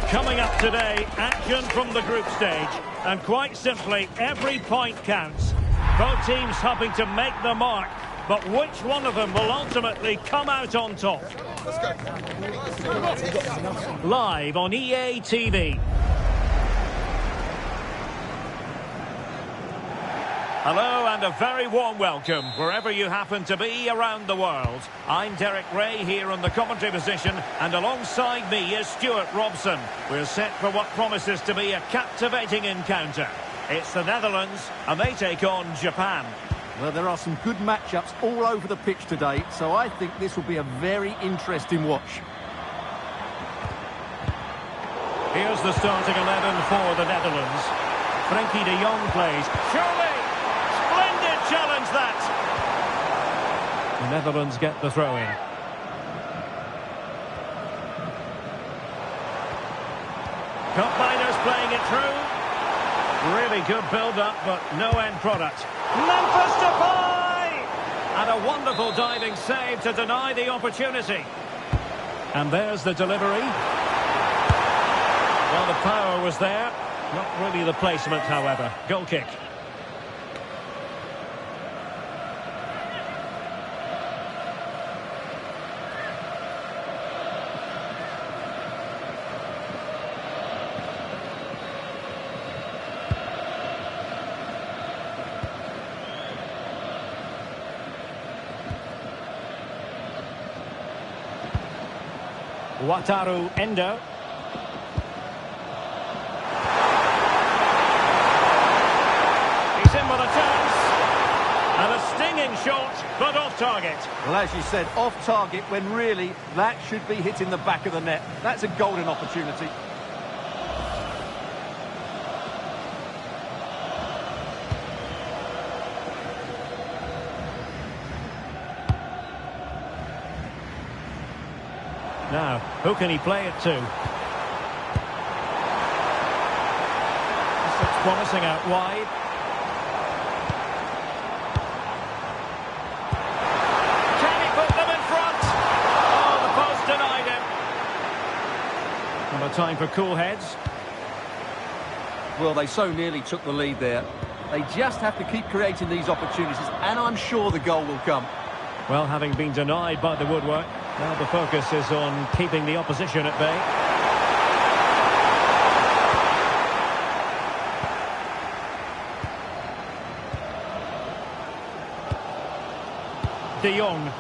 Coming up today, action from the group stage. And quite simply, every point counts. Both teams hoping to make the mark. But which one of them will ultimately come out on top? Live on EA TV. Hello and a very warm welcome wherever you happen to be around the world. I'm Derek Ray here on the commentary position, and alongside me is Stuart Robson. We're set for what promises to be a captivating encounter. It's the Netherlands and they take on Japan. Well, there are some good matchups all over the pitch today, so I think this will be a very interesting watch. Here's the starting 11 for the Netherlands. Frenkie de Jong plays. Surely! Splendid challenge that! The Netherlands get the throw-in. Miners playing it through. Really good build-up, but no end product. Memphis Depay! And a wonderful diving save to deny the opportunity. And there's the delivery. Well, the power was there. Not really the placement, however. Goal kick. Wataru Endo. He's in with a chance. And a stinging shot, but off target. Well, as you said, off target when really that should be hitting the back of the net. That's a golden opportunity. Now, who can he play it to? This looks promising out wide. Can he put them in front? Oh, the post denied him. And a time for cool heads. Well, they so nearly took the lead there. They just have to keep creating these opportunities, and I'm sure the goal will come. Well, having been denied by the woodwork, now the focus is on keeping the opposition at bay. De Jong.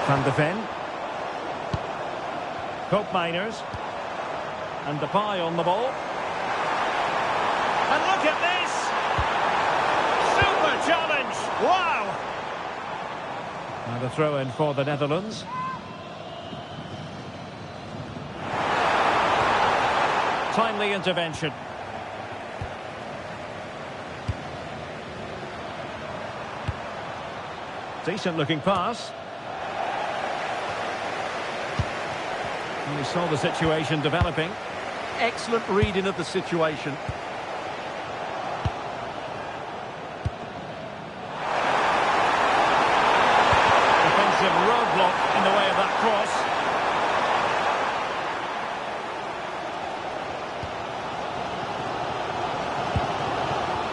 Van de Ven. Miners. And Depay on the ball. And look at this! Super challenge! Wow! And a throw-in for the Netherlands. Timely intervention. Decent looking pass. And we saw the situation developing. Excellent reading of the situation. Defensive roadblock in the way of that cross.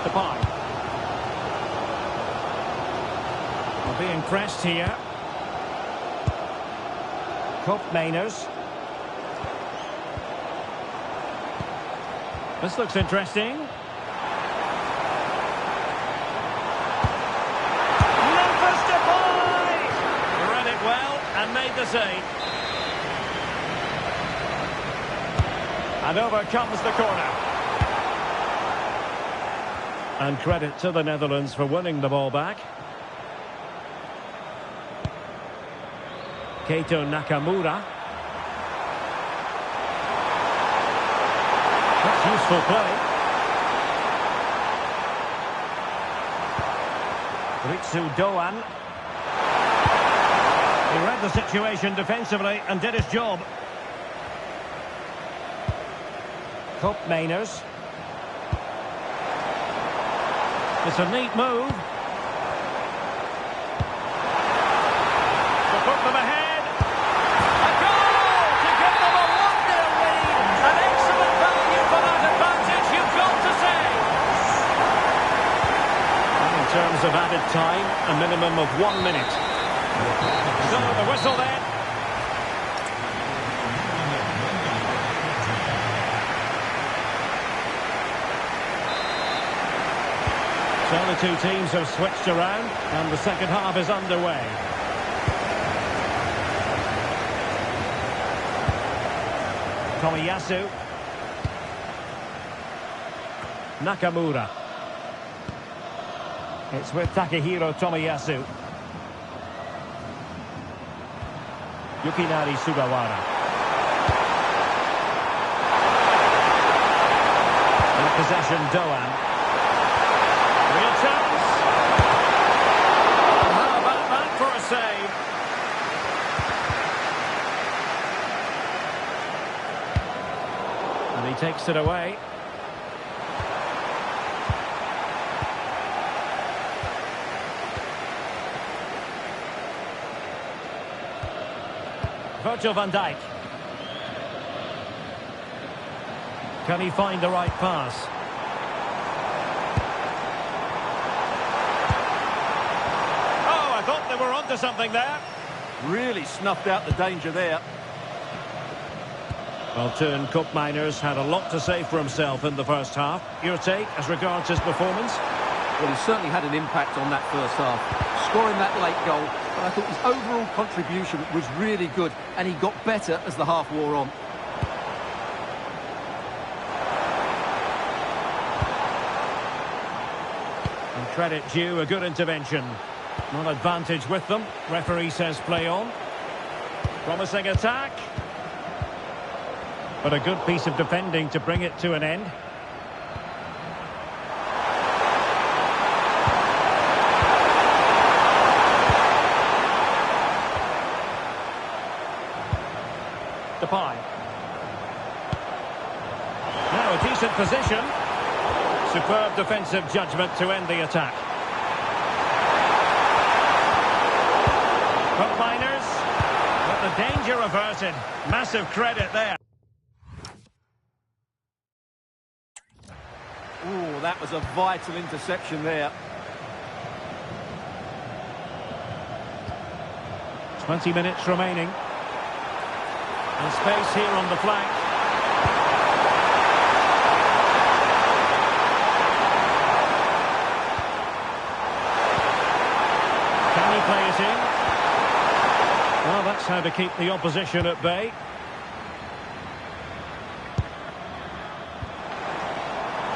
Depay. Well, being pressed here. Miners. This looks interesting. Memphis Depay! Read it well and made the save. And over comes the corner. And credit to the Netherlands for winning the ball back. Keito Nakamura. That's useful play. Ritsu Doan. He read the situation defensively and did his job. Mainers. It's a neat move. To put them ahead. A goal to give them a 1-0 lead. An excellent value for that advantage, you've got to say. And in terms of added time, a minimum of 1 minute. So the whistle then. So the two teams have switched around and the second half is underway. Tomiyasu. Nakamura. It's with Takehiro Tomiyasu. Yukinari Sugawara. In possession, Doan. Real chance. How about that for a save? And he takes it away. Virgil van Dijk. Can he find the right pass? Oh, I thought they were onto something there. Really snuffed out the danger there. Well, Teun Koopmeiners had a lot to say for himself in the first half. Your take as regards his performance? Well, he certainly had an impact on that first half. Scoring that late goal, but I thought his overall contribution was really good, and he got better as the half wore on. And credit due, a good intervention. Not advantage with them. Referee says play on. Promising attack. But a good piece of defending to bring it to an end. Depay. Now a decent position. Superb defensive judgment to end the attack. Koopmeiners, but the danger averted. Massive credit there. Ooh, that was a vital interception there. 20 minutes remaining. And space here on the flank. Can he play it in? Well, that's how to keep the opposition at bay.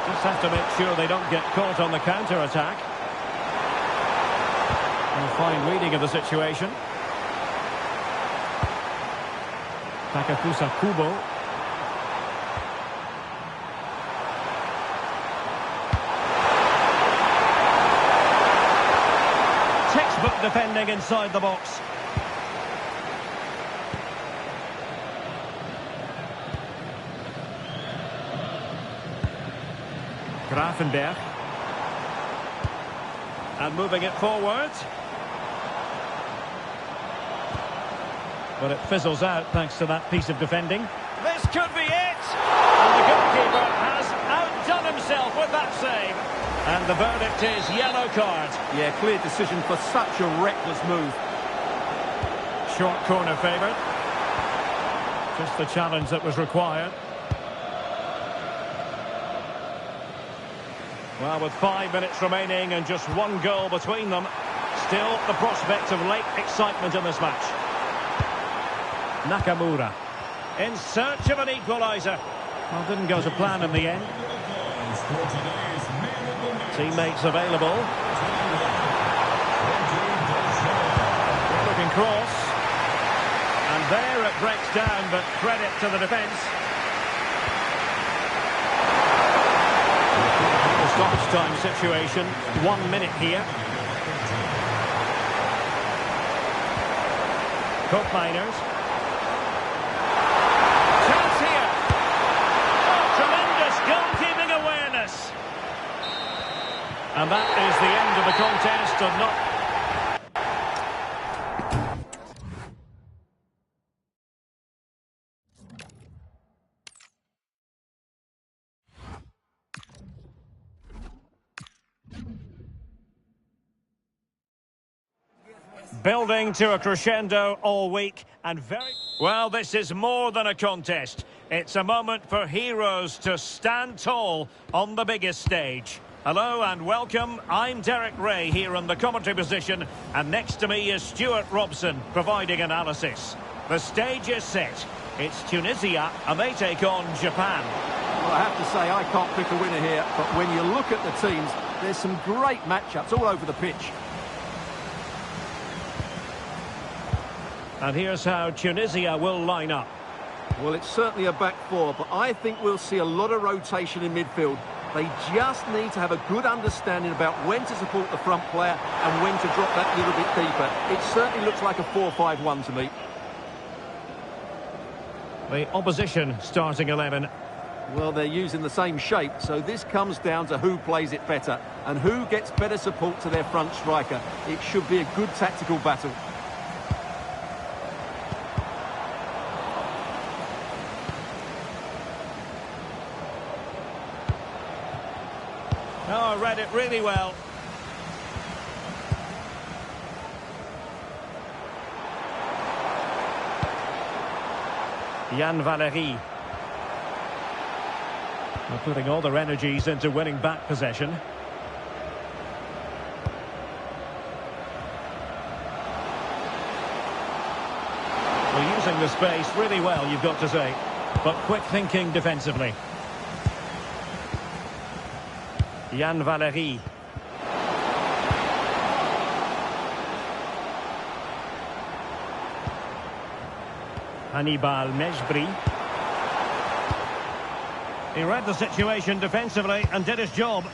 Just have to make sure they don't get caught on the counter-attack. And a fine reading of the situation. Takafusa Kubo. Textbook defending inside the box. Grafenberg. And moving it forward. But it fizzles out thanks to that piece of defending. This could be it! And the goalkeeper has outdone himself with that save. And the verdict is yellow card. Yeah, clear decision for such a reckless move. Short corner favoured. Just the challenge that was required. Well, with 5 minutes remaining and just one goal between them, still the prospect of late excitement in this match. Nakamura in search of an equaliser. Well, didn't go to plan in the end. Teammates available. Looking cross. And there it breaks down, but credit to the defence. The stoppage time situation. 1 minute here. Koopmeiners. And that to not... Building to a crescendo all week and very... Well, this is more than a contest. It's a moment for heroes to stand tall on the biggest stage. Hello and welcome. I'm Derek Ray here in the commentary position, and next to me is Stuart Robson providing analysis. The stage is set. It's Tunisia, and they take on Japan. Well, I have to say, I can't pick a winner here, but when you look at the teams, there's some great matchups all over the pitch. And here's how Tunisia will line up. Well, it's certainly a back four, but I think we'll see a lot of rotation in midfield. They just need to have a good understanding about when to support the front player and when to drop that little bit deeper. It certainly looks like a 4-5-1 to me. The opposition starting 11. Well, they're using the same shape, so this comes down to who plays it better and who gets better support to their front striker. It should be a good tactical battle. Oh, read it really well. Yann Valery. They're putting all their energies into winning back possession. They're using the space really well, you've got to say. But quick thinking defensively. Yann Valery. Hannibal Mejbri. He read the situation defensively and did his job.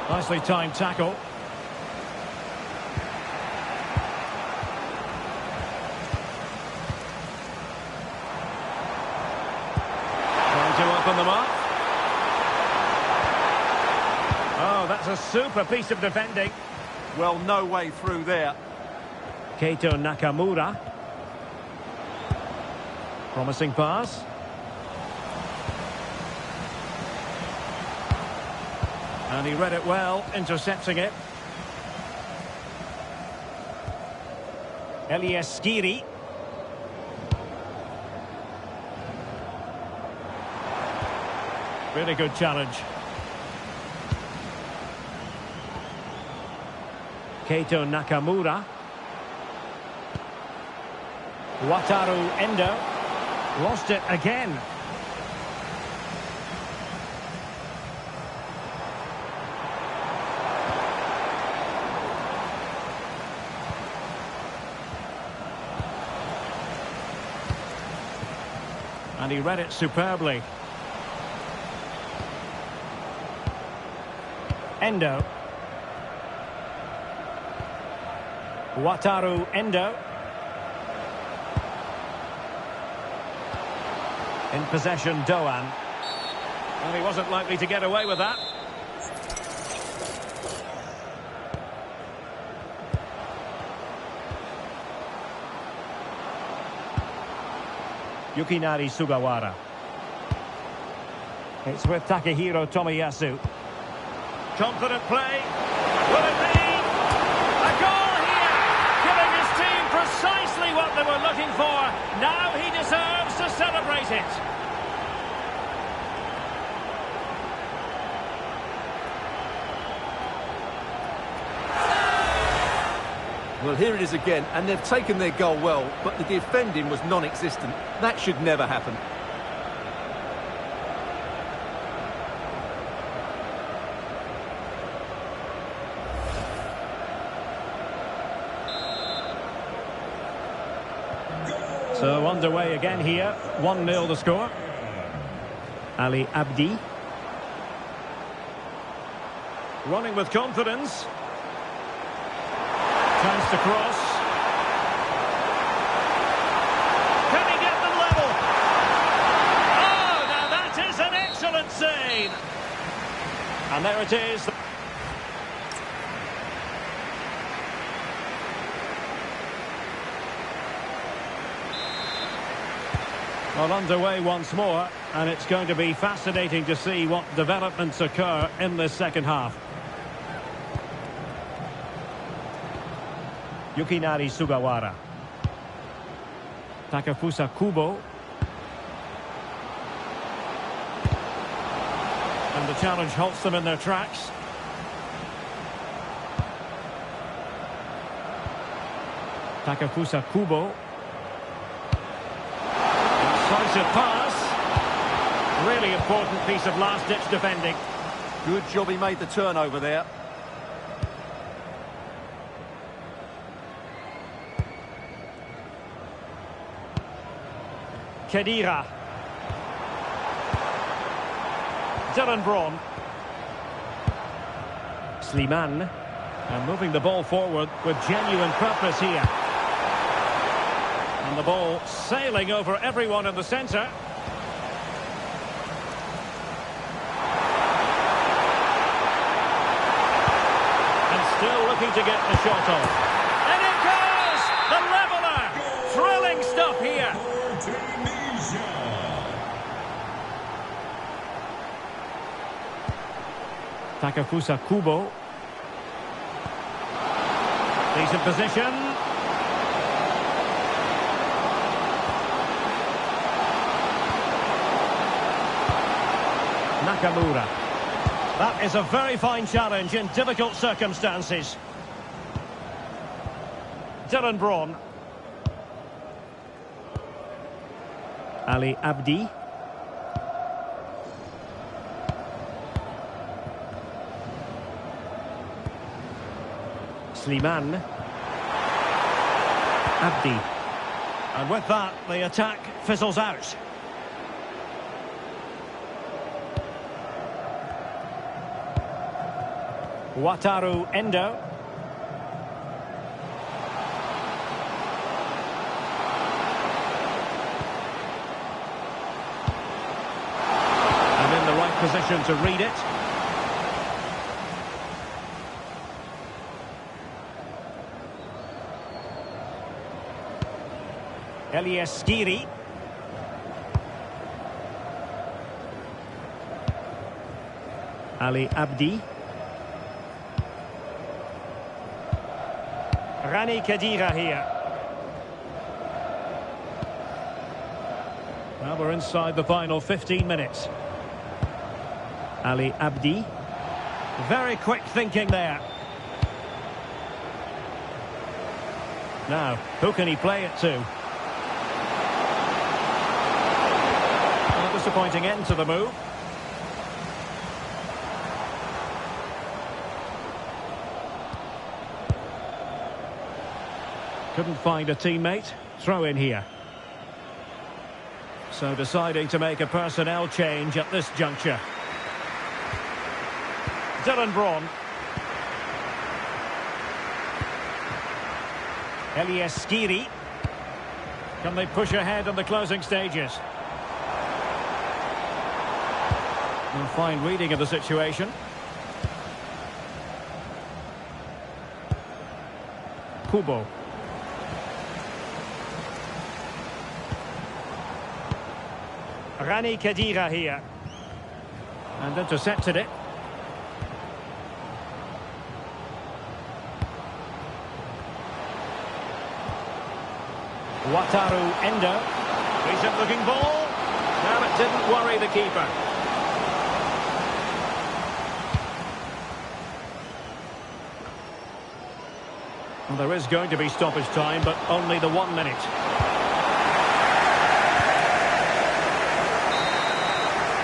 Nicely timed tackle. Trying to open them up. Oh, that's a super piece of defending. Well, no way through there. Keito Nakamura. Promising pass. And he read it well, intercepting it. Elias Skiri. Really good challenge. Keito Nakamura. Wataru Endo. Lost it again. And he read it superbly. Endo. Wataru Endo. In possession, Doan. And he wasn't likely to get away with that. Yukinari Sugawara. It's with Takehiro Tomiyasu. Confident play. Will it be? A goal here! Giving his team precisely what they were looking for. Now he deserves to celebrate it. Well, here it is again, and they've taken their goal well, but the defending was non-existent. That should never happen. So underway again here. 1-0 the score. Ali Abdi. Running with confidence. Chance to cross. Can he get them level? Oh, now that is an excellent save. And there it is. Well, underway once more, and it's going to be fascinating to see what developments occur in this second half. Yukinari Sugawara. Takefusa Kubo. And the challenge halts them in their tracks. Takefusa Kubo. Incisive pass. Really important piece of last-ditch defending. Good job he made the turnover there. Khedira. Dylan Braun. Slimane. And moving the ball forward with genuine purpose here. And the ball sailing over everyone in the centre. And still looking to get the shot off. And it goes! The leveller! Thrilling stuff here. Takefusa Kubo. Decent position. Nakamura. That is a very fine challenge in difficult circumstances. Dylan Braun. Ali Abdi. Slimane. Abdi. And with that, the attack fizzles out. Wataru Endo. And in the right position to read it. Elias Skiri. Ali Abdi. Rani Khedira here. Well, we're inside the final 15 minutes. Ali Abdi. Very quick thinking there. Now, who can he play it to? A disappointing end to the move. Couldn't find a teammate. Throw in here. So deciding to make a personnel change at this juncture. Dylan Braun. Elias Skiri. Can they push ahead in the closing stages? A fine reading of the situation. Kubo. Rani Khedira here. And intercepted it. Wataru Endo. Decent looking ball. Now it didn't worry the keeper. Well, there is going to be stoppage time, but only the 1 minute.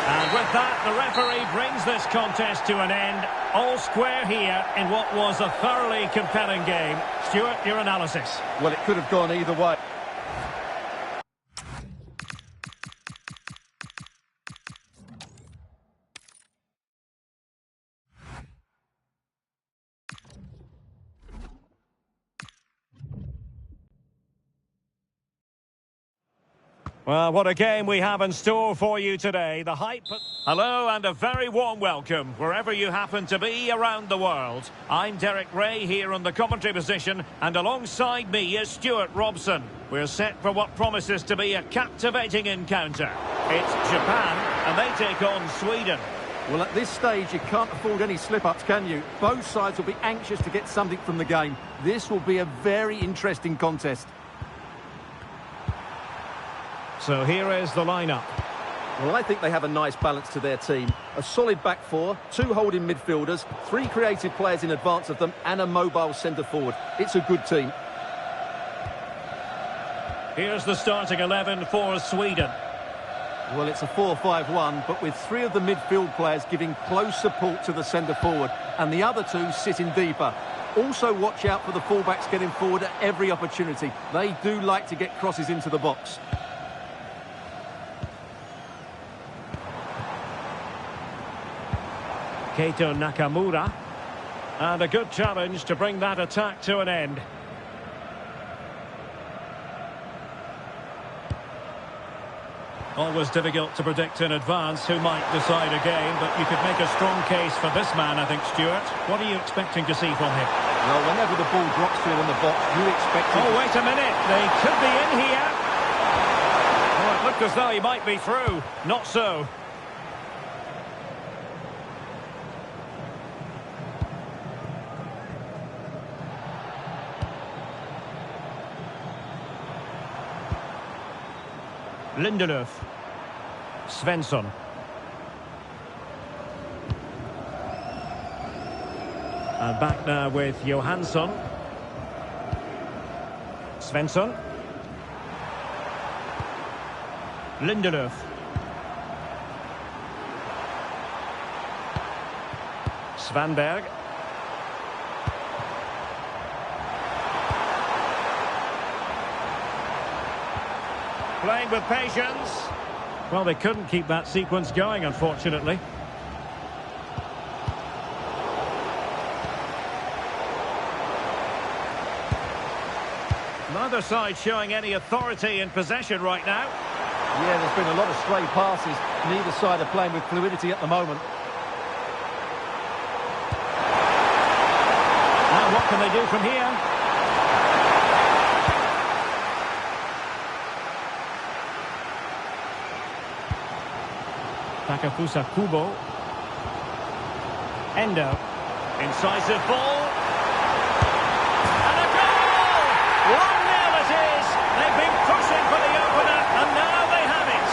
And with that, the referee brings this contest to an end. All square here in what was a thoroughly compelling game. Stuart, your analysis. Well, it could have gone either way. Well, what a game we have in store for you today. The hype... Hello and a very warm welcome, wherever you happen to be around the world. I'm Derek Ray here on the commentary position, and alongside me is Stuart Robson. We're set for what promises to be a captivating encounter. It's Japan, and they take on Sweden. Well, at this stage, you can't afford any slip-ups, can you? Both sides will be anxious to get something from the game. This will be a very interesting contest. So here is the lineup. Well, I think they have a nice balance to their team. A solid back four, two holding midfielders, three creative players in advance of them, and a mobile centre-forward. It's a good team. Here's the starting 11 for Sweden. Well, it's a 4-5-1, but with three of the midfield players giving close support to the centre-forward, and the other two sitting deeper. Also watch out for the fullbacks getting forward at every opportunity. They do like to get crosses into the box. Keito Nakamura. And a good challenge to bring that attack to an end. Always difficult to predict in advance who might decide a game, but you could make a strong case for this man, I think, Stuart. What are you expecting to see from him? Well, whenever the ball drops to him in the box, you expect him... Oh, wait a minute. They could be in here. Oh, it looked as though he might be through. Not so. Lindelöf. Svensson. And back now with Johansson. Svensson. Lindelöf. Svanberg. Playing with patience. Well, they couldn't keep that sequence going, unfortunately. Neither side showing any authority in possession right now. Yeah, there's been a lot of stray passes. Neither side are playing with fluidity at the moment. Now, what can they do from here? Takafusa Kubo. Endo. Incisive ball. And a goal! 1-0 it is! They've been pushing for the opener, and now they have it.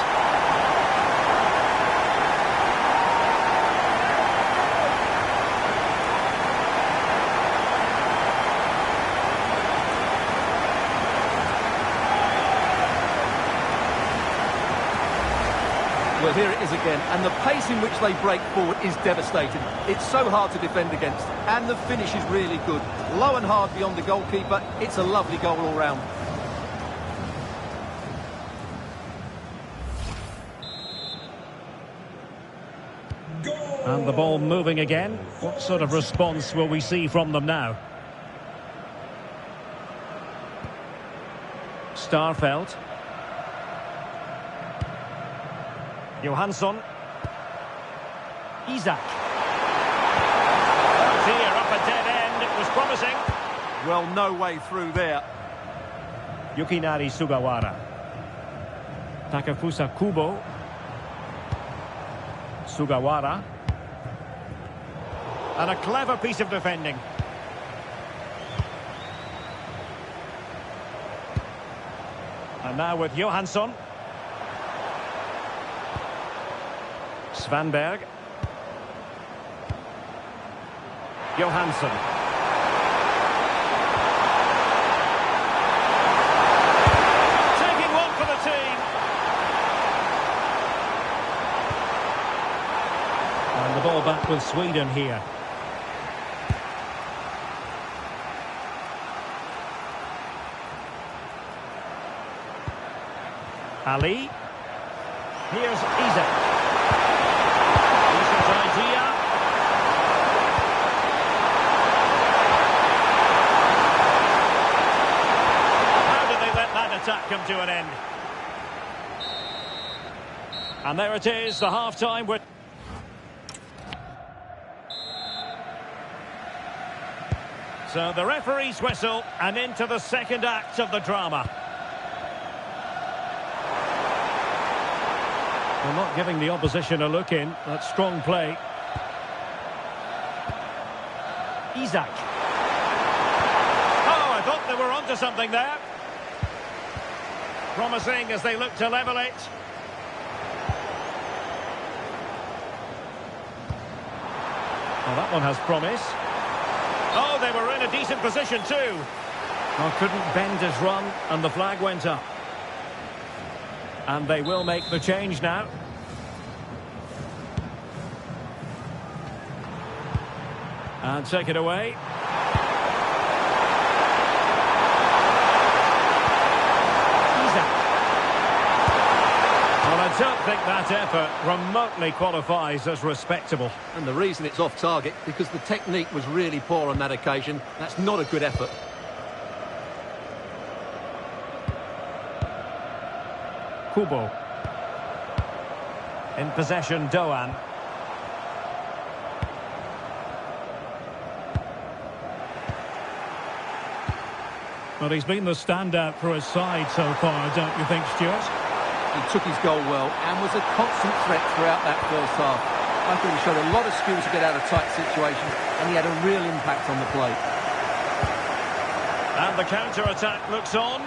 Well, here it is again, and the pace in which they break forward is devastating. It's so hard to defend against, and the finish is really good. Low and hard beyond the goalkeeper. It's a lovely goal all round. And the ball moving again. What sort of response will we see from them now? Starfelt. Johansson. Isak. Here up a dead end. It was promising. Well, no way through there. Yukinari Sugawara. Takafusa Kubo. Sugawara. And a clever piece of defending. And now with Johansson. Svanberg. Johansson. Taking one for the team. And the ball back with Sweden here. Ali. Here's Isak. Decent idea. How did they let that attack come to an end? And there it is, the half-time. So the referee's whistle, and into the second act of the drama. They're not giving the opposition a look in. That's strong play. Isak. Oh, I thought they were onto something there. Promising as they look to level it. Well, that one has promise. Oh, they were in a decent position too. Well, couldn't bend his run, and the flag went up. And they will make the change now. And take it away. Well, I don't think that effort remotely qualifies as respectable. And the reason it's off target, because the technique was really poor on that occasion. That's not a good effort. Kubo. In possession, Doan. Well, he's been the standout for his side so far, don't you think, Stuart? He took his goal well and was a constant threat throughout that first half. I thought he showed a lot of skills to get out of tight situations, and he had a real impact on the play. And the counter-attack looks on.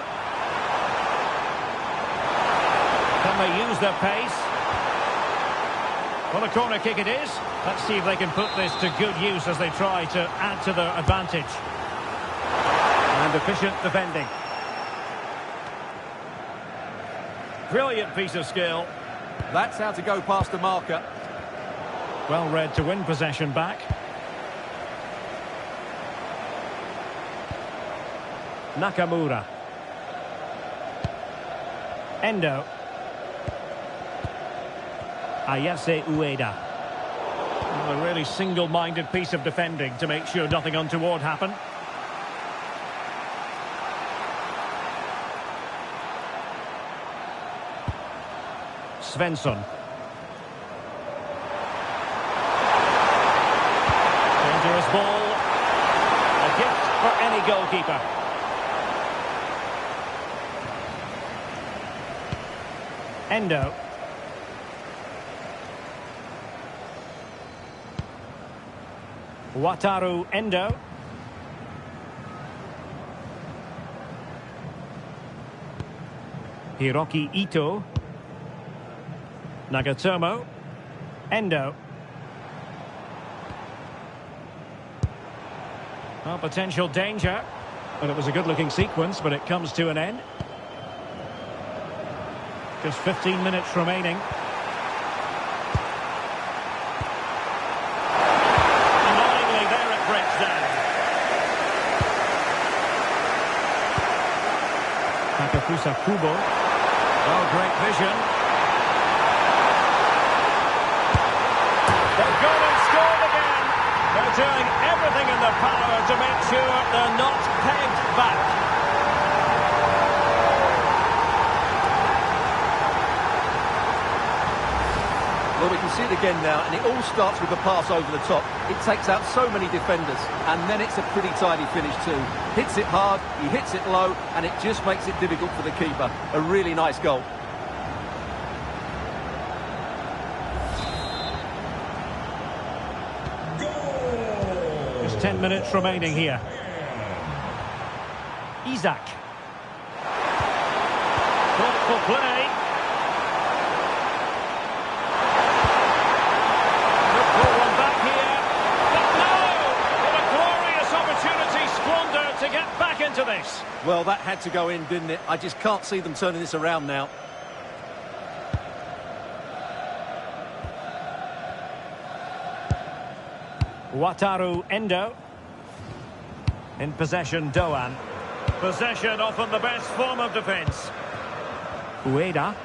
Can they use their pace? Well, a corner kick it is. Let's see if they can put this to good use as they try to add to their advantage. And efficient defending. Brilliant piece of skill. That's how to go past the marker. Well read to win possession back. Nakamura. Endo. Ayase Ueda. Well, a really single-minded piece of defending to make sure nothing untoward happened. Svensson. Dangerous ball. A gift for any goalkeeper. Endo. Wataru Endo. Hiroki Ito. Nagatomo. Endo. Well, potential danger. But it was a good-looking sequence, but it comes to an end. Just 15 minutes remaining. Annoyingly, there it breaks down. Takafusa Kubo. Oh, great vision. They've gone and scored again. They're doing everything in their power to make sure they're not pegged back. Well, we can see it again now, and it all starts with the pass over the top. It takes out so many defenders, and then it's a pretty tidy finish too. Hits it hard, he hits it low, and it just makes it difficult for the keeper. A really nice goal. Just 10 minutes remaining here. Isak. Thoughtful play. Good ball one back here. But no! What a glorious opportunity squandered to get back into this. Well, that had to go in, didn't it? I just can't see them turning this around now. Wataru Endo. In possession, Doan. Possession often the best form of defence. Ueda.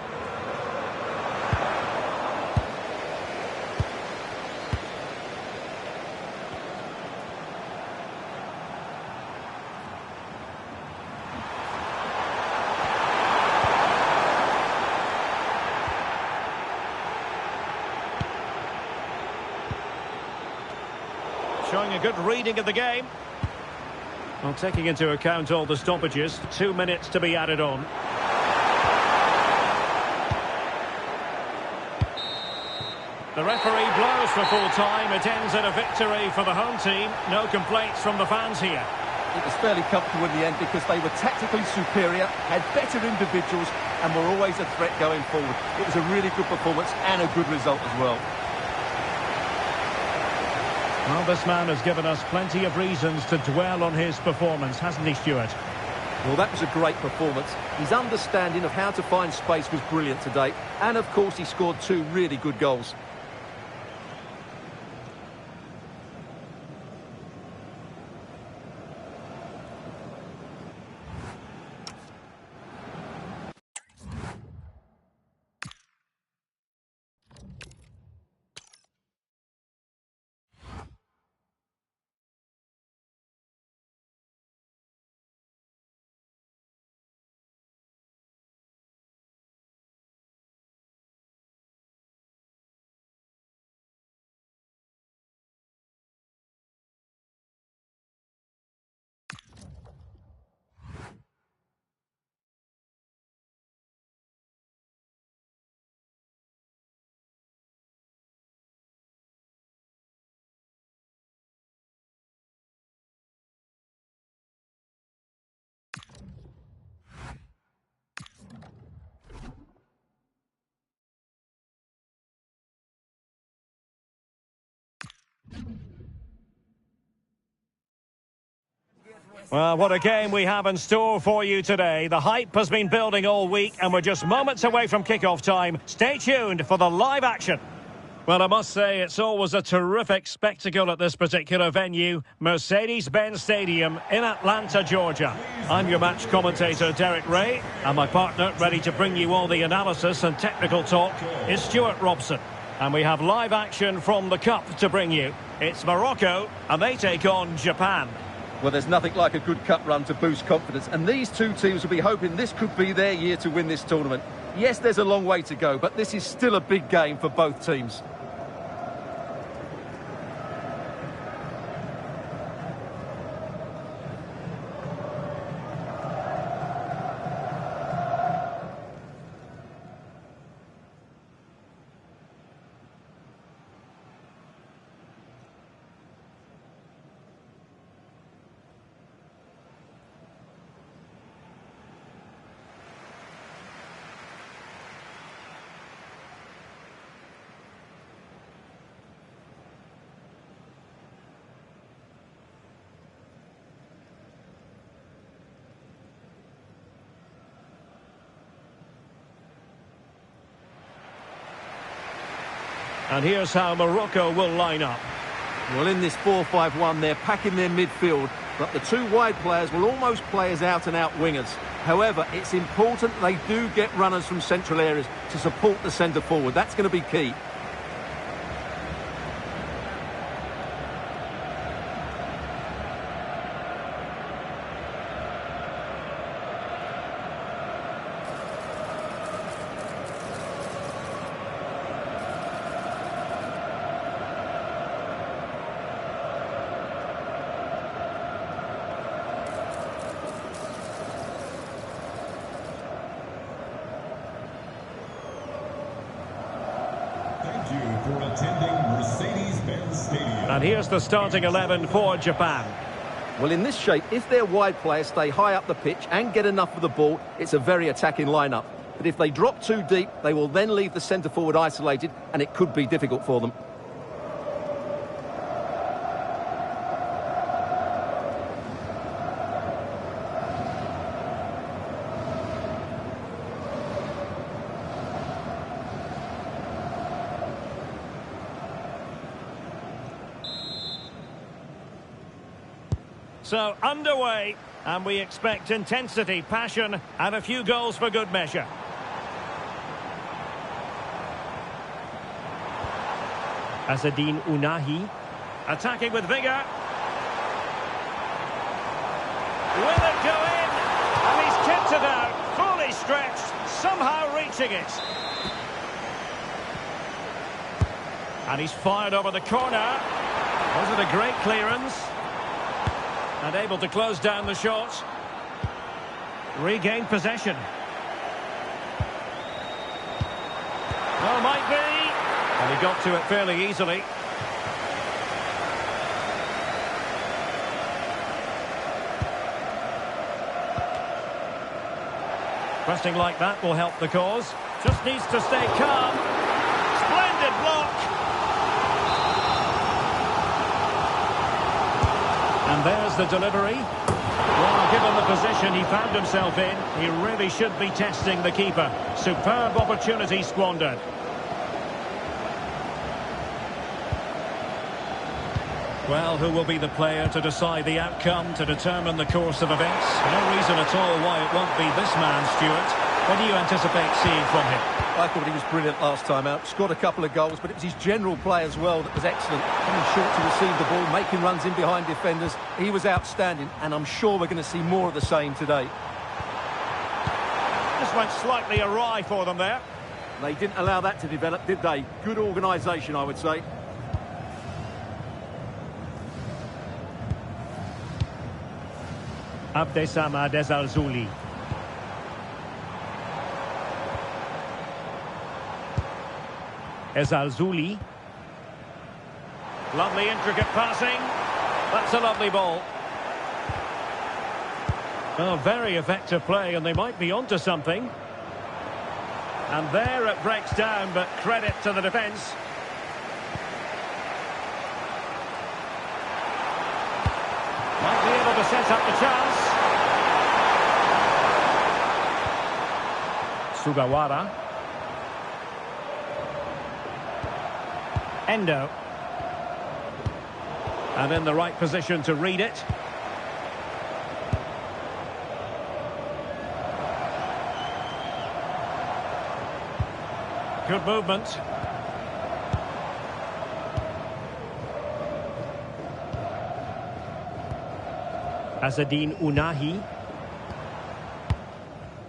showing a good reading of the game. Well, taking into account all the stoppages, 2 minutes to be added on. The referee blows for full time. It ends in a victory for the home team. No complaints from the fans here. It was fairly comfortable in the end because they were tactically superior, had better individuals and were always a threat going forward. It was a really good performance and a good result as well. Well, this man has given us plenty of reasons to dwell on his performance, hasn't he, Stuart? Well, that was a great performance. His understanding of how to find space was brilliant today. And, of course, he scored 2 really good goals. Well, what a game we have in store for you today. The hype has been building all week and we're just moments away from kick-off time. Stay tuned for the live action. Well, I must say, it's always a terrific spectacle at this particular venue, Mercedes-Benz Stadium in Atlanta, Georgia. I'm your match commentator, Derek Ray, and my partner, ready to bring you all the analysis and technical talk, is Stuart Robson. And we have live action from the Cup to bring you. It's Morocco, and they take on Japan. Well, there's nothing like a good cup run to boost confidence, and these two teams will be hoping this could be their year to win this tournament. Yes, there's a long way to go, but this is still a big game for both teams. And here's how Morocco will line up. Well, in this 4-5-1, they're packing their midfield, but the 2 wide players will almost play as out-and-out wingers. However, it's important they do get runners from central areas to support the centre forward. That's going to be key. For attending Mercedes-Benz Stadium. And here's the starting 11 for Japan. Well, in this shape, if their wide players stay high up the pitch and get enough of the ball, it's a very attacking lineup. But if they drop too deep, they will then leave the centre forward isolated, and it could be difficult for them. So, underway, and we expect intensity, passion, and a few goals for good measure. Azzedine Ounahi, attacking with vigour. Will it go in? And he's kicked it out, fully stretched, somehow reaching it. And he's fired over the corner. Was it a great clearance? And able to close down the shot. Regained possession. Well, might be. And he got to it fairly easily. Pressing like that will help the cause. Just needs to stay calm. Splendid block. And there's the delivery. Well, given the position he found himself in, he really should be testing the keeper. Superb opportunity squandered. Well, who will be the player to decide the outcome, to determine the course of events? No reason at all why it won't be this man, Stuart. What do you anticipate seeing from him? I thought he was brilliant last time out. Scored a couple of goals, but it was his general play as well that was excellent. Coming short to receive the ball, making runs in behind defenders. He was outstanding, and I'm sure we're going to see more of the same today. Just went slightly awry for them there. They didn't allow that to develop, did they? Good organisation, I would say. Abdessamad Ezalzouli. Ezalzouli. Lovely intricate passing. That's a lovely ball. Oh, very effective play, and they might be onto something. And there it breaks down, but credit to the defence. Might be able to set up the chance. Sugawara. Endo. And in the right position to read it. Good movement. Azzedine Ounahi.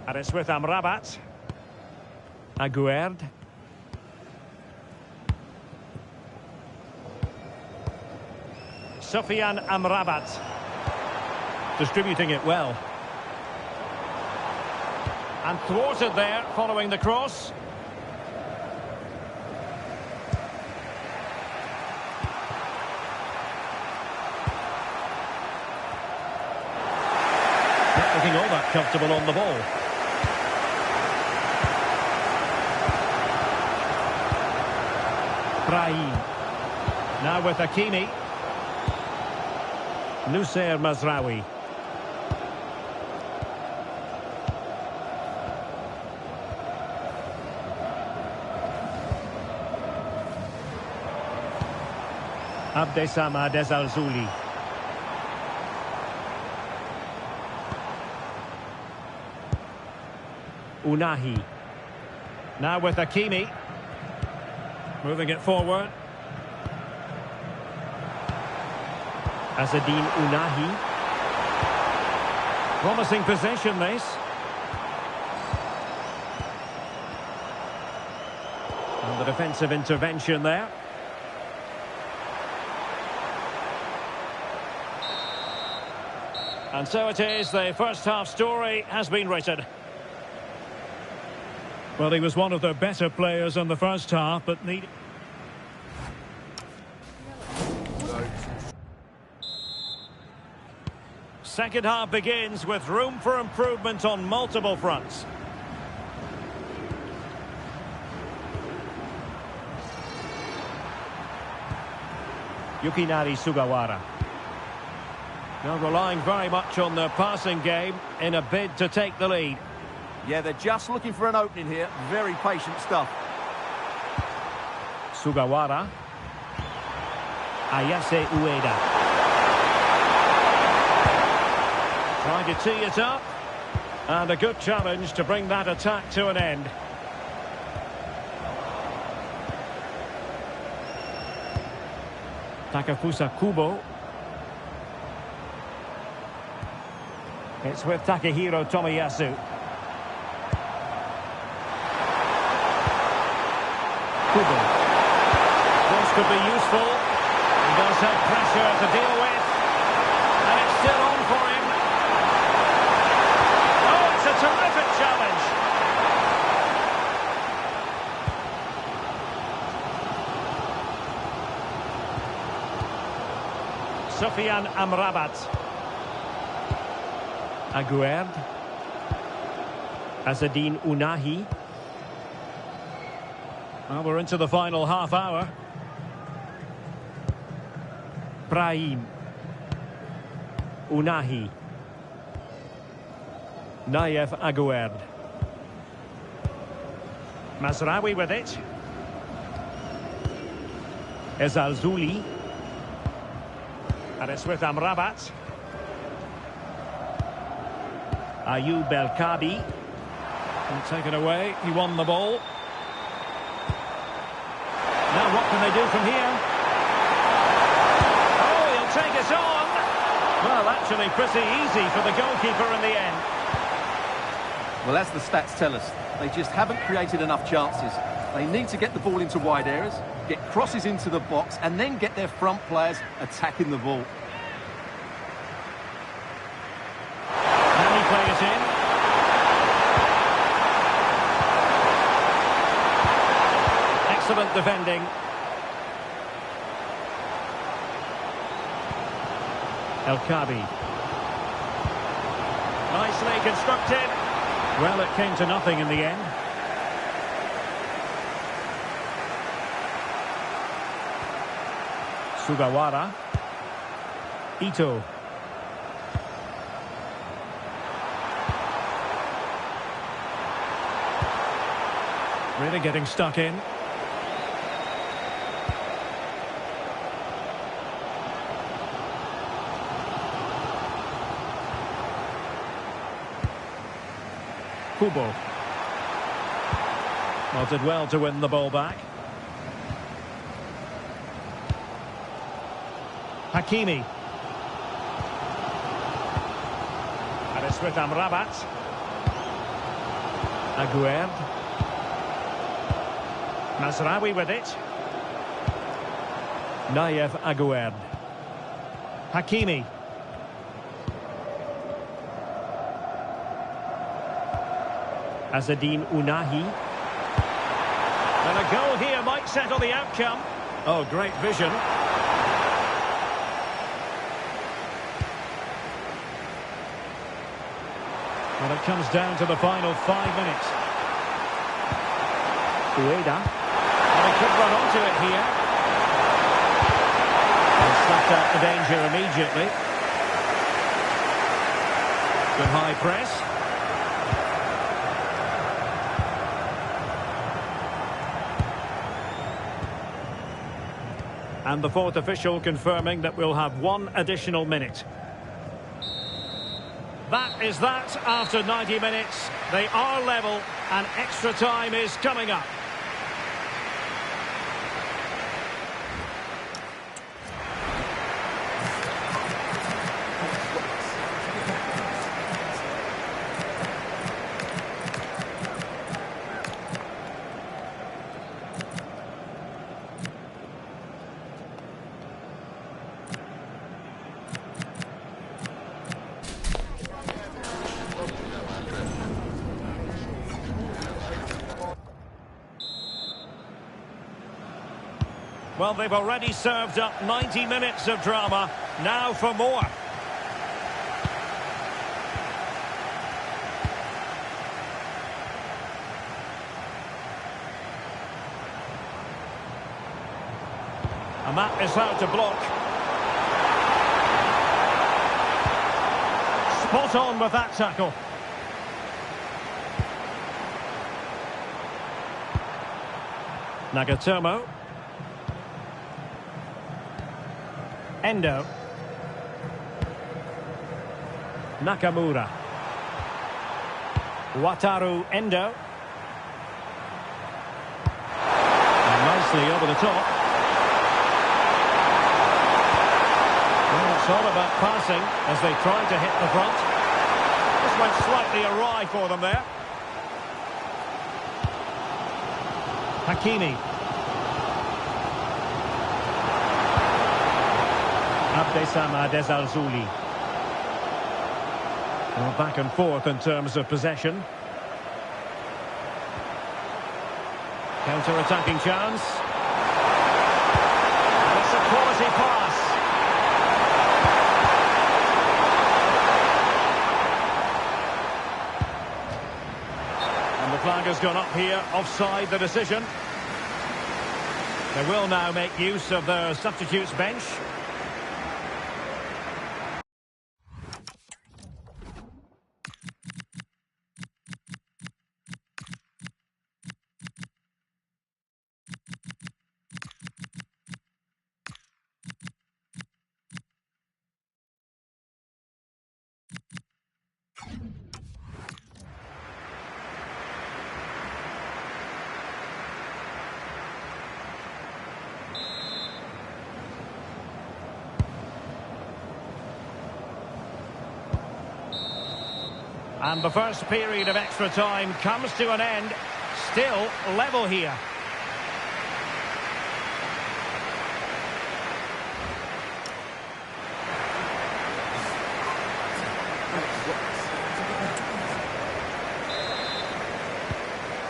And it's with Amrabat. Aguerd. Sofiane Amrabat. Distributing it well. And thwarted there following the cross. Not looking all that comfortable on the ball. Brahim. Now with Hakimi. Noussair Mazraoui. Abdessamad Ezalzouli. Ounahi. Now with Hakimi. Moving it forward. Azzedine Ounahi. Promising possession, this. And the defensive intervention there. And so it is, the first half story has been written. Well, he was one of the better players in the first half, but needed... Second half begins with room for improvement on multiple fronts. Yukinari Sugawara. Now relying very much on the passing game in a bid to take the lead. Yeah, they're just looking for an opening here. Very patient stuff. Sugawara. Ayase Ueda. Trying to tee it up. And a good challenge to bring that attack to an end. Takafusa Kubo. It's with Takehiro Tomiyasu. Kubo. This could be useful. He does take pressure to deal with. And it's still on for him. Oh, it's a terrific challenge. Sofian Amrabat. Aguerd. Azzedine Ounahi. Well, we're into the final half hour. Brahim. Ounahi. Nayef Aguerd. Mazraoui with it. Ezalzouli. And it's with Amrabat. Ayoub El Kabi. And taken away. He won the ball. Now what can they do from here? Oh, he'll take it on. Well, actually pretty easy for the goalkeeper in the end. Well, as the stats tell us, they just haven't created enough chances. They need to get the ball into wide areas, get crosses into the box, and then get their front players attacking the ball. Can he play it in? Excellent defending. El Kabi. Nicely constructed. Well, it came to nothing in the end. Sugawara. Ito. Really getting stuck in. Kubo. Well, did well to win the ball back. Hakimi. And it's with Amrabat. Aguerd. Mazraoui with it. Nayef Aguerd. Hakimi. Azzedine Ounahi. And a goal here might settle the outcome. Oh, great vision. Well, it comes down to the final 5 minutes. Ueda. And he could run onto it here. And snuffed out the danger immediately. Good high press. And the fourth official confirming that we'll have 1 additional minute. That is that after 90 minutes. They are level and extra time is coming up. Well, they've already served up 90 minutes of drama. Now for more. And that is how to block. Spot on with that tackle. Nagatomo. Endo. Nakamura. Wataru Endo. And nicely over the top. Well, it's all about passing as they try to hit the front. This went slightly awry for them there. Hakimi. Desama Desalzuli. Well, back and forth in terms of possession. Counter-attacking chance. And it's a quality pass. And the flag has gone up here, offside the decision. They will now make use of their substitutes bench. And the first period of extra time comes to an end. Still level here.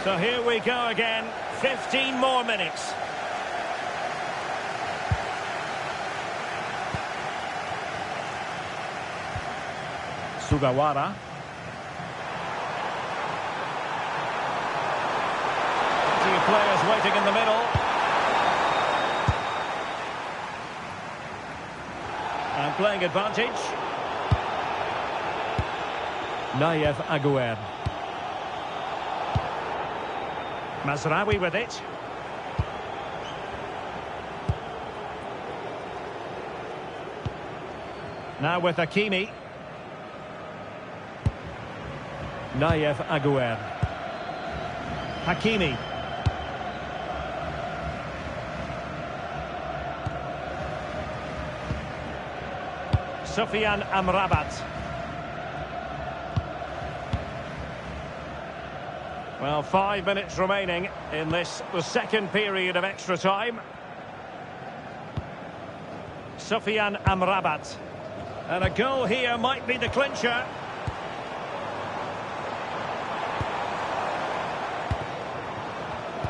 So here we go again. 15 more minutes. Sugawara. Players waiting in the middle. And playing advantage. Nayef Aguerd. Mazraoui with it. Now with Hakimi. Nayef Aguerd. Hakimi. Sufyan Amrabat. Well, 5 minutes remaining in this, the second period of extra time. Sufyan Amrabat. And a goal here might be the clincher.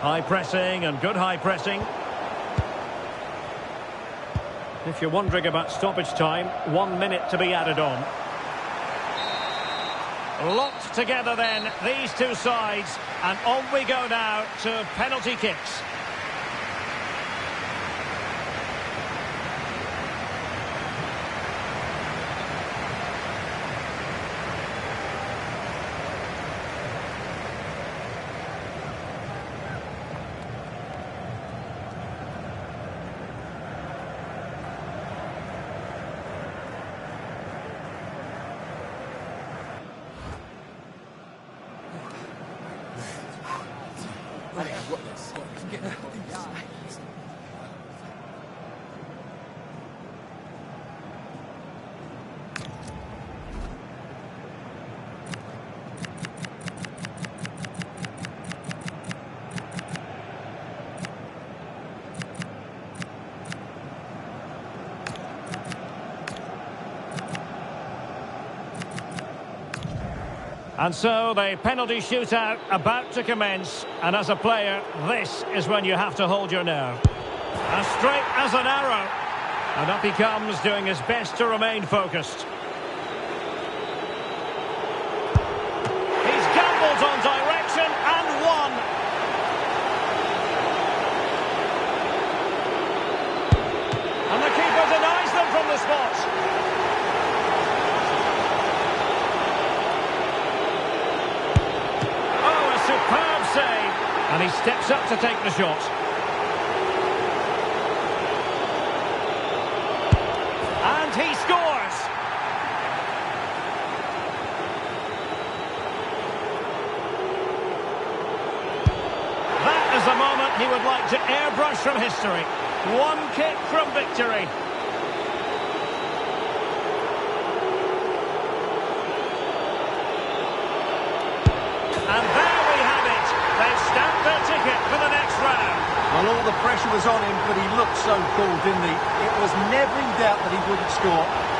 High pressing and good high pressing. If you're wondering about stoppage time, 1 minute to be added on. Locked together then, these two sides. And on we go now to penalty kicks. And so the penalty shootout about to commence. And as a player, this is when you have to hold your nerve. As straight as an arrow. And up he comes, doing his best to remain focused. He's gambled on direction and won. And the keeper denies them from the spot. Superb save, and he steps up to take the shot. And he scores! That is a moment he would like to airbrush from history. One kick from victory. And there we have it. They've stamped their ticket for the next round. Well, Well, all the pressure was on him, but he looked so cool, didn't he? It was never in doubt that he wouldn't score.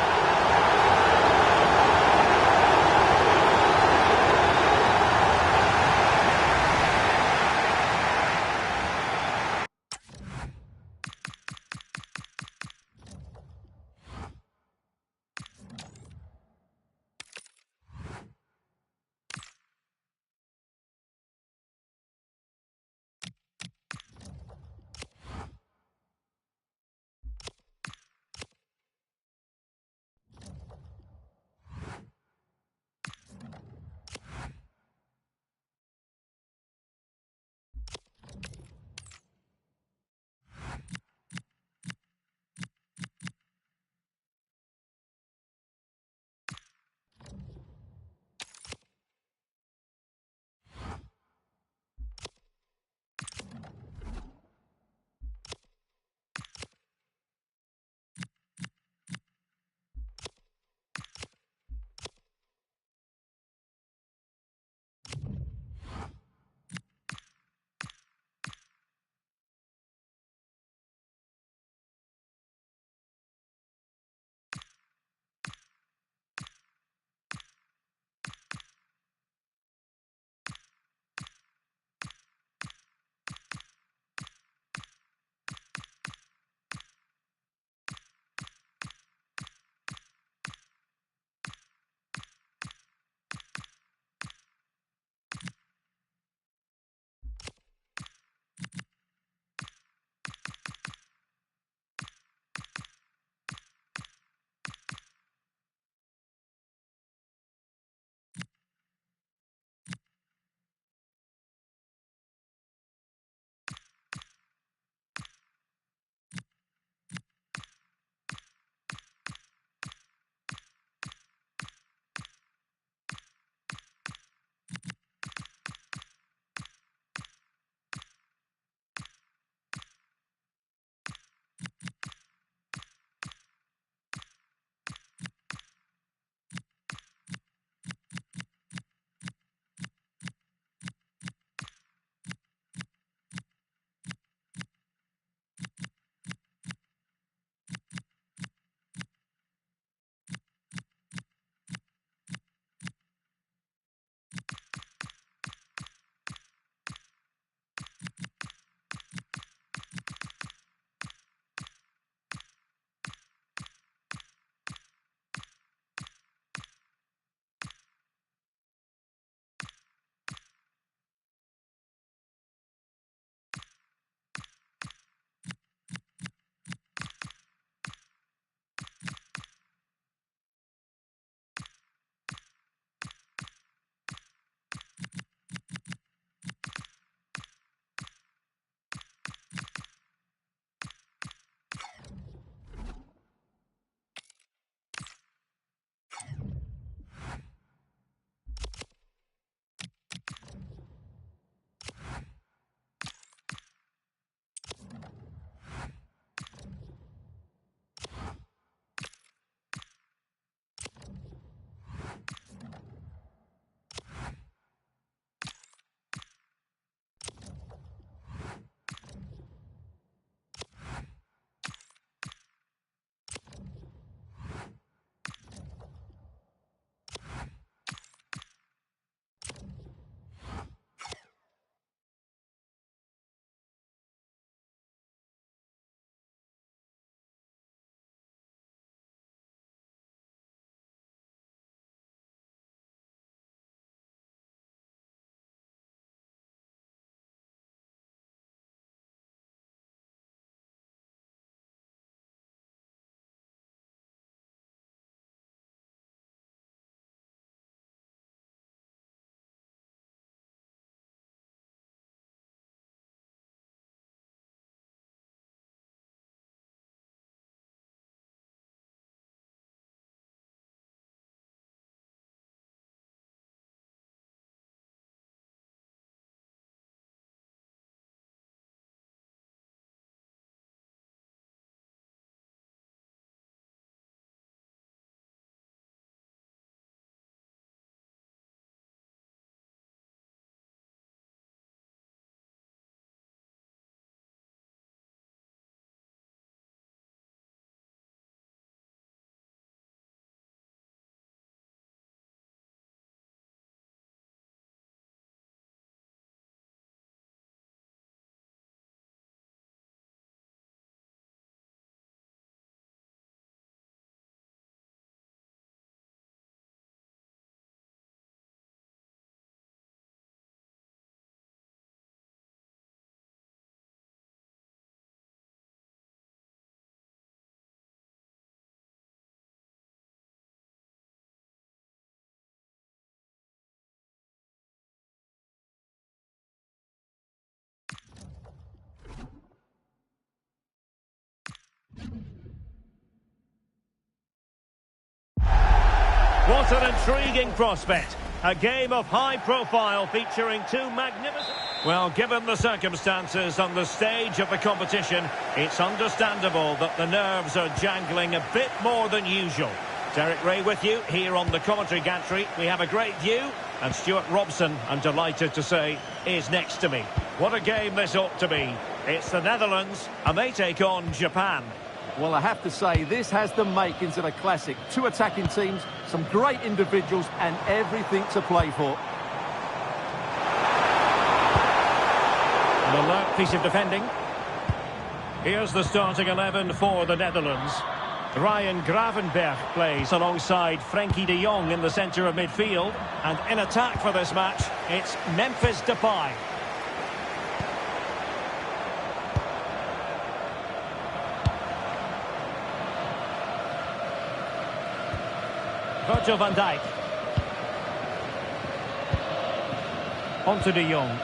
What an intriguing prospect. A game of high profile featuring two magnificent... Well, given the circumstances on the stage of the competition, it's understandable that the nerves are jangling a bit more than usual. Derek Ray with you here on the commentary gantry. We have a great view, and Stuart Robson, I'm delighted to say, is next to me. What a game this ought to be. It's the Netherlands, and they take on Japan. Well, I have to say, this has the makings of a classic. Two attacking teams, some great individuals, and everything to play for. An alert piece of defending. Here's the starting 11 for the Netherlands. Ryan Gravenberch plays alongside Frenkie de Jong in the centre of midfield. And in attack for this match, it's Memphis Depay. Virgil van Dijk. On to de Jong.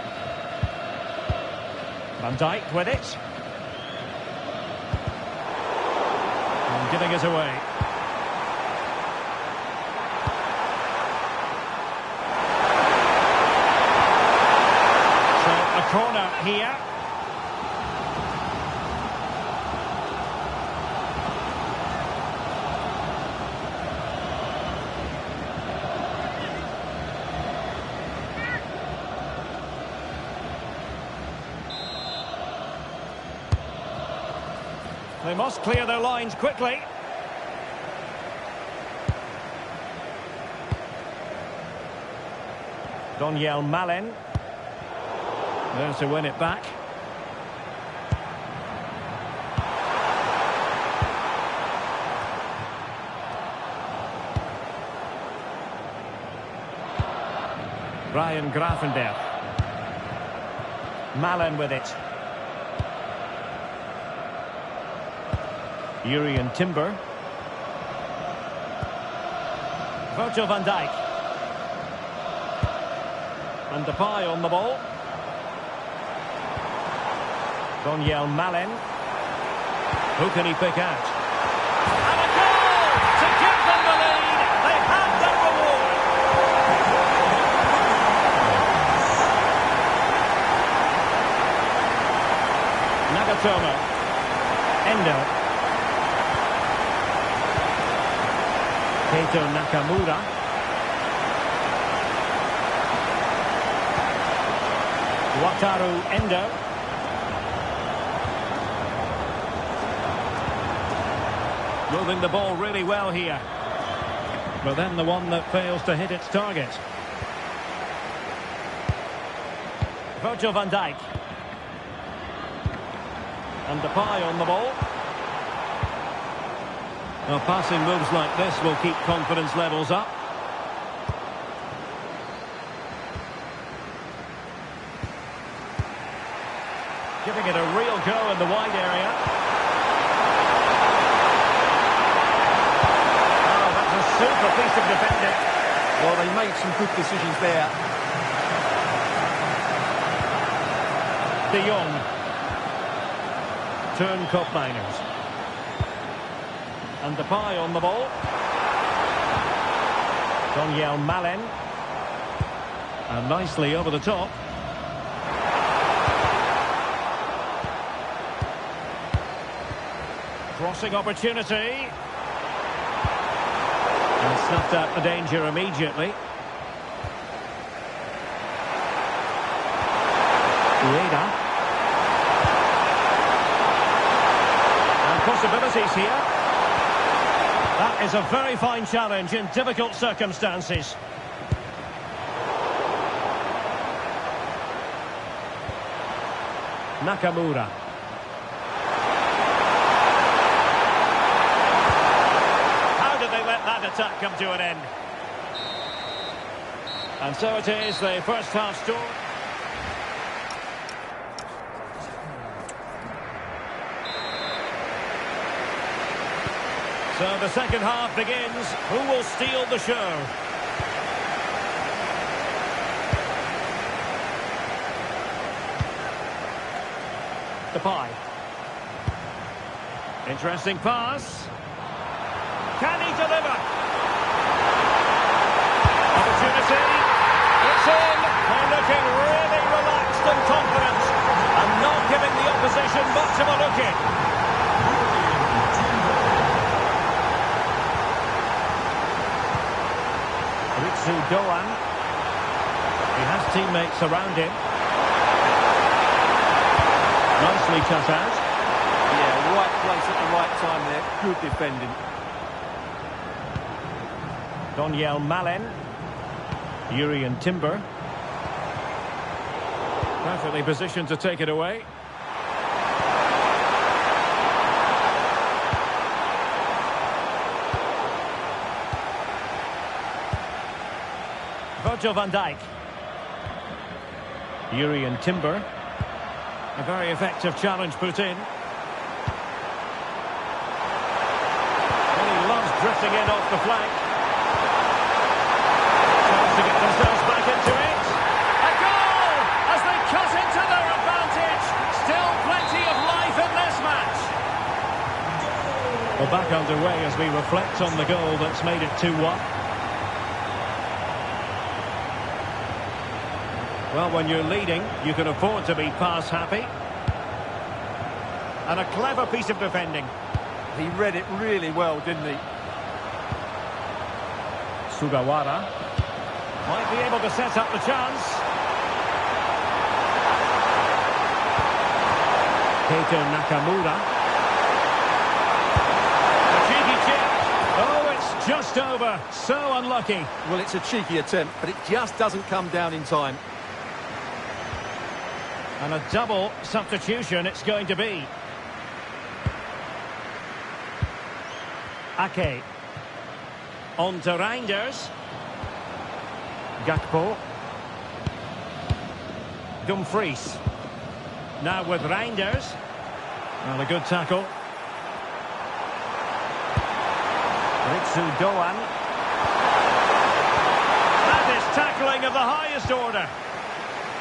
Van Dijk with it. And giving it away. So a corner here. They must clear their lines quickly. Donyell Malen. There to win it back. Ryan Gravenberch. Malen with it. Jurriën Timber. Virgil van Dijk. And Depay on the ball. Donyell Malen. Who can he pick out? And a goal to give them the lead. They have their reward. Nagatomo. Endo. Keito Nakamura. Wataru Endo. Moving the ball really well here. But then the one that fails to hit its target. Virgil van Dijk. And Depay on the ball. Well, passing moves like this will keep confidence levels up. Giving it a real go in the wide area. Oh, that's a super piece of defending. Well, they made some good decisions there. De Jong. Turn Koopmeiners. And Depay on the ball. Donyell Malen. And nicely over the top. Crossing opportunity. And snuffed out the danger immediately. Ueda. And possibilities here. That is a very fine challenge in difficult circumstances. Nakamura. How did they let that attack come to an end? And so it is, the first half score. So the second half begins. Who will steal the show? Depay. Interesting pass. Can he deliver? see. It's in. They're looking really relaxed and confident. And not giving the opposition much of a look in. Ritsu Doan. He has teammates around him. Nicely cut out. Yeah, right place at the right time there. Good defending. Doniel Malen. Urian Timber. Perfectly positioned to take it away. Virgil van Dijk. Urian Timber. A very effective challenge put in. Well, he loves drifting in off the flank. Tries to get themselves back into it. A goal! As they cut into their advantage. Still plenty of life in this match. We're back underway as we reflect on the goal that's made it 2-1. Well, when you're leading, you can afford to be pass happy. And a clever piece of defending. He read it really well, didn't he? Sugawara might be able to set up the chance. Keito Nakamura. A cheeky chip. Oh, it's just over. So unlucky. Well, it's a cheeky attempt, but it just doesn't come down in time. And a double substitution it's going to be. Ake. On to Reinders. Gakpo. Dumfries. Now with Reinders. Well, a good tackle. Ritsu Doan. That is tackling of the highest order.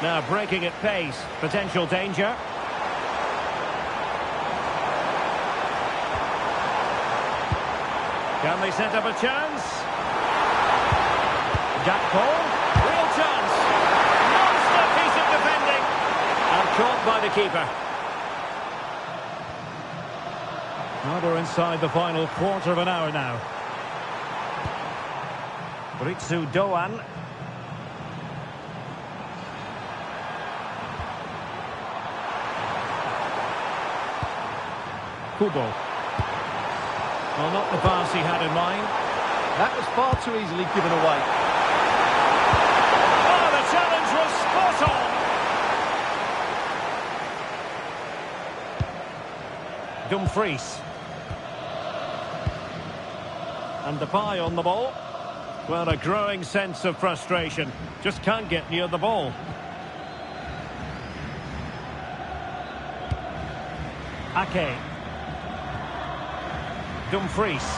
Now breaking at pace. Potential danger. Can they set up a chance? Gakpo. Real chance. Monster piece of defending. And caught by the keeper. Well, we're inside the final quarter of an hour now. Ritsu Doan. Kubo. Well, not the pass he had in mind. That was far too easily given away. Oh, the challenge was spot on. Dumfries. And Depay on the ball. Well, a growing sense of frustration. Just can't get near the ball. Ake. Dumfries.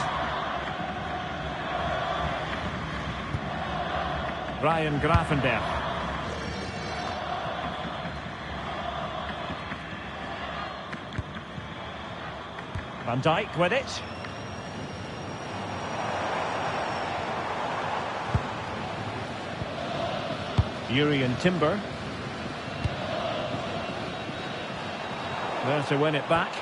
Ryan Gravenberch. Van Dijk with it. Urian Timber. There to win it back.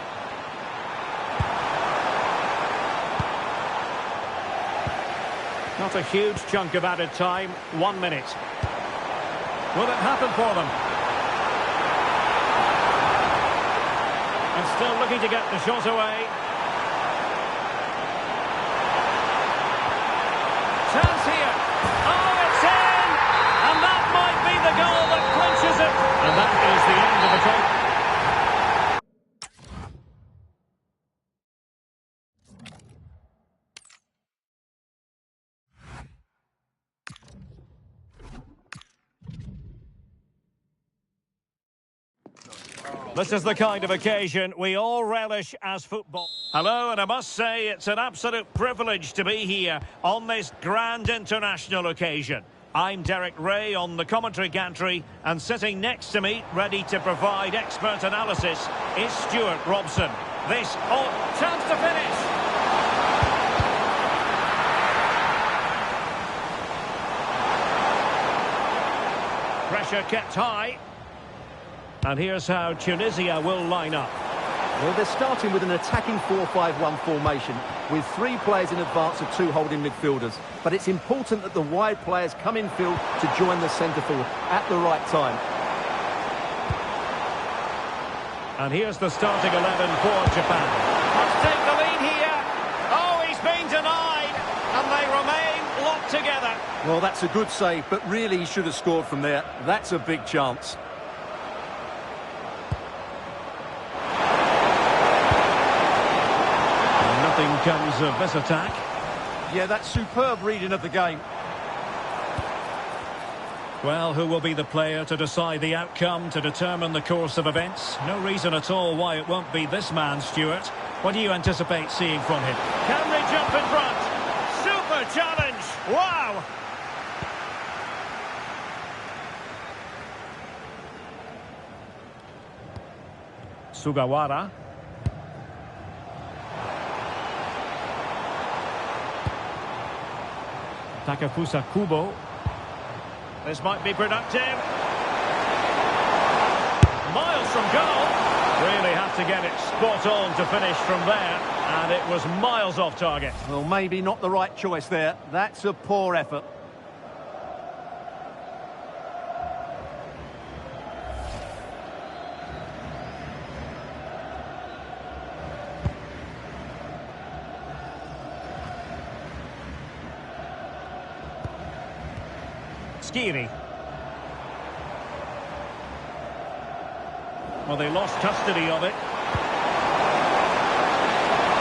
Not a huge chunk of added time. 1 minute. Will it happen for them? And still looking to get the shot away. Chance here. Oh, it's in! And that might be the goal that clinches it. And that is the end of the talk. This is the kind of occasion we all relish as football. Hello, and I must say it's an absolute privilege to be here on this grand international occasion. I'm Derek Ray on the commentary gantry, and sitting next to me, ready to provide expert analysis, is Stuart Robson. This, chance to finish! pressure kept high. And here's how Tunisia will line up. Well, they're starting with an attacking 4-5-1 formation with 3 players in advance of 2 holding midfielders. But it's important that the wide players come in field to join the centre forward at the right time. And here's the starting 11 for Japan. Let's take the lead here. Oh, he's been denied. And they remain locked together. Well, that's a good save, but really he should have scored from there. That's a big chance. Nothing comes of this attack. Yeah, that's superb reading of the game. Well, who will be the player to decide the outcome, to determine the course of events? No reason at all why it won't be this man, Stuart. What do you anticipate seeing from him? Can they jump in front? Super challenge! Wow! Sugawara. Takefusa Kubo. This might be productive. Miles from goal. Really have to get it spot on to finish from there. And it was miles off target. Well, maybe not the right choice there. That's a poor effort. Skiri. Well, they lost custody of it.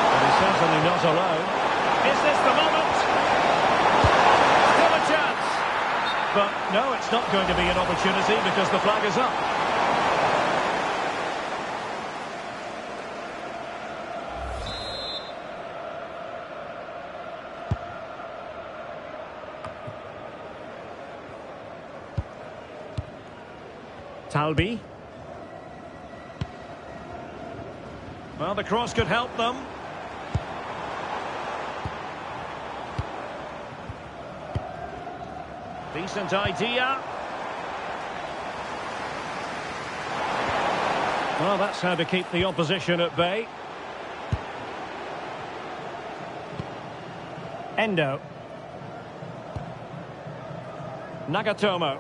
But he's certainly not alone. Is this the moment? Still a chance. But no, it's not going to be an opportunity because the flag is up. Talbi. Well, the cross could help them. Decent idea. Well, that's how to keep the opposition at bay. Endo. Nagatomo.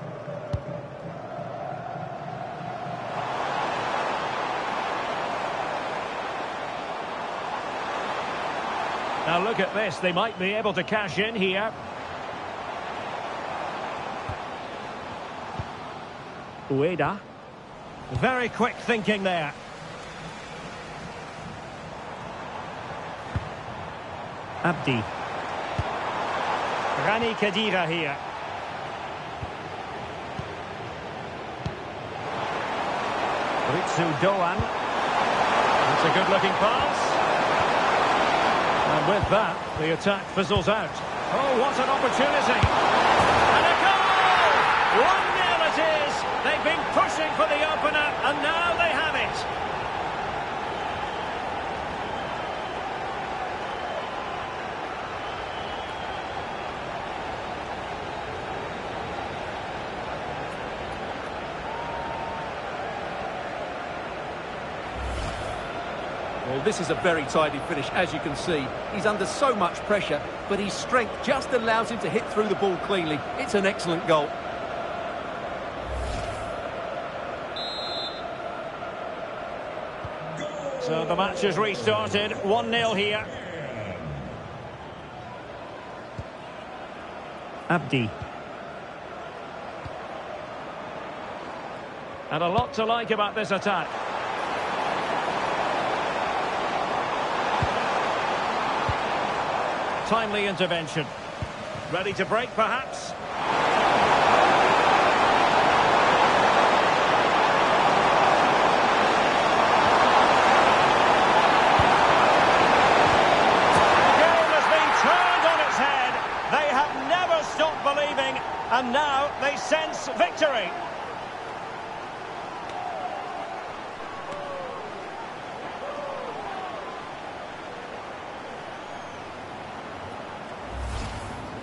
Now look at this, they might be able to cash in here. Ueda. Very quick thinking there. Abdi. Rani Khedira here. Ritsu Doan. That's a good looking pass. And with that, the attack fizzles out. Oh, what an opportunity. And a goal! 1-0 it is. They've been pushing for the opener, and now they have it. Well, this is a very tidy finish, as you can see. He's under so much pressure, but his strength just allows him to hit through the ball cleanly. It's an excellent goal. So the match has restarted. 1-0 here. Abdi. And a lot to like about this attack. Timely intervention. Ready to break, perhaps? The game has been turned on its head. They have never stopped believing, and now they sense victory.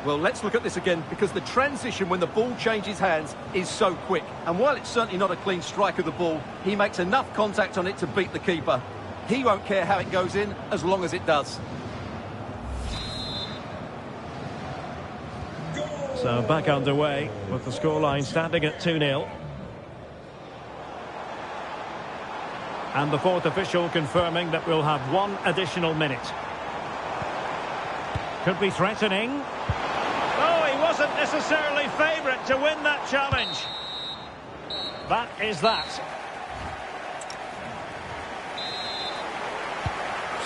Well, let's look at this again, because the transition when the ball changes hands is so quick. And while it's certainly not a clean strike of the ball, he makes enough contact on it to beat the keeper. He won't care how it goes in, as long as it does. So back underway with the scoreline standing at 2-0. And the fourth official confirming that we'll have one additional minute. Could be threatening. Oh, he wasn't necessarily favourite to win that challenge. That is that.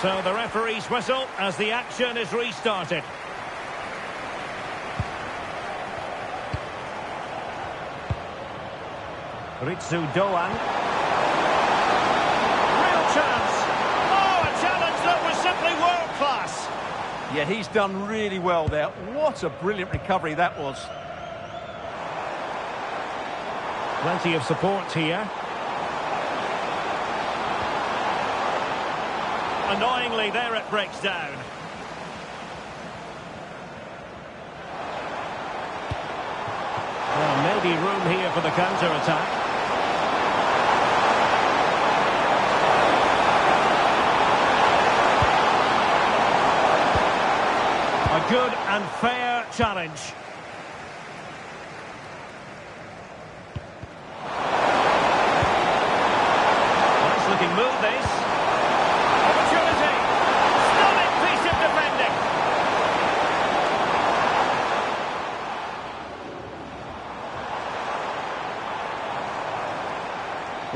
So the referee's whistle as the action is restarted. Ritsu Doan. Real chance. Oh, a challenge that was simply world-class. Yeah, he's done really well there. What a brilliant recovery that was. Plenty of support here. Annoyingly, there it breaks down. Well, maybe room here for the counter-attack. A good and fair challenge. Nice looking move, this. Opportunity. Stunning piece of defending.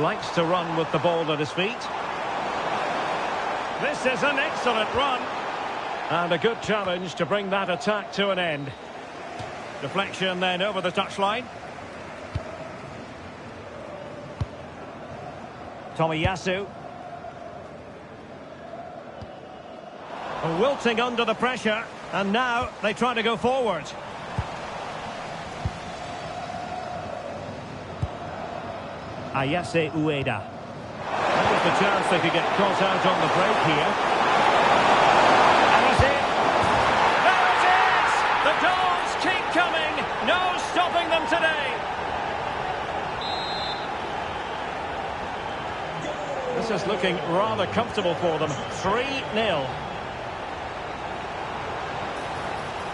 Likes to run with the ball at his feet. This is an excellent run. And a good challenge to bring that attack to an end. Deflection then over the touchline. Tomiyasu. Wilting under the pressure. And now they try to go forward. Ayase Ueda. That was the chance they could get caught out on the break here. The goals keep coming. No stopping them today. This is looking rather comfortable for them. 3-0.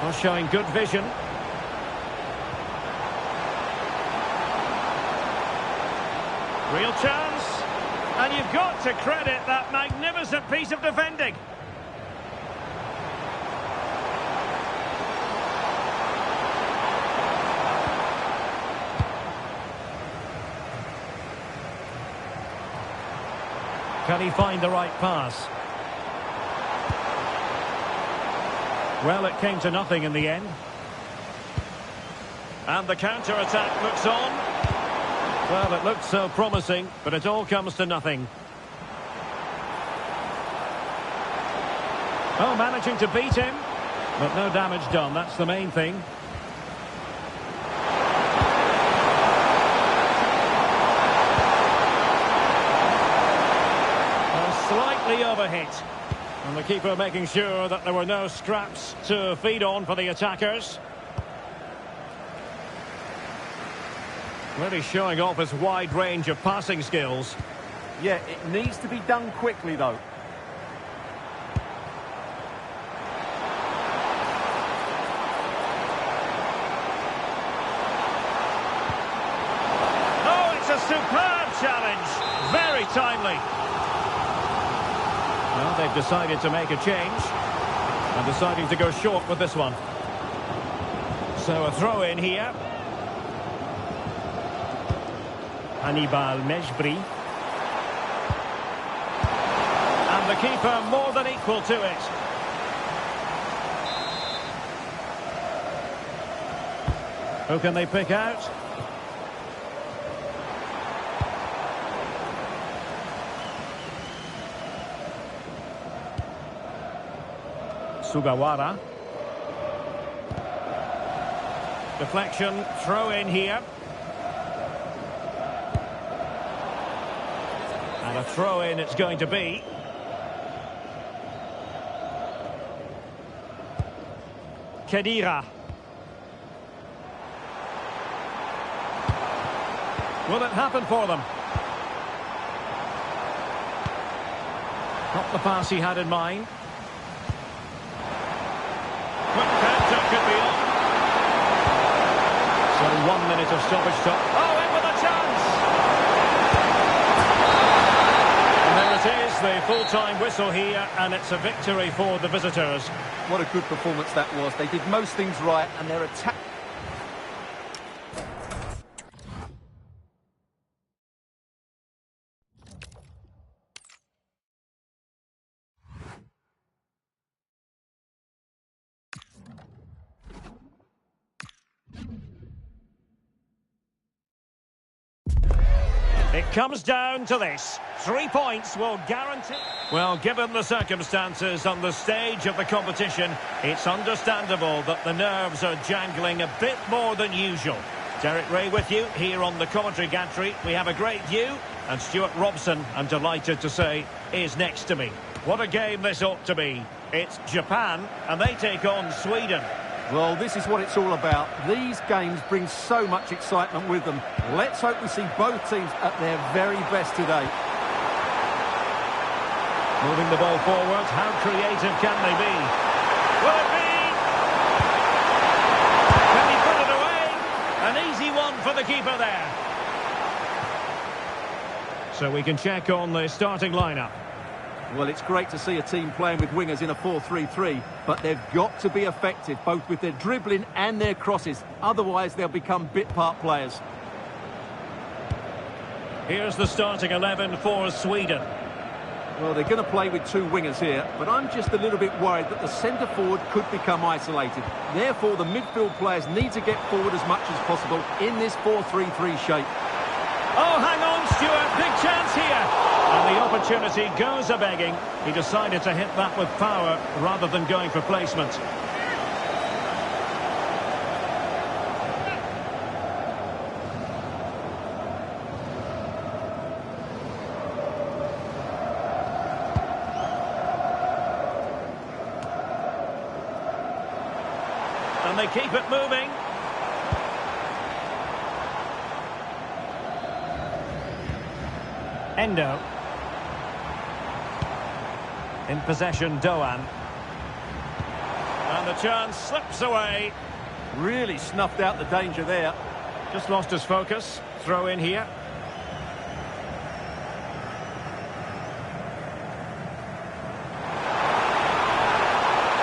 Well, showing good vision. Real chance. And you've got to credit that magnificent piece of defending. Can he find the right pass? Well, it came to nothing in the end. And the counter-attack looks on. Well, it looked so promising, but it all comes to nothing. Oh, managing to beat him. But no damage done, that's the main thing. Slightly overhit. And the keeper making sure that there were no scraps to feed on for the attackers. Really showing off his wide range of passing skills. Yeah, it needs to be done quickly, though. Oh, it's a superb challenge. Very timely. Well, they've decided to make a change. And deciding to go short with this one. So a throw in here. Hannibal Mejbri. And the keeper more than equal to it. Who can they pick out? Sugawara. Deflection, throw in here. And a throw in it's going to be. Khedira. Will it happen for them? Not the pass he had in mind. Quick counter could be on. So 1 minute of stoppage time. Oh, in with a chance! And there it is, the full-time whistle here, and it's a victory for the visitors. What a good performance that was. They did most things right, and their attack... It comes down to this. 3 points will guarantee... Well, given the circumstances on the stage of the competition, it's understandable that the nerves are jangling a bit more than usual. Derek Ray with you here on the commentary gantry. We have a great view, and Stuart Robson, I'm delighted to say, is next to me. What a game this ought to be. It's Japan, and they take on Sweden. Well, this is what it's all about. These games bring so much excitement with them. Let's hope we see both teams at their very best today. Moving the ball forward, how creative can they be? Will it be? Can he put it away? An easy one for the keeper there. So we can check on the starting lineup. Well, it's great to see a team playing with wingers in a 4-3-3, but they've got to be effective, both with their dribbling and their crosses. Otherwise, they'll become bit-part players. Here's the starting 11 for Sweden. Well, they're going to play with two wingers here, but I'm just a little bit worried that the centre-forward could become isolated. Therefore, the midfield players need to get forward as much as possible in this 4-3-3 shape. Oh, hang on, Stuart. Big chance here. And the opportunity goes a-begging. He decided to hit that with power rather than going for placement. And they keep it moving. Endo. In possession, Doan. And the chance slips away. Really snuffed out the danger there. Just lost his focus. Throw in here.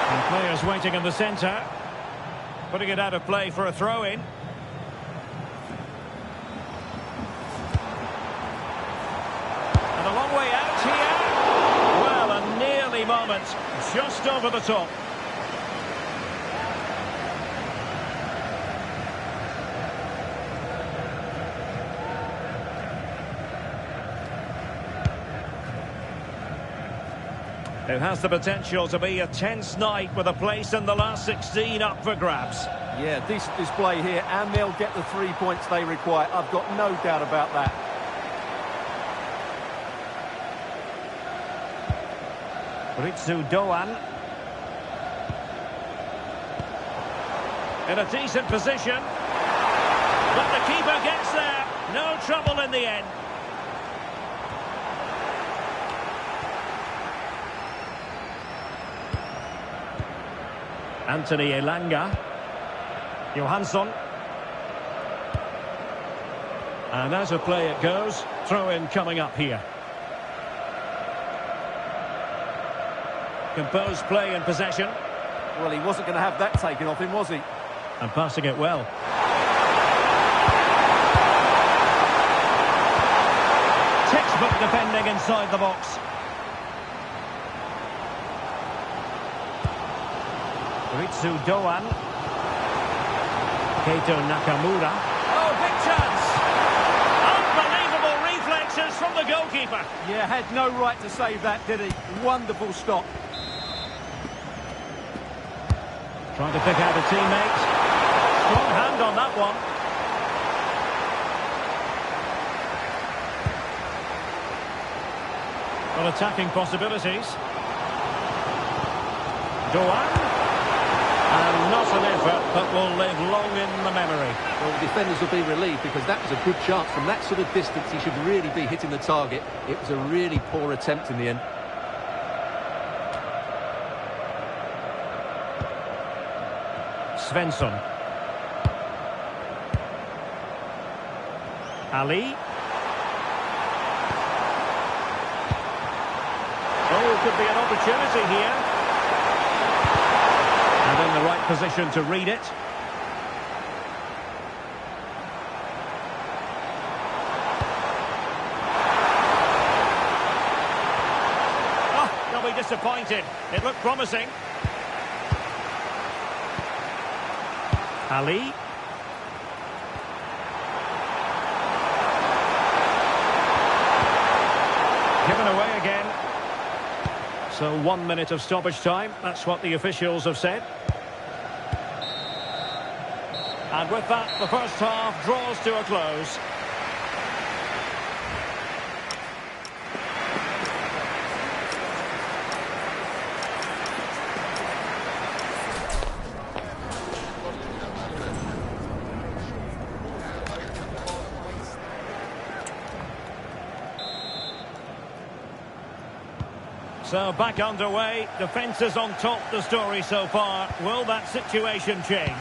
And players waiting in the centre. Putting it out of play for a throw-in. And a long way out here. Well, a nearly moment. Just over the top. It has the potential to be a tense night with a place in the last 16 up for grabs. Yeah, decent display here, and they'll get the 3 points they require. I've got no doubt about that. Ritsu Doan. In a decent position. But the keeper gets there. No trouble in the end. Anthony Elanga. Johansson. And out of play it goes. Throw in coming up here. Composed play in possession. Well, he wasn't going to have that taken off him, was he? And passing it well. Textbook defending inside the box. Ritsu Doan. Keito Nakamura. Oh, big chance! Unbelievable reflexes from the goalkeeper. Yeah, had no right to save that, did he? Wonderful stop. Trying to pick out a teammate. Strong hand on that one. Well, attacking possibilities. Doan. And not an effort that will live long in the memory. Well, the defenders will be relieved because that was a good chance. From that sort of distance, he should really be hitting the target. It was a really poor attempt in the end. Svensson. Ali. Oh, could be an opportunity here. And in the right position to read it. Oh, they'll be disappointed. It looked promising. Ali. Given away again. So 1 minute of stoppage time. That's what the officials have said. And with that, the first half draws to a close. So back underway, defence is on top the story so far. Will that situation change?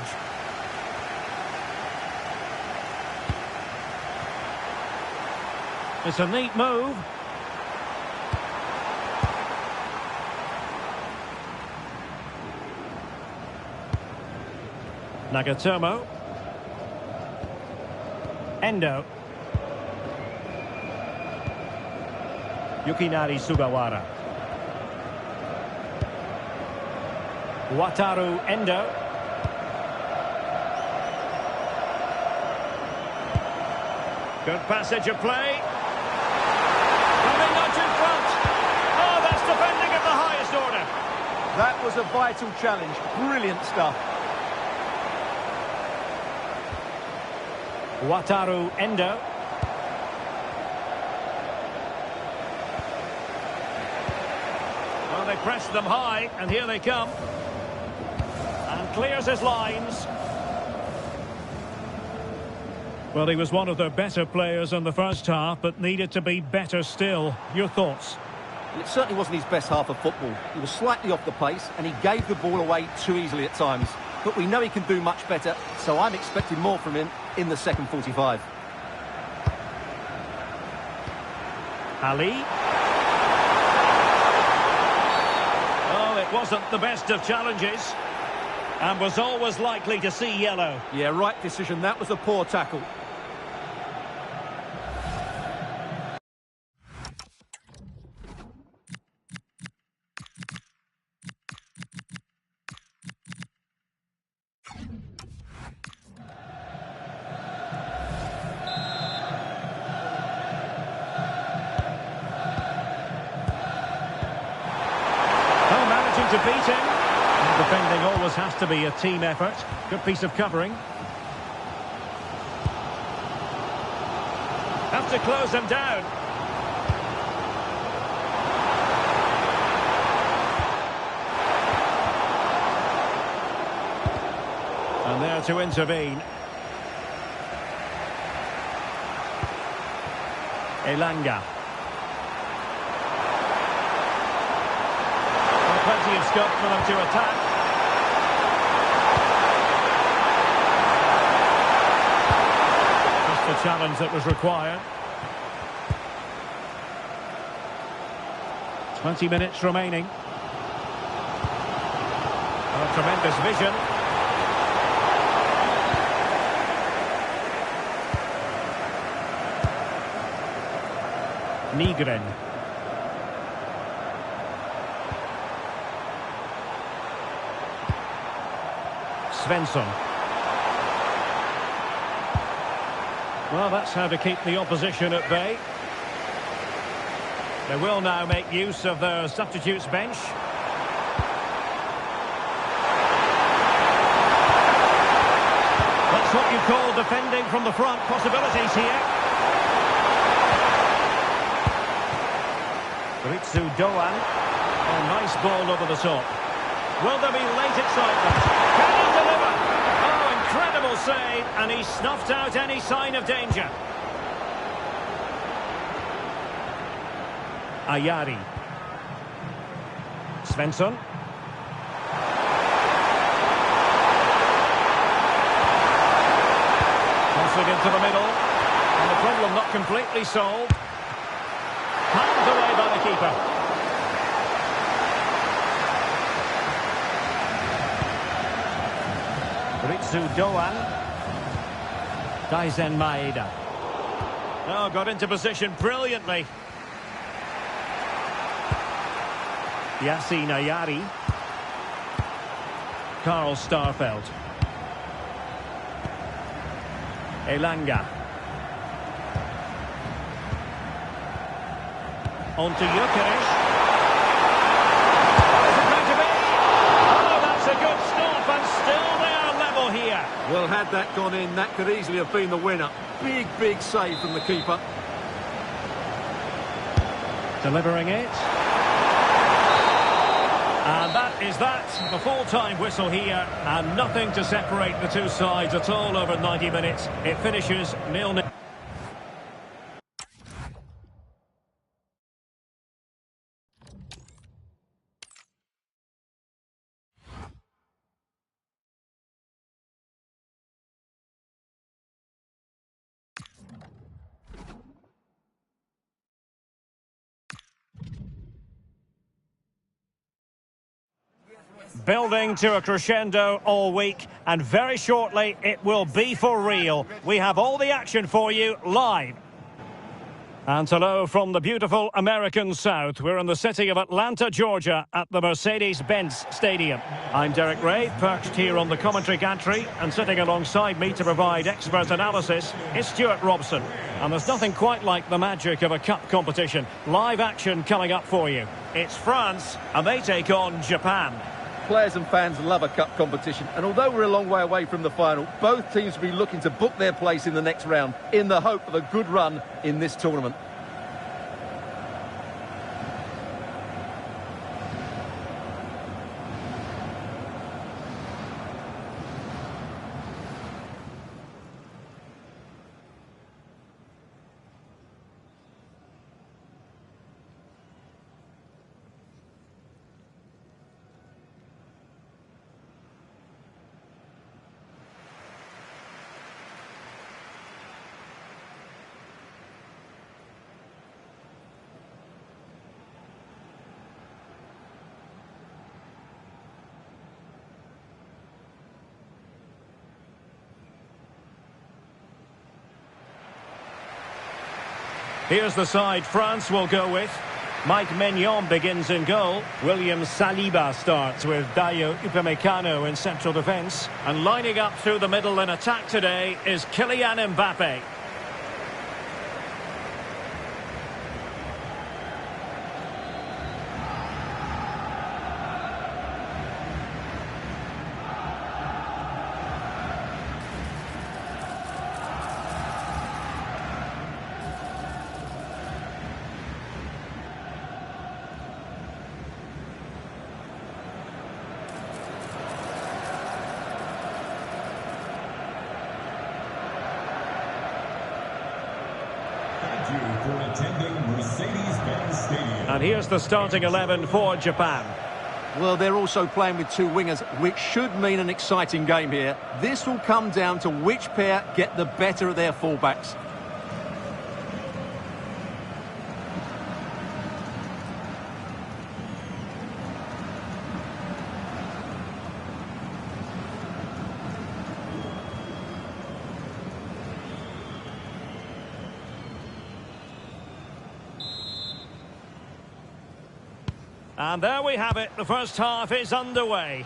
It's a neat move. Nagatomo. Endo. Yukinari Sugawara. Wataru Endo. Good passage of play. Coming much in front. Oh, that's defending at the highest order. That was a vital challenge. Brilliant stuff. Wataru Endo. Well, they pressed them high, and here they come. And clears his lines. Well, he was one of the better players in the first half, but needed to be better still. Your thoughts? Well, it certainly wasn't his best half of football. He was slightly off the pace, and he gave the ball away too easily at times. But we know he can do much better, so I'm expecting more from him in the second 45. Ali. Oh, it wasn't the best of challenges, and was always likely to see yellow. Yeah, right decision. That was a poor tackle. To beat him. And defending always has to be a team effort. Good piece of covering. Have to close him down. And there to intervene. Elanga. Plenty of scope for them to attack. Just the challenge that was required. 20 minutes remaining. A tremendous vision. Nygren. Svensson. Well, that's how to keep the opposition at bay. They will now make use of their substitutes bench. That's what you call defending from the front. Possibilities here. Ritsu Doan. A nice ball over the top. Will there be late excitement? Can he deliver? Oh, incredible save, and he snuffed out any sign of danger. Ayari. Svensson. It into the middle, and the problem not completely solved. Handed away by the keeper. Ritsu Doan. Daizen Maeda. Oh, got into position brilliantly. Yasin Ayari. Karl Starfelt. Elanga. On to Gyökeres. Is it going to be? Oh, that's a good stop, and still they are level here. Well, had that gone in, that could easily have been the winner. Big, big save from the keeper. Delivering it. And that is that. The full-time whistle here, and nothing to separate the two sides at all over 90 minutes. It finishes 0-0. Building to a crescendo all week, and very shortly it will be for real. We have all the action for you live. And hello from the beautiful American South. We're in the city of Atlanta, Georgia, at the Mercedes-Benz Stadium. I'm Derek Ray, perched here on the commentary gantry, and sitting alongside me to provide expert analysis is Stuart Robson. And there's nothing quite like the magic of a cup competition. Live action coming up for you. It's France, and they take on Japan. Players and fans love a cup competition, and although we're a long way away from the final, both teams will be looking to book their place in the next round in the hope of a good run in this tournament. Here's the side France will go with. Mike Maignan begins in goal. William Saliba starts with Dayo Upamecano in central defence. And lining up through the middle in attack today is Kylian Mbappe. Thank you for attending Mercedes-Benz Stadium. And here's the starting 11 for Japan. Well, they're also playing with two wingers, which should mean an exciting game here. This will come down to which pair get the better of their fullbacks. And there we have it. The first half is underway.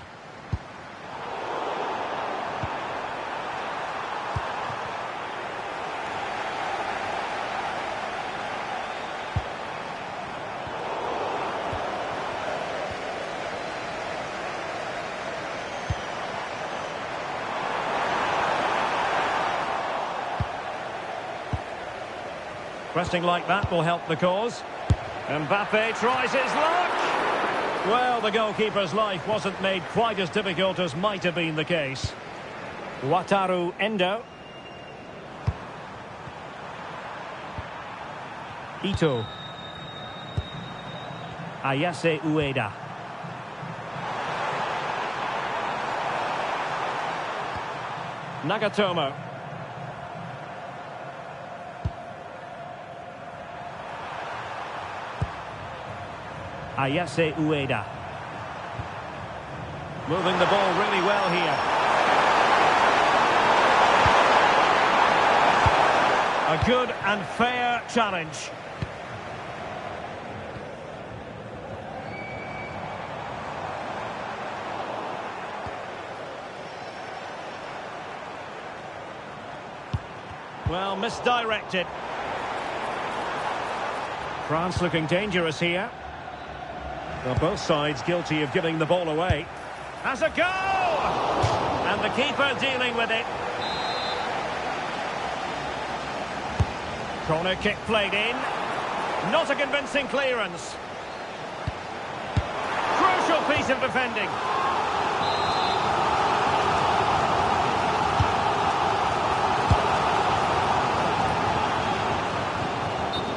Pressing like that will help the cause. Mbappe tries his luck. Well, the goalkeeper's life wasn't made quite as difficult as might have been the case. Wataru Endo. Ito. Ayase Ueda. Nagatomo. Ayase Ueda. Moving the ball really well here. A good and fair challenge. Well, misdirected. France looking dangerous here. Well, both sides guilty of giving the ball away. Has a go! And the keeper dealing with it. Corner kick played in. Not a convincing clearance. Crucial piece of defending.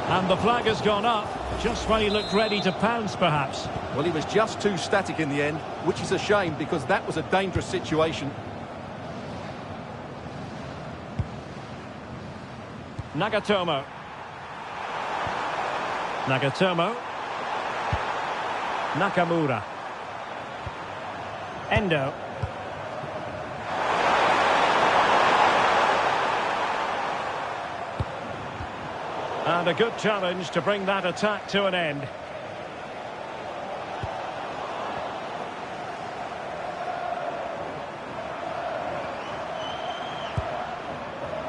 And the flag has gone up, just when he looked ready to pounce, perhaps. Well, he was just too static in the end, which is a shame because that was a dangerous situation. Nagatomo. Nagatomo. Nakamura. Endo. And a good challenge to bring that attack to an end.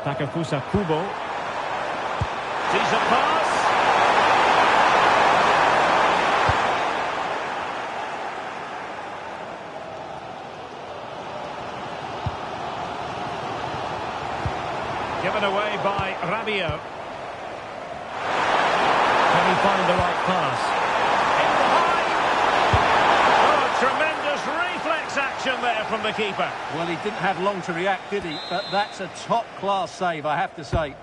Takafusa Kubo. Decent pass. Given away by Rabiot. Can he find the right pass? In behind. Oh, tremendous reflex action there from the keeper. Well, he didn't have long to react, did he? But that's a top-class save, I have to say.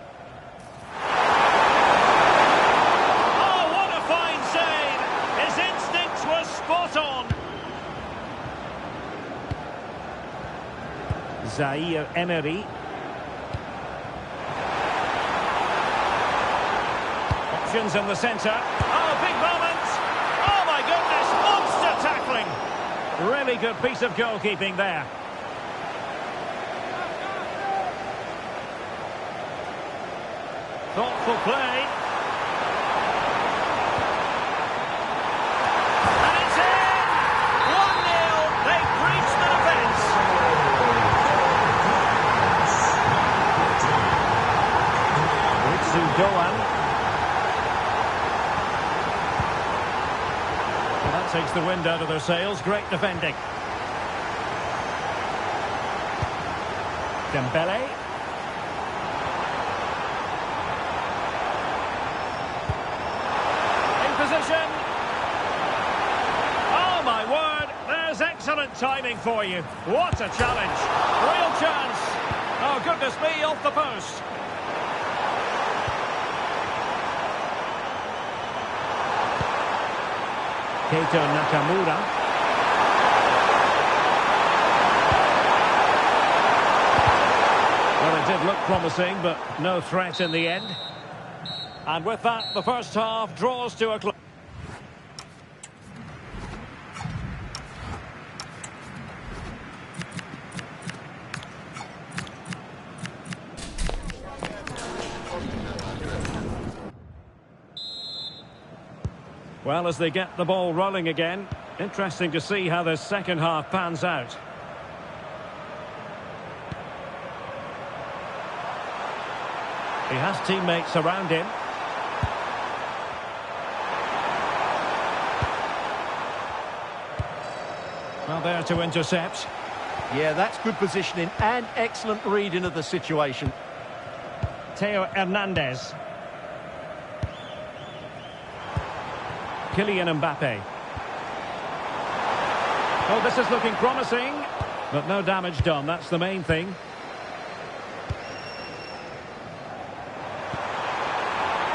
Oh, what a fine save. His instincts were spot on. Zaire Emery. Options in the centre. Oh, big moment. Oh, my goodness. Monster tackling. Really good piece of goalkeeping there. Thoughtful play. And it's in! 1-0. They've breached the defence. Ritsu Doan. Well, that takes the wind out of their sails. Great defending. Dembele. Position. Oh my word, there's excellent timing for you. What a challenge. Real chance. Oh goodness me, off the post. Keito Nakamura. Well, it did look promising, but no threat in the end. And with that, the first half draws to a close. Well, as they get the ball rolling again, interesting to see how the second half pans out. He has teammates around him. Well, there to intercept. Yeah, that's good positioning and excellent reading of the situation. Theo Hernandez. Kylian Mbappe. Oh, this is looking promising. But no damage done, that's the main thing.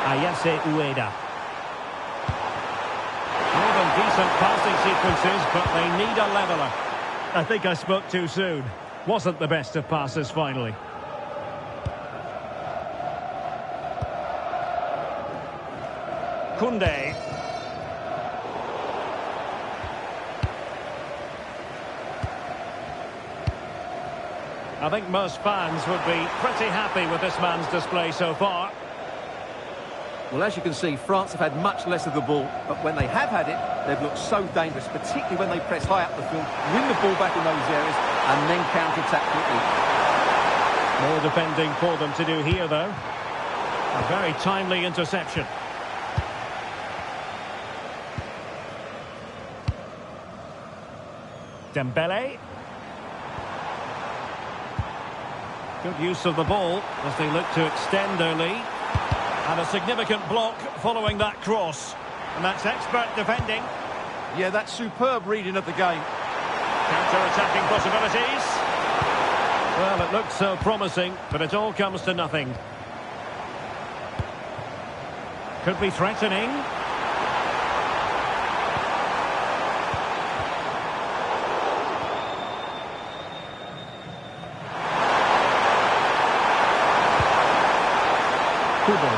Ayase Ueda. More than decent passing sequences, but they need a leveller. I think I spoke too soon. Wasn't the best of passes finally. Koundé. I think most fans would be pretty happy with this man's display so far. Well, as you can see, France have had much less of the ball, but when they have had it, they've looked so dangerous, particularly when they press high up the field, win the ball back in those areas, and then counter-attack quickly. More defending for them to do here, though. A very timely interception. Dembele. Good use of the ball as they look to extend their lead. And a significant block following that cross. And that's expert defending. Yeah, that's superb reading of the game. Counter-attacking possibilities. Well, it looked so promising, but it all comes to nothing. Could be threatening. Kubo.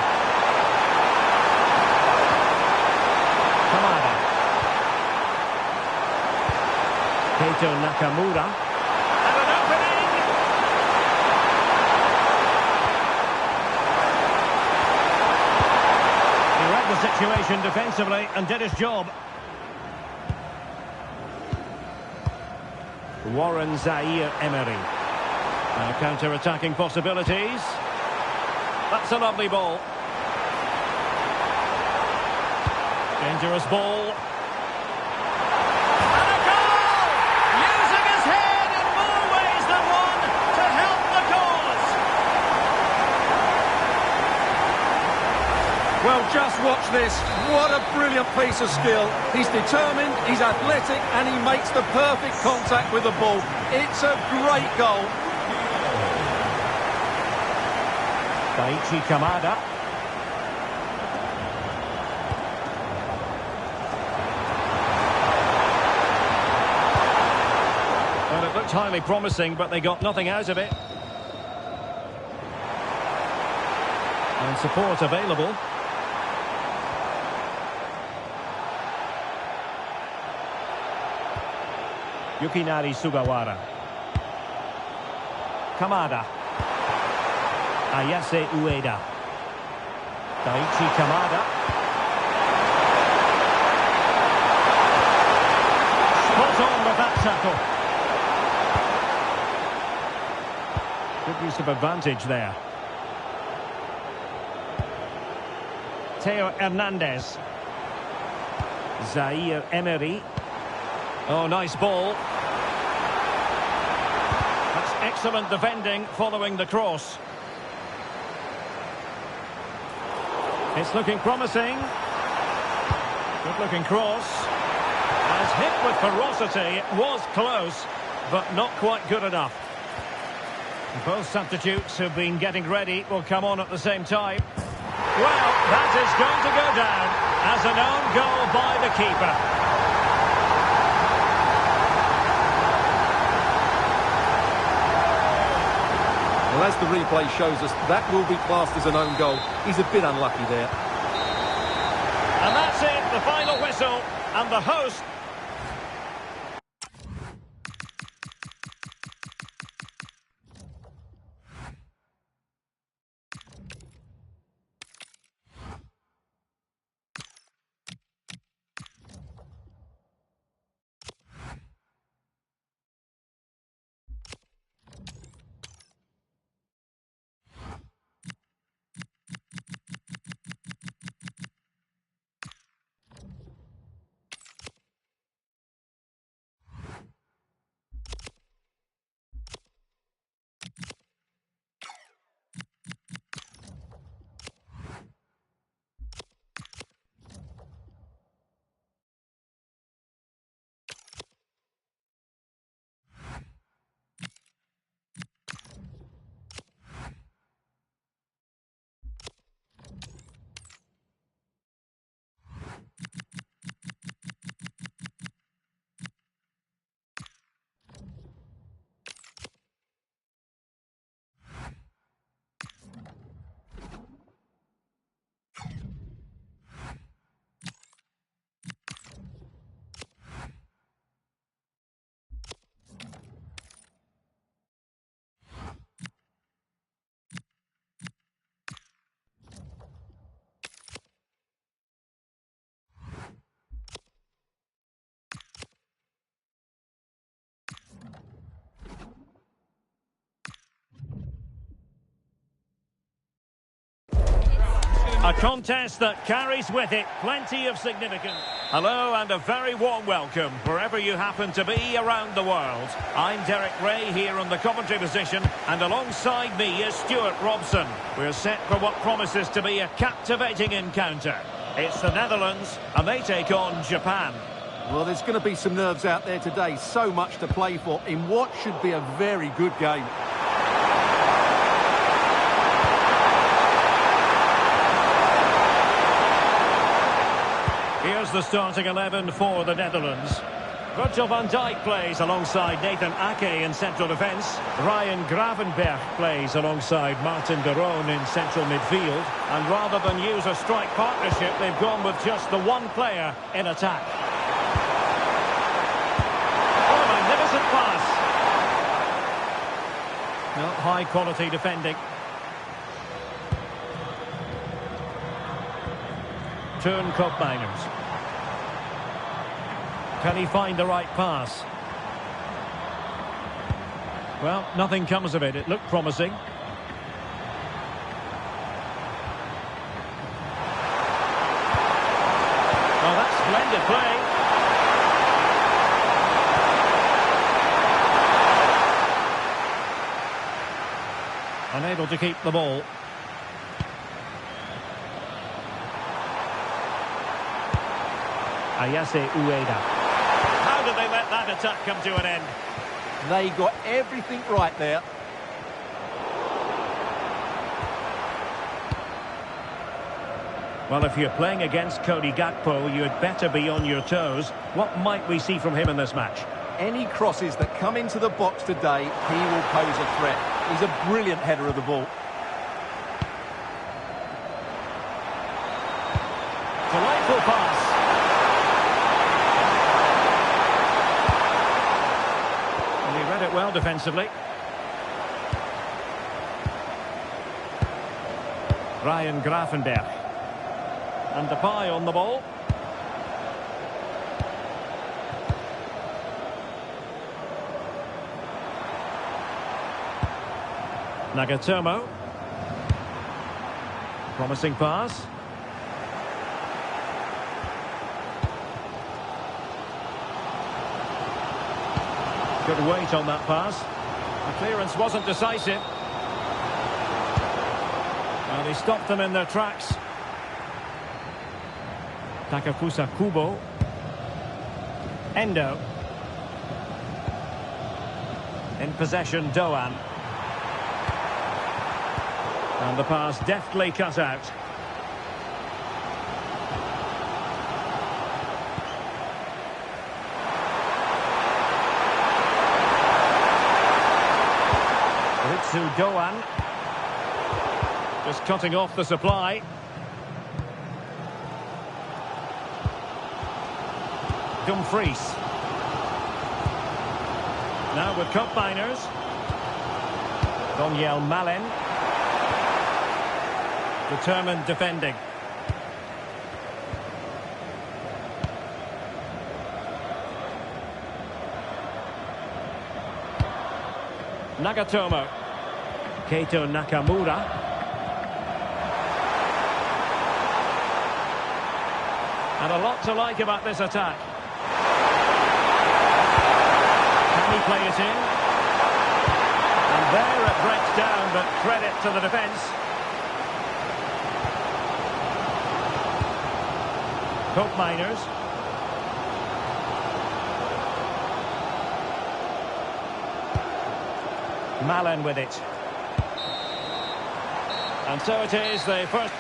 Kamada. Keito Nakamura. And an opening! He read the situation defensively and did his job. Warren Zaire-Emery. Now counter-attacking possibilities. That's a lovely ball. Dangerous ball. And a goal! Using his head in more ways than one to help the cause. Well, just watch this. What a brilliant piece of skill. He's determined, he's athletic, and he makes the perfect contact with the ball. It's a great goal. Daichi Kamada. Well, it looked highly promising, but they got nothing out of it. And support available. Yukinari Sugawara. Kamada. Ayase Ueda. Daichi Kamada. Spot on with that tackle. Good use of advantage there. Theo Hernandez. Zaire-Emery. Oh, nice ball. That's excellent defending following the cross. It's looking promising. Good-looking cross. As hit with ferocity, it was close, but not quite good enough. Both substitutes who've been getting ready will come on at the same time. Well, that is going to go down as an own goal by the keeper. Well, as the replay shows us, that will be classed as an own goal. He's a bit unlucky there. And that's it, the final whistle, and the host A contest that carries with it plenty of significance. Hello and a very warm welcome wherever you happen to be around the world. I'm Derek Ray here on the commentary position, and alongside me is Stuart Robson. We're set for what promises to be a captivating encounter. It's the Netherlands and they take on Japan. Well, there's going to be some nerves out there today. So much to play for in what should be a very good game. Here's the starting 11 for the Netherlands. Virgil van Dijk plays alongside Nathan Ake in central defence. Ryan Gravenberch plays alongside Martin de Roon in central midfield. And rather than use a strike partnership, they've gone with just the one player in attack. Oh, magnificent pass. Well, high quality defending. Turn Koopmeiners. Can he find the right pass? Well, nothing comes of it. It looked promising. Oh, that's splendid play. Unable to keep the ball. Ayase Ueda. How did they let that attack come to an end? They got everything right there. Well, if you're playing against Cody Gakpo, you'd better be on your toes. What might we see from him in this match? Any crosses that come into the box today, he will pose a threat. He's a brilliant header of the ball. Delightful pass. And he read it well defensively. Ryan Gravenberch. And Depay on the ball. Nagatomo. Promising pass. Good weight on that pass. The clearance wasn't decisive. Well, he stopped them in their tracks. Takafusa Kubo. Endo. In possession, Doan. And the pass deftly cut out. Ritsu Doan. Just cutting off the supply. Dumfries. Now with Koopmeiners. Daniel Malen. Determined defending. Nagatomo. Keito Nakamura. And a lot to like about this attack. Can he play it in? And there it breaks down, but credit to the defence. Koopmeiners. Malen with it. And so it is, the first...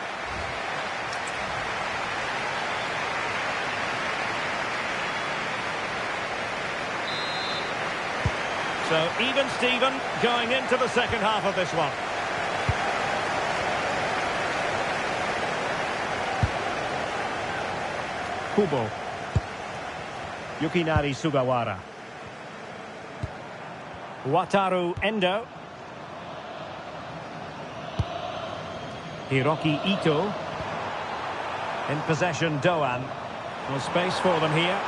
So even Steven going into the second half of this one. Kubo. Yukinari Sugawara. Wataru Endo. Hiroki Ito. In possession, Doan. No space for them here.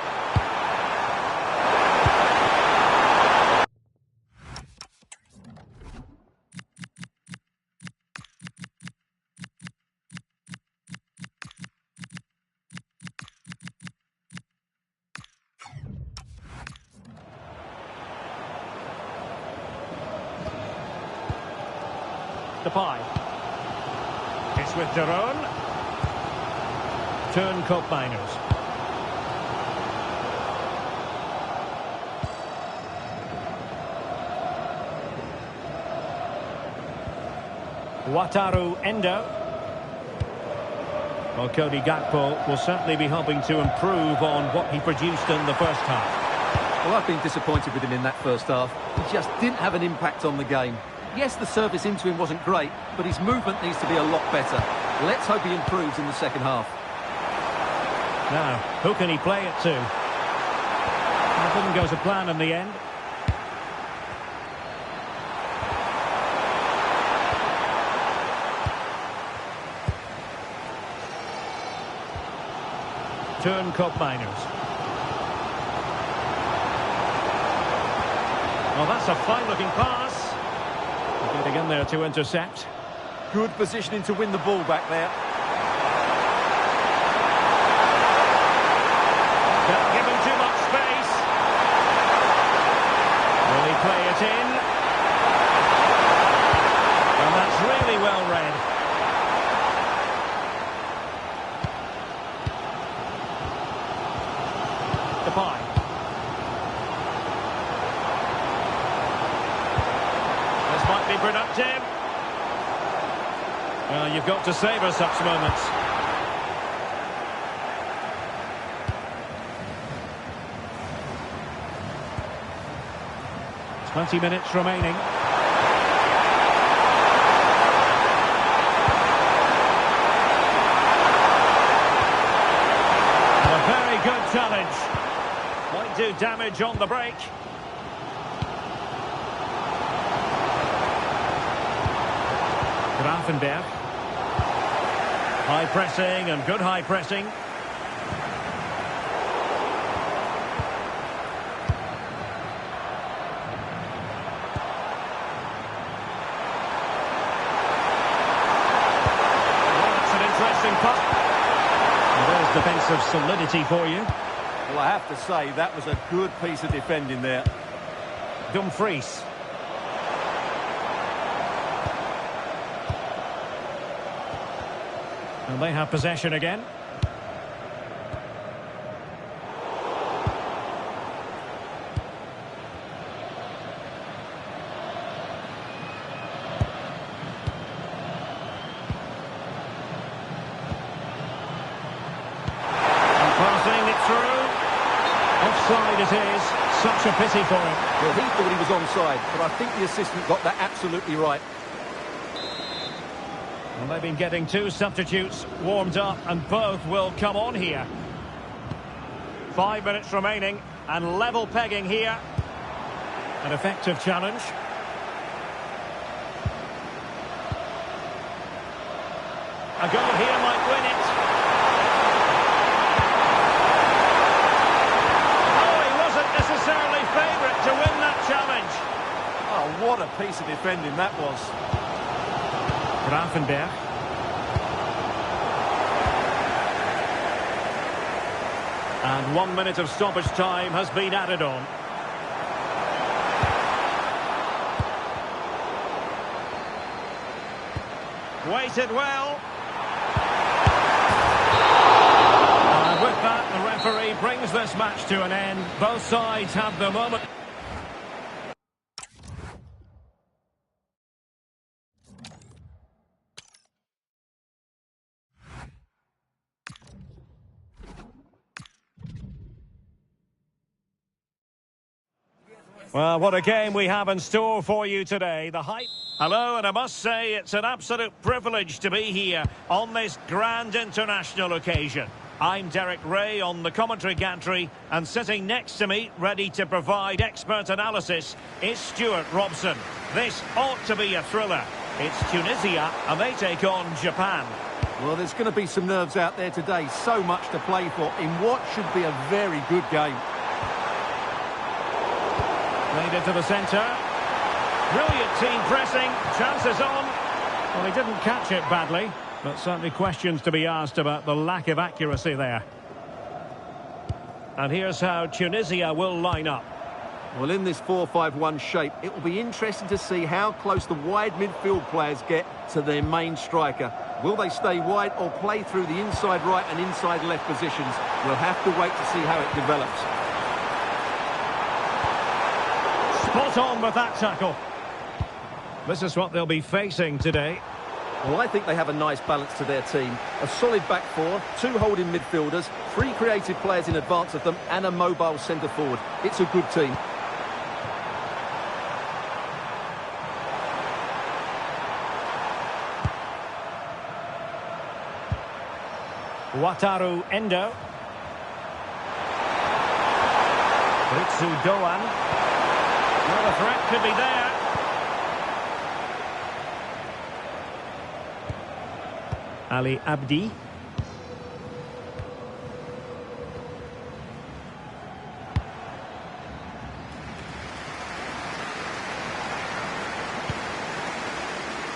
Depay. It's with Daron. Turn Koopmeiners. Wataru Endo. Well, Cody Gakpo will certainly be hoping to improve on what he produced in the first half. Well, I've been disappointed with him in that first half. He just didn't have an impact on the game. Yes, the service into him wasn't great, but his movement needs to be a lot better. Let's hope he improves in the second half. Now, who can he play it to? It didn't go to plan in the end. Turn Koopmeiners. Well, that's a fine-looking pass. Getting in there to intercept. Good positioning to win the ball back there. Don't give him too much space. Will he play it in? And that's really well read. Depay. This might be productive. Well, you've got to savour such moments. Twenty minutes remaining. And a very good challenge. Might do damage on the break. Grafenberg. High pressing and good high pressing. Well, that's an interesting puck. And there's defensive solidity for you. Well, I have to say, that was a good piece of defending there. Dumfries. And they have possession again. And passing it through. Offside it is. Such a pity for him. Well, he thought he was onside, but I think the assistant got that absolutely right. Well, they've been getting two substitutes warmed up, and both will come on here. 5 minutes remaining, and level pegging here. An effective challenge. A goal here might win it. Oh, he wasn't necessarily favourite to win that challenge. Oh, what a piece of defending that was. Grafenberg. And 1 minute of stoppage time has been added on. Waited well. And with that, the referee brings this match to an end. Both sides have the moment. Well, what a game we have in store for you today. The hype. Hello, and I must say it's an absolute privilege to be here on this grand international occasion. I'm Derek Ray on the commentary gantry, and sitting next to me, ready to provide expert analysis, is Stuart Robson. This ought to be a thriller. It's Tunisia, and they take on Japan. Well, there's going to be some nerves out there today. So much to play for in what should be a very good game. Played into the centre. Brilliant team pressing. Chances on. Well, he didn't catch it badly, but certainly questions to be asked about the lack of accuracy there. And here's how Tunisia will line up. Well, in this 4-5-1 shape, it will be interesting to see how close the wide midfield players get to their main striker. Will they stay wide or play through the inside right and inside left positions? We'll have to wait to see how it develops. Spot on with that tackle. This is what they'll be facing today. Well, I think they have a nice balance to their team. A solid back four, 2 holding midfielders, 3 creative players in advance of them, and a mobile centre forward. It's a good team. Wataru Endo. Ritsu Doan. Well, the threat could be there. Ali Abdi.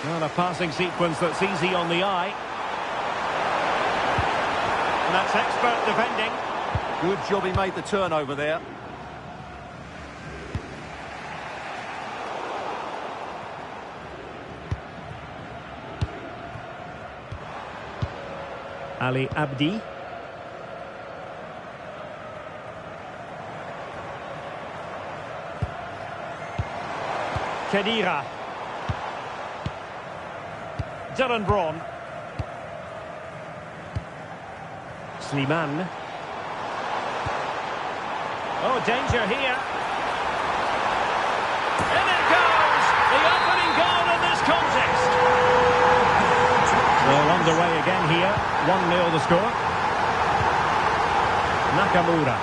Well, a passing sequence that's easy on the eye. And that's expert defending. Good job he made the turnover there. Ali Abdi. Khedira. Darren Braun. Slimane. Oh, danger here. And it goes! The opening goal in this contest. Well, underway again here. 1-0 the score. Nakamura.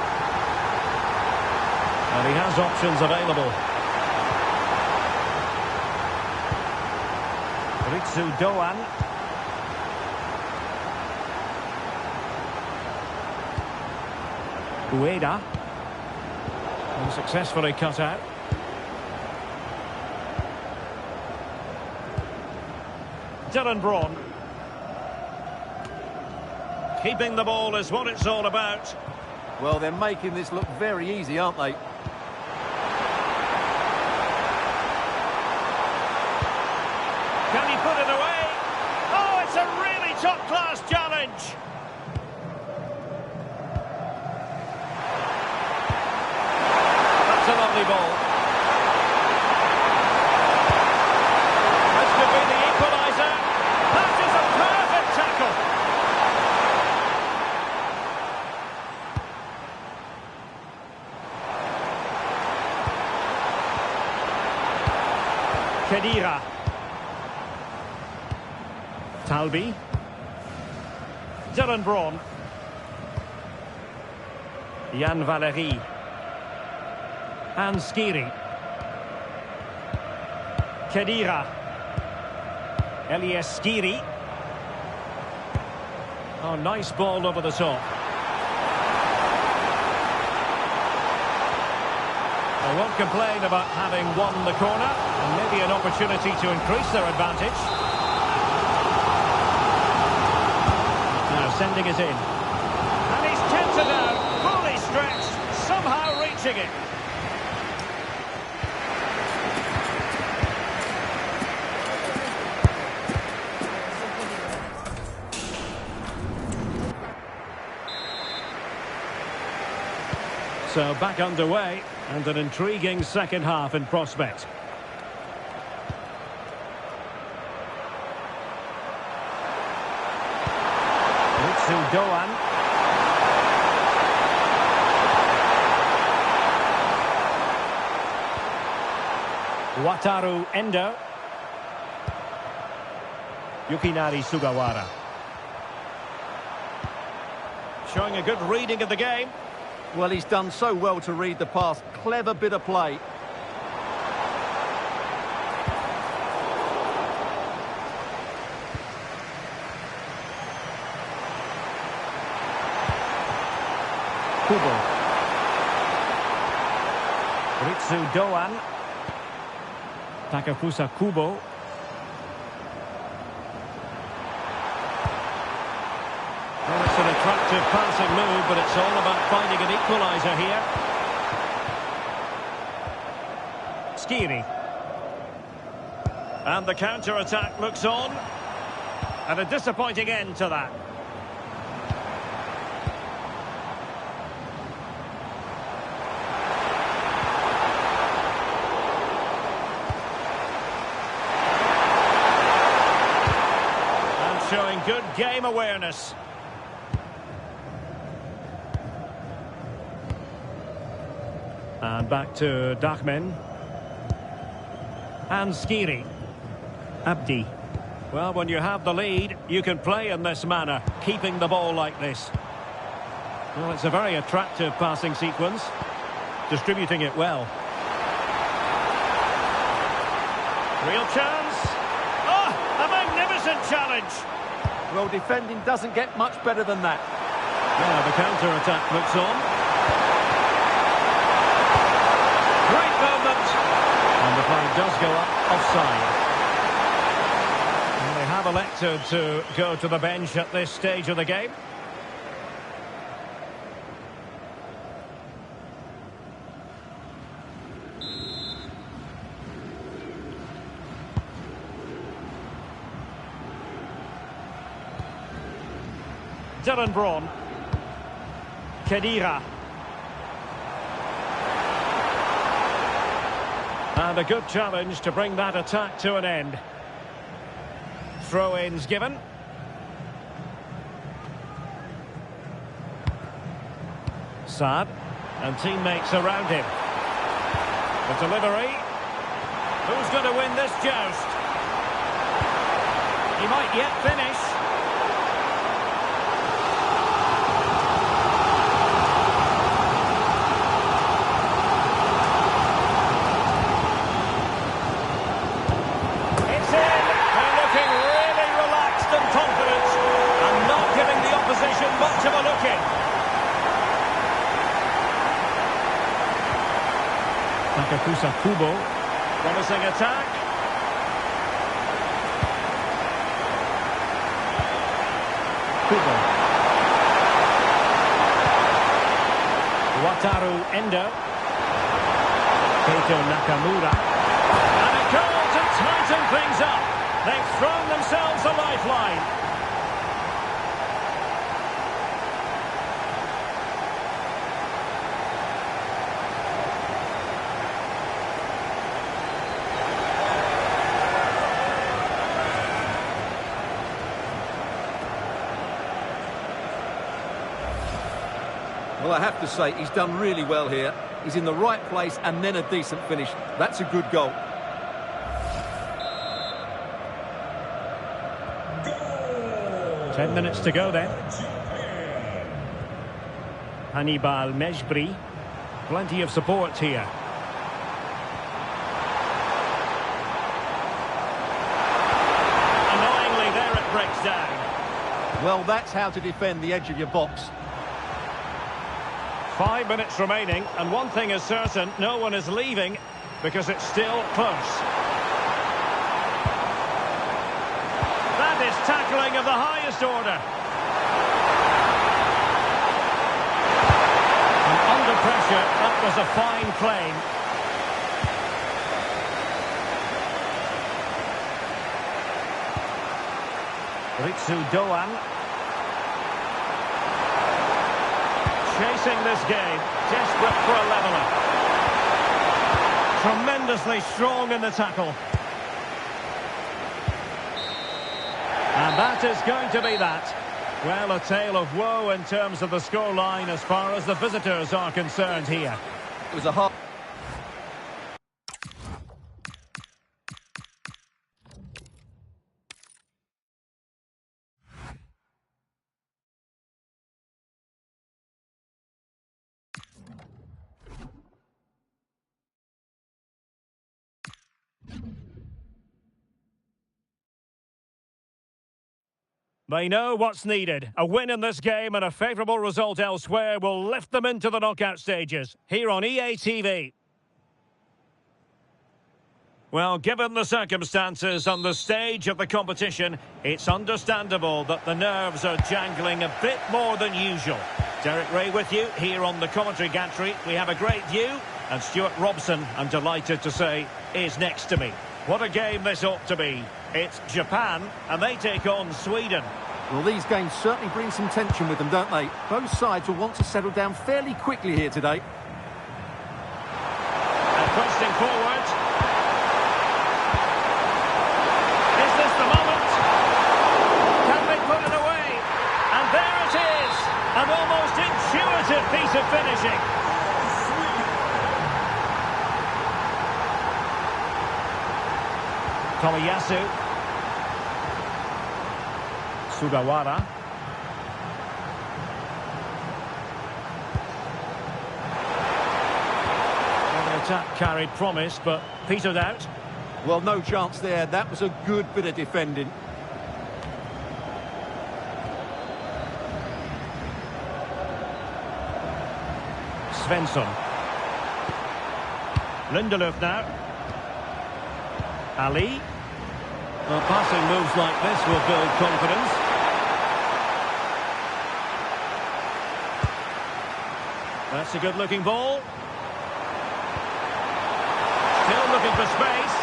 And he has options available. Ritsu Doan. Ueda. And successfully cut out. Darren Braun. Keeping the ball is what it's all about. Well, they're making this look very easy, aren't they? Can he put it away? Oh, it's a really top-class challenge. That's a lovely ball. This could be the equaliser. That is a perfect tackle. Khedira. Talbi. Darren Braun. Jan Valery. And Skiri. Khedira. Elias Skiri. Oh, nice ball over the top. They won't complain about having won the corner, and maybe an opportunity to increase their advantage. Now sending it in. And he's tempted out, fully stretched, somehow reaching it. So back underway, and an intriguing second half in prospect. Ritsu Doan. Wataru Endo. Yukinari Sugawara. Showing a good reading of the game. Well, he's done so well to read the pass. Clever bit of play. Kubo. Ritsu Doan. Takafusa Kubo. Well, it's an attractive passing move, but it's all about finding an equaliser here. Skiri. And the counter-attack looks on. And a disappointing end to that. And showing good game awareness. And back to Dachmen. And Skiri. Abdi. Well, when you have the lead, you can play in this manner, keeping the ball like this. Well, it's a very attractive passing sequence. Distributing it well. Real chance. Oh, a magnificent challenge. Well, defending doesn't get much better than that. Now the counter-attack looks on. Great movement. And the flag does go up offside. And they have elected to go to the bench at this stage of the game. Dylan Braun. Khedira. And a good challenge to bring that attack to an end. Throw-ins given. Saad. And teammates around him. The delivery. Who's going to win this joust? He might yet finish. Much of a look in. Takakusa Kubo. Promising attack. Kubo. Wataru Endo. Keito Nakamura. And a goal to tighten things up. They've thrown themselves a lifeline. Well, I have to say, he's done really well here. He's in the right place and then a decent finish. That's a good goal. Goal! 10 minutes to go then. Hannibal Mejbri. Plenty of support here. Annoyingly, there it breaks down. Well, that's how to defend the edge of your box. 5 minutes remaining, and one thing is certain, no one is leaving because it's still close. That is tackling of the highest order. And under pressure, that was a fine claim. Ritsu Doan. Chasing this game, desperate for a leveller. Tremendously strong in the tackle. And that is going to be that. Well, a tale of woe in terms of the scoreline as far as the visitors are concerned here. It was a hard... They know what's needed. A win in this game and a favourable result elsewhere will lift them into the knockout stages. Here on EA TV. Well, given the circumstances on the stage of the competition, it's understandable that the nerves are jangling a bit more than usual. Derek Ray with you here on the commentary gantry. We have a great view, And Stuart Robson, I'm delighted to say, is next to me. What a game this ought to be. It's Japan, and they take on Sweden. Well, these games certainly bring some tension with them, don't they? Both sides will want to settle down fairly quickly here today. And twisting forward. Is this the moment? Can they put it away? And there it is! An almost intuitive piece of finishing. Tomiyasu. Sugawara. Well, the attack carried promise, but petered out. Well, no chance there. That was a good bit of defending. Svensson. Lindelöf now. Ali. Well, passing moves like this will build confidence. That's a good-looking ball. Still looking for space.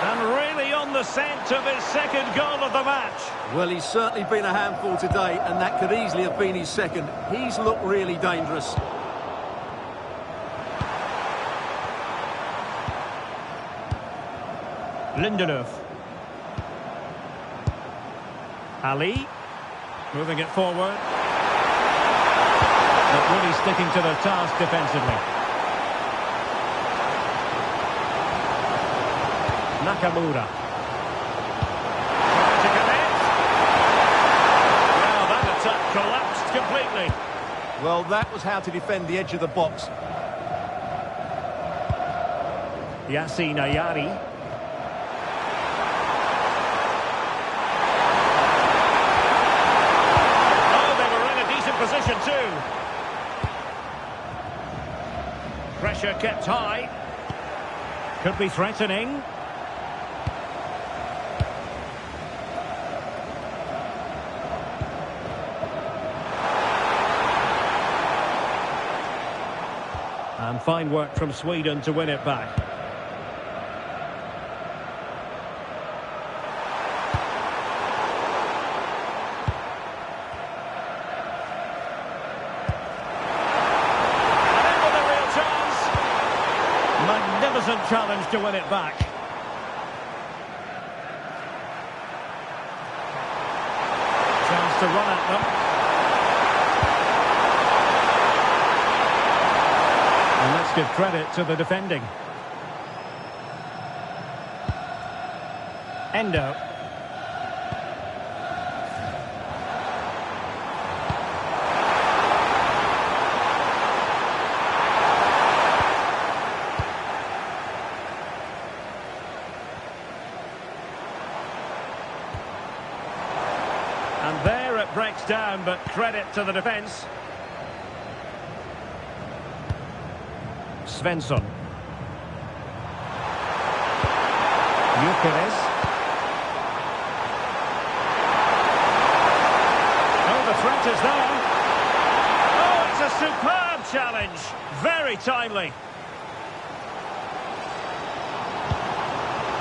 And really on the scent of his second goal of the match. Well, he's certainly been a handful today, and that could easily have been his second. He's looked really dangerous. Lindelöf. Ali. Moving it forward. But really sticking to their task defensively. Nakamura. Trying to connect. Well, that attack collapsed completely. Well, that was how to defend the edge of the box. Yassine Ayari. Position two. Pressure kept high. Could be threatening. And fine work from Sweden to win it back. Magnificent challenge to win it back. Chance to run at them. And let's give credit to the defending. Endo. And there it breaks down, but credit to the defence. Svensson. Gyökeres. Oh, the threat is there. Oh, it's a superb challenge. Very timely.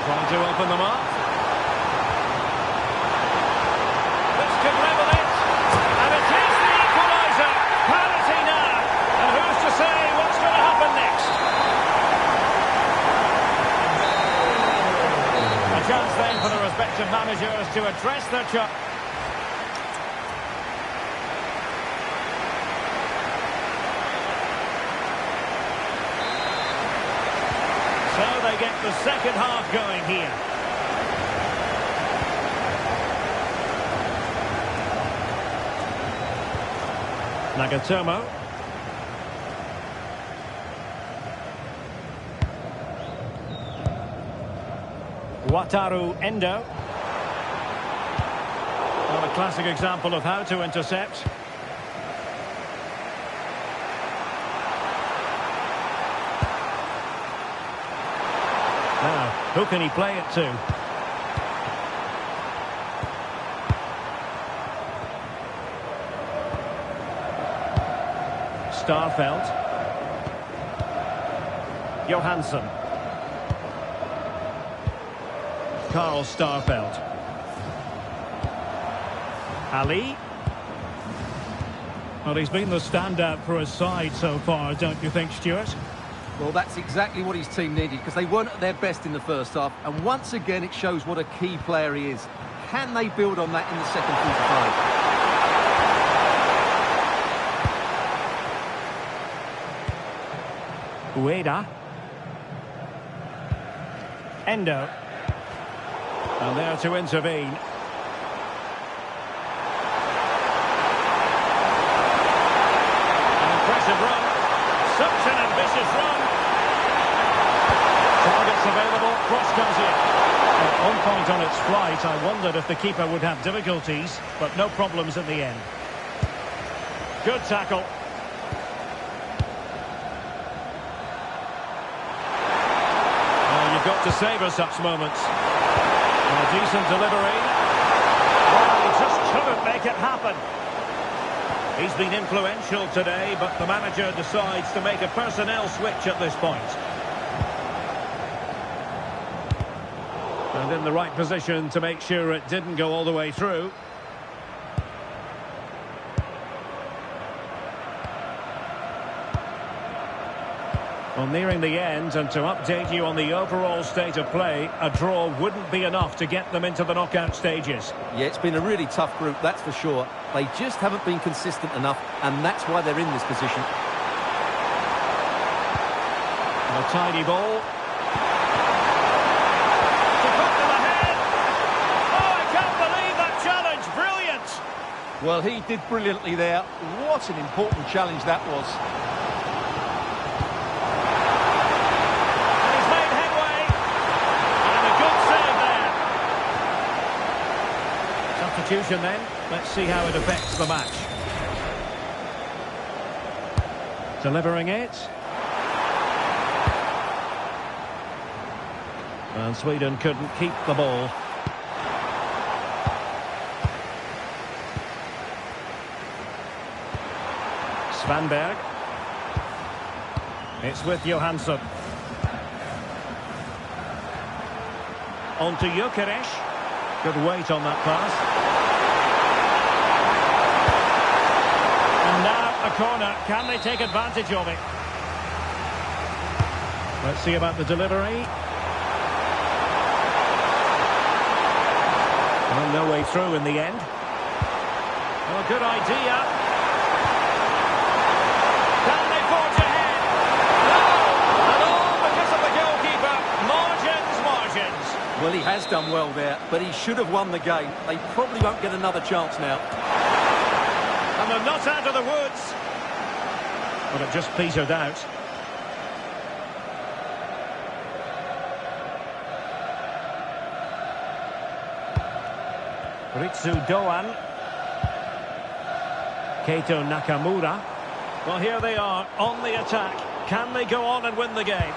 Trying to open them up. Could level it, and it is the equaliser. Parity now, and who's to say what's going to happen next? A chance then for the respective managers to address their challenge. So they get the second half going here. Nagatomo. Wataru Endo. Well, a classic example of how to intercept. Now, who can he play it to? Starfelt. Johansson. Carl Starfelt. Ali. Well, he's been the standout for his side so far, don't you think, Stuart? Well, that's exactly what his team needed, because they weren't at their best in the first half. And once again, it shows what a key player he is. Can they build on that in the second 45? Ueda. Endo. And there to intervene. An impressive run. Such an ambitious run. Targets available. Cross comes in. On point on its flight, I wondered if the keeper would have difficulties, but no problems in the end. Good tackle. Well, you've got to savour such moments. And a decent delivery. Well, he just couldn't make it happen. He's been influential today, but the manager decides to make a personnel switch at this point. And in the right position to make sure it didn't go all the way through. Well, nearing the end, and to update you on the overall state of play, a draw wouldn't be enough to get them into the knockout stages. Yeah, it's been a really tough group, that's for sure. They just haven't been consistent enough, and that's why they're in this position. And a tidy ball. Well, he did brilliantly there. What an important challenge that was. And he's made headway. And a good save there. Substitution then. Let's see how it affects the match. Delivering it. And Sweden couldn't keep the ball. Svanberg. It's with Johansson. On to Gyökeres. Good weight on that pass. And now a corner. Can they take advantage of it? Let's see about the delivery. Well, no way through in the end. Well, good idea. Well, he has done well there, but he should have won the game. They probably won't get another chance now. And they're not out of the woods. But it just petered out. Ritsu Doan. Keito Nakamura. Well, here they are on the attack. Can they go on and win the game?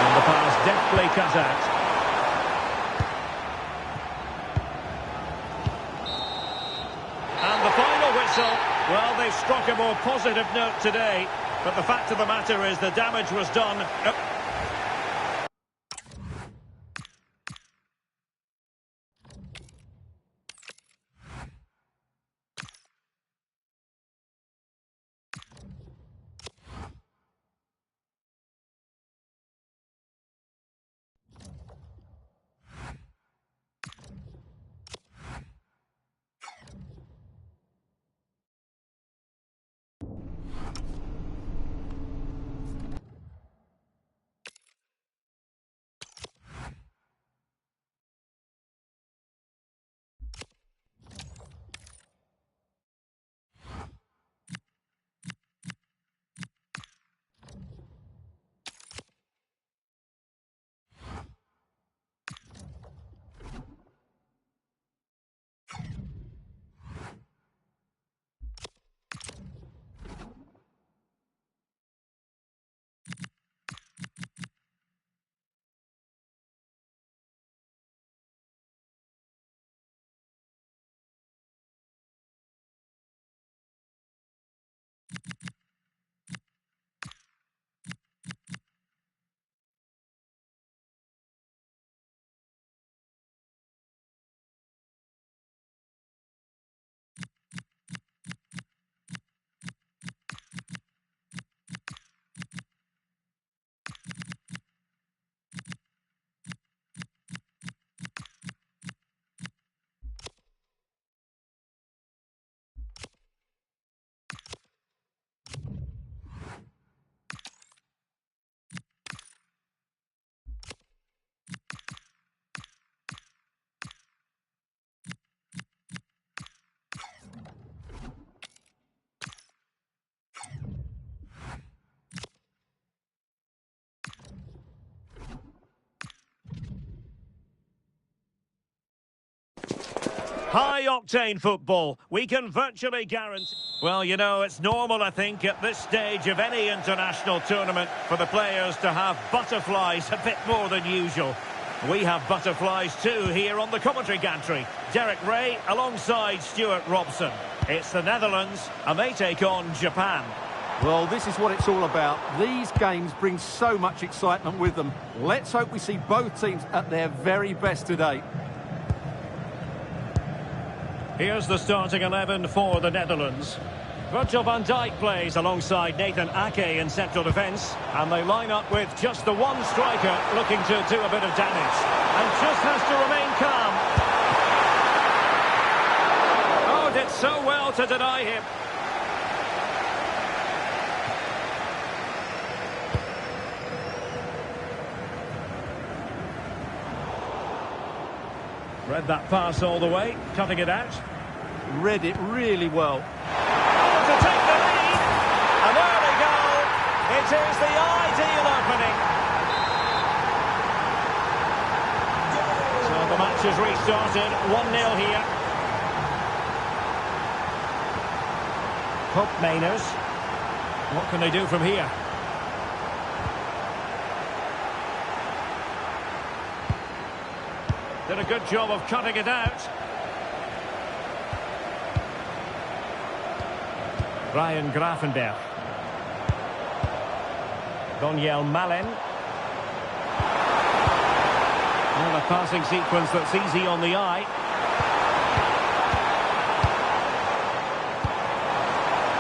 The pass deftly cut out. And the final whistle. Well, they've struck a more positive note today, but the fact of the matter is the damage was done. High-octane football. We can virtually guarantee... Well, you know, it's normal, I think, at this stage of any international tournament for the players to have butterflies a bit more than usual. We have butterflies too here on the commentary gantry. Derek Ray alongside Stuart Robson. It's the Netherlands and they take on Japan. Well, this is what it's all about. These games bring so much excitement with them. Let's hope we see both teams at their very best today. Here's the starting 11 for the Netherlands. Virgil van Dijk plays alongside Nathan Ake in central defence. And they line up with just the one striker looking to do a bit of damage. And just has to remain calm. Oh, did so well to deny him. Read that pass all the way, cutting it out. Read it really well. Oh, to take the lead! An early goal. It is the ideal opening. So the match has restarted. 1-0 here. Hope Mainers. What can they do from here? Did a good job of cutting it out. Ryan Gravenberch. Daniel Malen. Well, a passing sequence that's easy on the eye.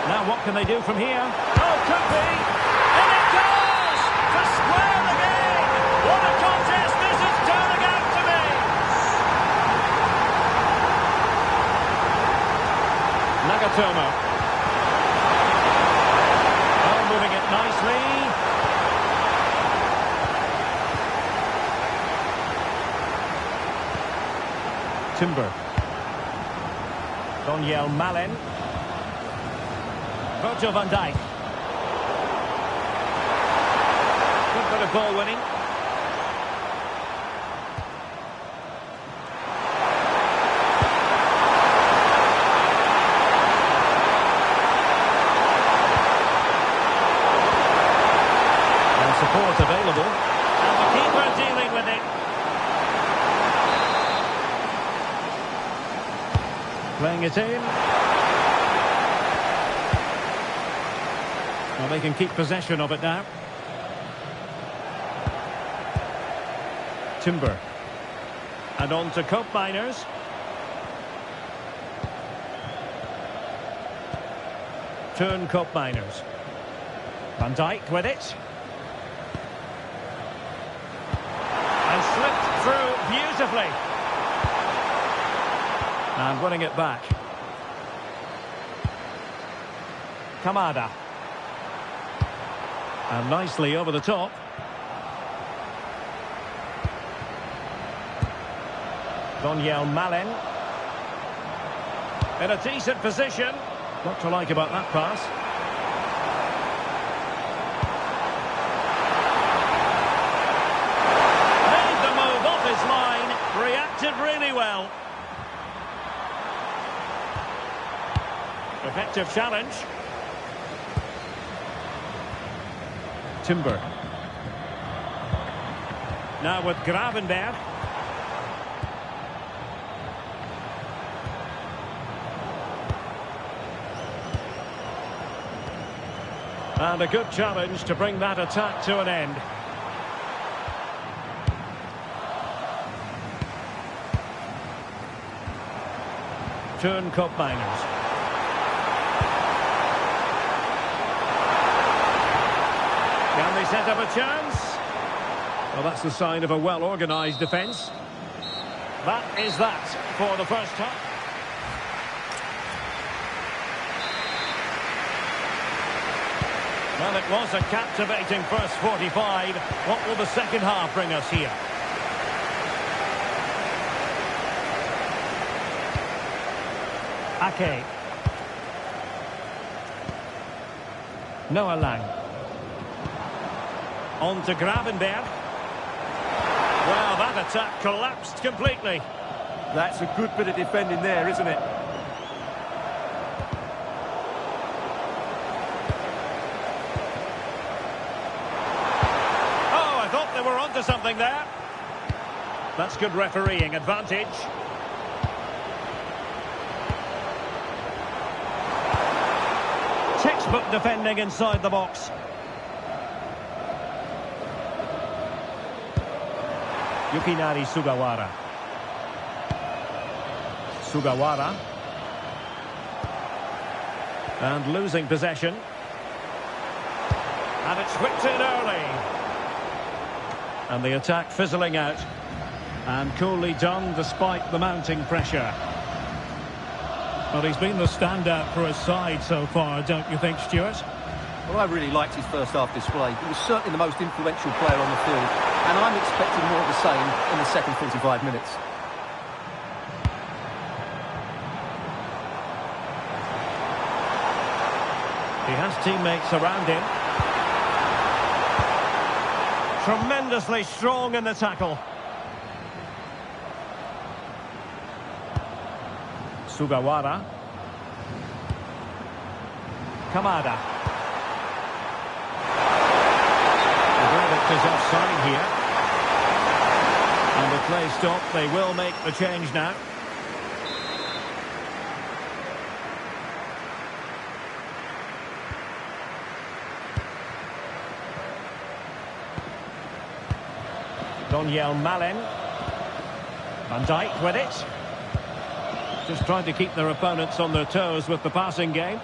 Now what can they do from here? Oh, could be! And it goes! To square the game! What a contest this is turning out to be! Nagatomo. Oh, moving it nicely. Timber. Daniel Malen. Virgil van Dijk. Good bit of ball winning. And support available. And the keeper dealing with it. Playing it in. Well, they can keep possession of it now. Timber. And on to Cope Miners. Turn Cope Miners. Van Dijk with it. And slipped through beautifully. And winning it back. Kamada. And nicely over the top. Daniel Malen. In a decent position. What to like about that pass? Made the move off his line. Reacted really well. Effective challenge. Timber. Now with Gravenberch. And a good challenge to bring that attack to an end. Turn Cup Miners. Can they set up a chance? Well, that's the sign of a well-organised defence. That is that for the first half. Well, it was a captivating first 45. What will the second half bring us here? Ake. Noah Lang. On to Gravenberch. Well, that attack collapsed completely. That's a good bit of defending there, isn't it? Oh, I thought they were onto something there. That's good refereeing advantage. Textbook defending inside the box. Yukinari Sugawara. Sugawara. And losing possession. And it's whipped in early. And the attack fizzling out. And coolly done despite the mounting pressure. Well, he's been the standout for his side so far, don't you think, Stuart? Well, I really liked his first half display. He was certainly the most influential player on the field. And I'm expecting more of the same in the second 45 minutes. He has teammates around him. Tremendously strong in the tackle. Sugawara. Kamada. The verdict is offside here. And the play stopped. They will make the change now. Daniel Malen. Van Dijk with it. Just trying to keep their opponents on their toes with the passing game.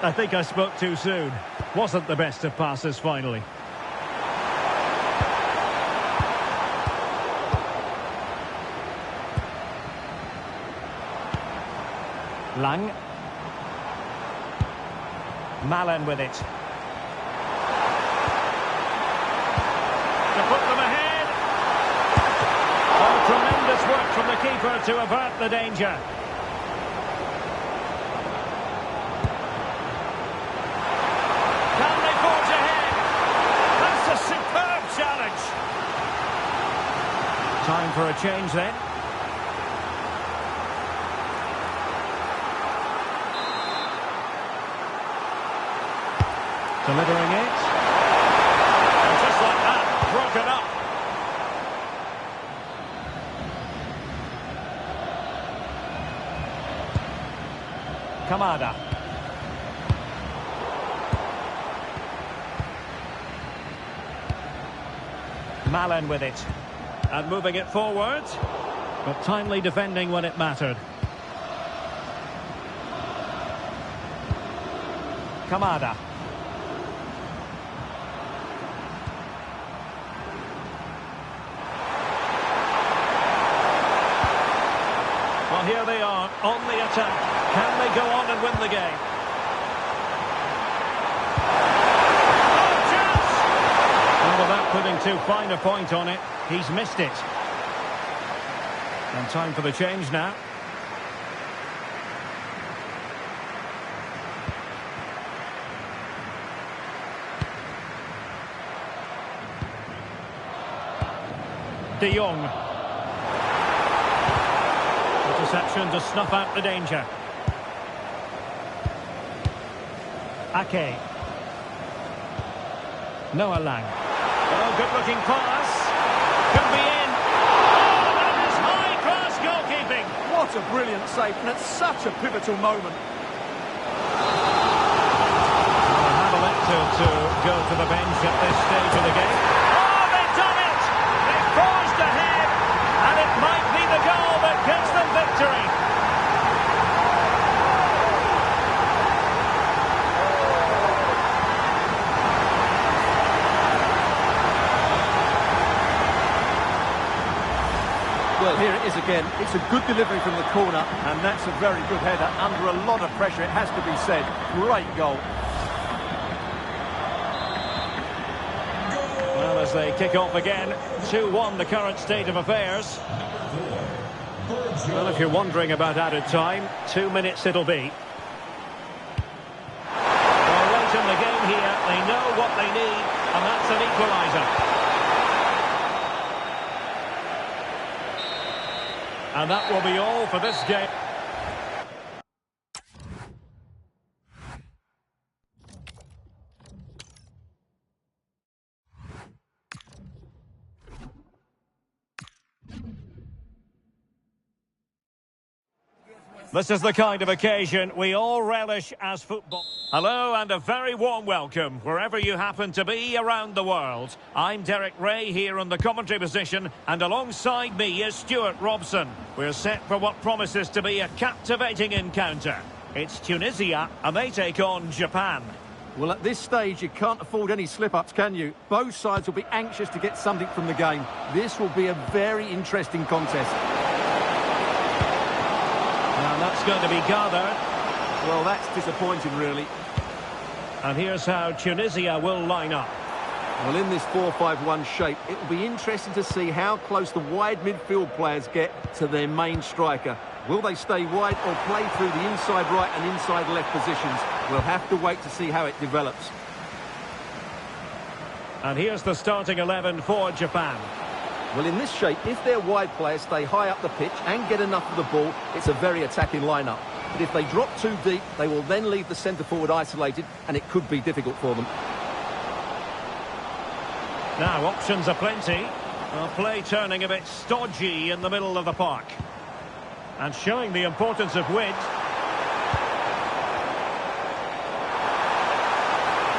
I think I spoke too soon. Wasn't the best of passes finally. Lang. Malen with it. To put them ahead. Oh, tremendous work from the keeper to avert the danger. Can they forge ahead? That's a superb challenge. Time for a change then. Delivering it. And just like that, broken up. Kamada. Malen with it. And moving it forward. But timely defending when it mattered. Kamada. Well, here they are, on the attack. Can they go on and win the game? Oh, chance! Well, without putting too fine a point on it, he's missed it. And time for the change now. De Jong. Interception to snuff out the danger. Ake. Noah Lang. Oh, good-looking pass. Could be in. Oh, that is high-class goalkeeping. What a brilliant save, and at such a pivotal moment. Have elected to go to the bench at this stage of the game. Oh, they've done it! They've forged ahead, and it might be the goal that gets them victory. Well, here it is again. It's a good delivery from the corner, and that's a very good header. Under a lot of pressure, it has to be said. Great goal. Well, as they kick off again, 2-1 the current state of affairs. Well, if you're wondering about added time, 2 minutes it'll be. Well, late in the game here, they know what they need, and that's an equaliser. And that will be all for this game. This is the kind of occasion we all relish as football. Hello and a very warm welcome wherever you happen to be around the world. I'm Derek Ray here on the commentary position, and alongside me is Stuart Robson. We're set for what promises to be a captivating encounter. It's Tunisia and they take on Japan. Well, at this stage, you can't afford any slip-ups, can you? Both sides will be anxious to get something from the game. This will be a very interesting contest. Now that's going to be gathered. Well, that's disappointing, really. And here's how Tunisia will line up. Well, in this 4-5-1 shape, it will be interesting to see how close the wide midfield players get to their main striker. Will they stay wide or play through the inside right and inside left positions? We'll have to wait to see how it develops. And here's the starting 11 for Japan. Well, in this shape, if their wide players stay high up the pitch and get enough of the ball, it's a very attacking lineup. But if they drop too deep, they will then leave the centre-forward isolated, and it could be difficult for them. Now, options are plenty. Well, play turning a bit stodgy in the middle of the park. And showing the importance of width.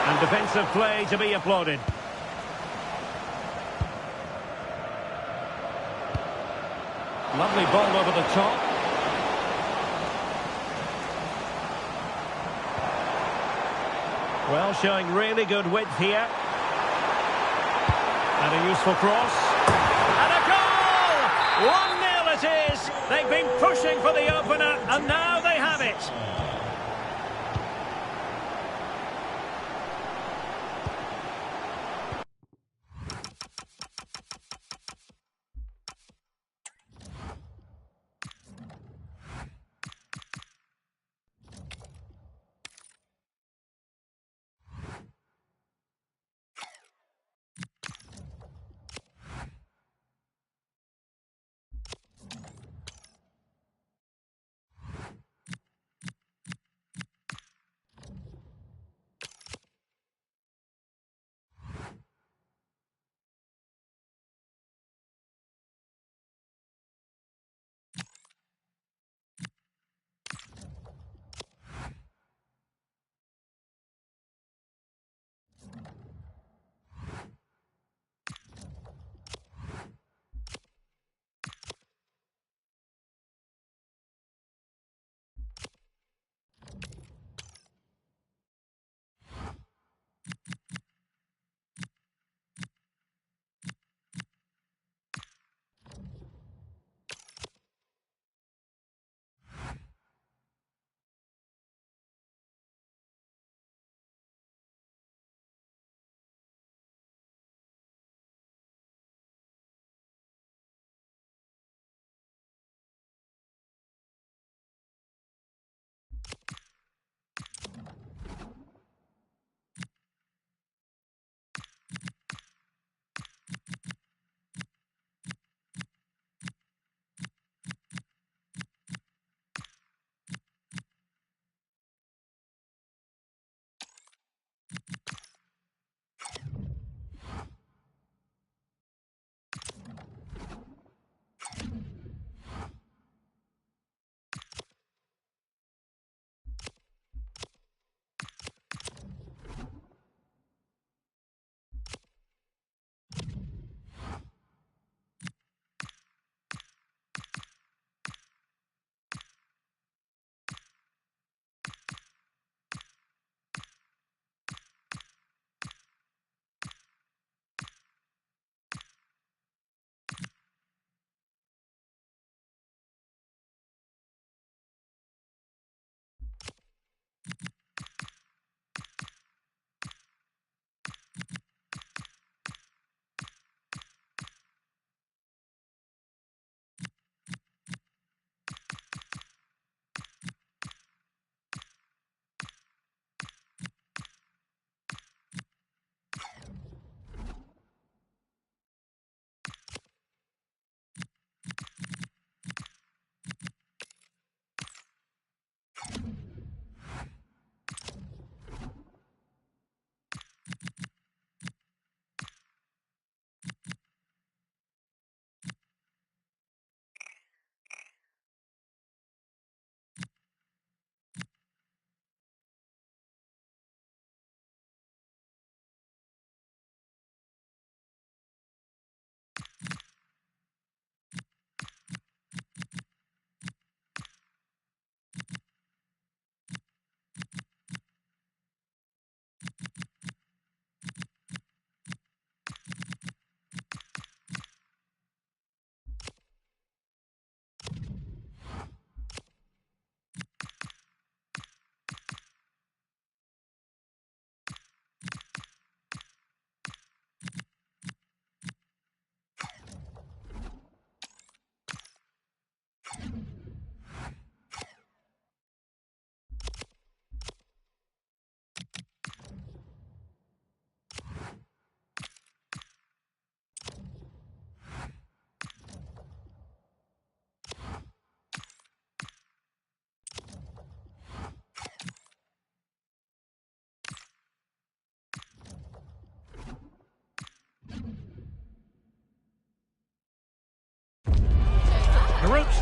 And defensive play to be applauded. Lovely ball over the top. Well, showing really good width here. And a useful cross. And a goal! 1-0 it is! They've been pushing for the opener, and now they have it.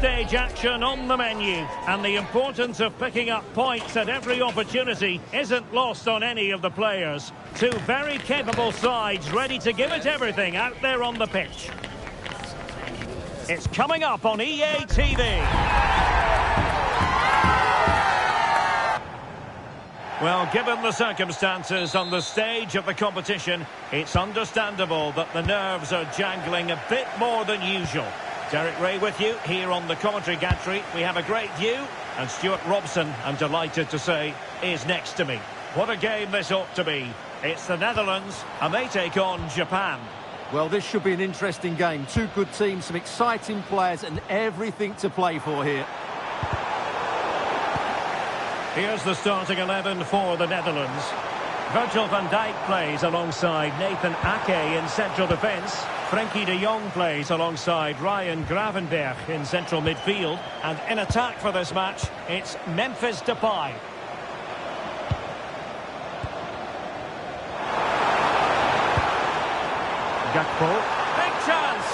stage action on the menu, and the importance of picking up points at every opportunity isn't lost on any of the players. Two very capable sides ready to give it everything out there on the pitch. It's coming up on EA TV. Well, given the circumstances on the stage of the competition, it's understandable that the nerves are jangling a bit more than usual. Derek Ray with you here on the commentary gantry. We have a great view, and Stuart Robson, I'm delighted to say, is next to me. What a game this ought to be. It's the Netherlands, and they take on Japan. Well, this should be an interesting game. Two good teams, some exciting players, and everything to play for here. Here's the starting 11 for the Netherlands. Virgil van Dijk plays alongside Nathan Ake in central defence. Frenkie de Jong plays alongside Ryan Gravenberch in central midfield. And in attack for this match, it's Memphis Depay. Gakpo. Big chance!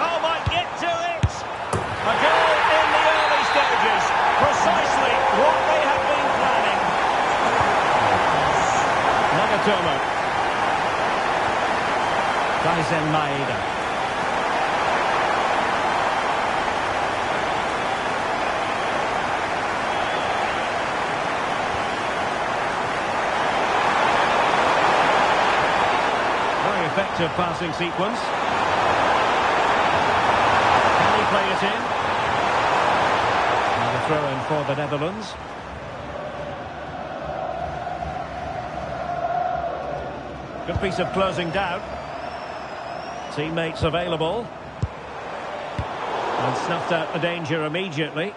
Oh, might get to it! A goal in the early stages. Precisely what they have been planning. Nagatomo. Daisen Maeda. Very effective passing sequence. Can he play it in? Another throw-in for the Netherlands. Good piece of closing down. Teammates available. And snuffed out the danger immediately.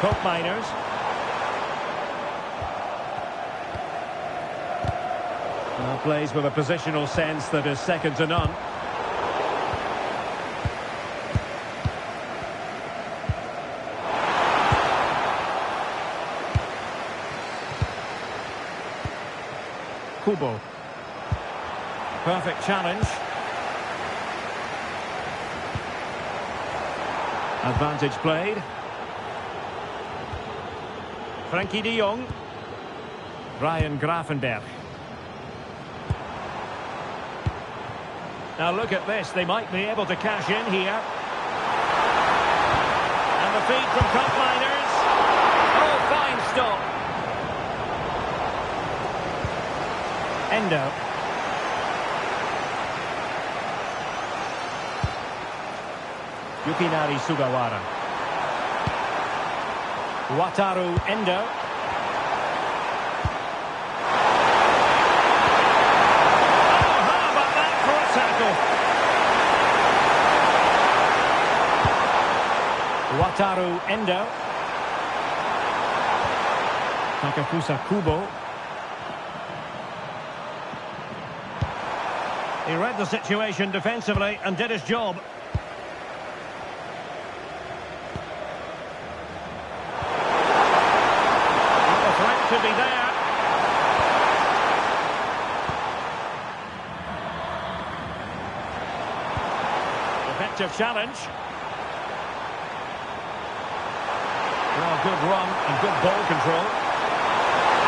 Cope Miners. Now plays with a positional sense that is second to none. Kubo. Perfect challenge. Advantage played. Frenkie de Jong. Ryan Gravenberch. Now look at this, they might be able to cash in here. And the feed from Cope Miners. Oh, fine stop. Endo. Yukinari Sugawara. Wataru Endo. Wataru Endo. Takafusa Kubo. He read the situation defensively and did his job. The threat could be there. Effective challenge. Well, good run and good ball control.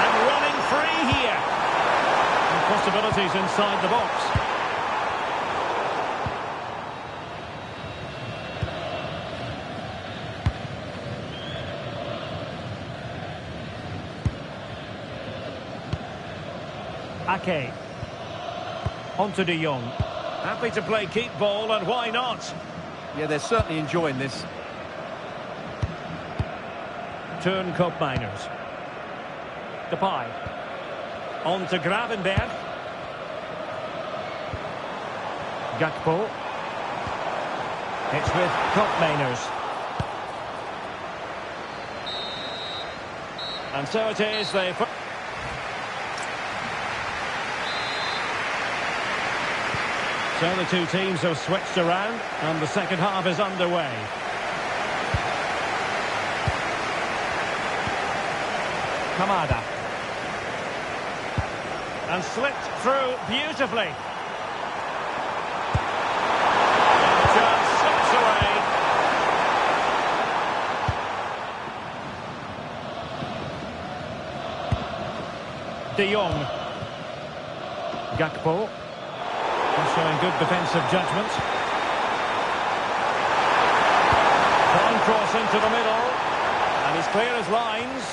And running free here. And possibilities inside the box. Ake. Onto de Jong. Happy to play keep ball, and why not? Yeah, they're certainly enjoying this. Turn Cope Miners. Depay. On to Gravenberch. Gakpo. It's with Cope Miners. And so it is. So the two teams have switched around, and the second half is underway. Kamada. And slipped through beautifully. Chance slips away. De Jong. Gakpo. Showing good defensive judgment. Fine cross into the middle. And he's clear as lines.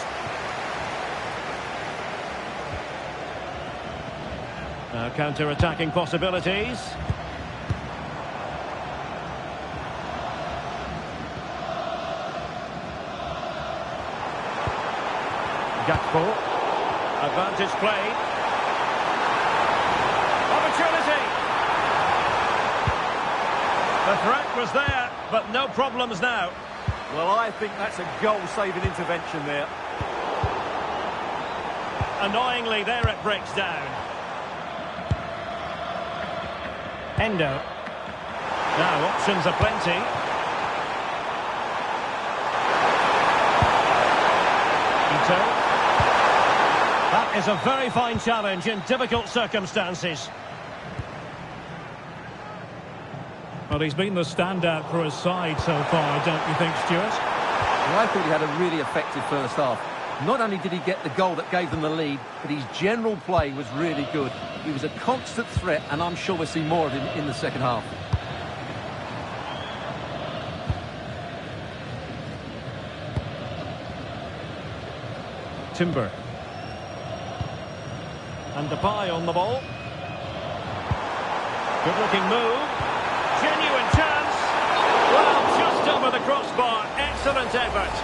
Now counter-attacking possibilities. Gakpo. Advantage played. Opportunity. The threat was there, but no problems now. Well, I think that's a goal-saving intervention there. Annoyingly, there it breaks down. Endo. Now, options are plenty. Ito. That is a very fine challenge in difficult circumstances. Well, he's been the standout for his side so far, don't you think, Stuart? Well, I thought he had a really effective first half. Not only did he get the goal that gave them the lead, but his general play was really good. He was a constant threat, and I'm sure we'll see more of him in the second half. Timber. And Depay on the ball. Good-looking move. Genuine chance. Well, just over the crossbar. Excellent effort.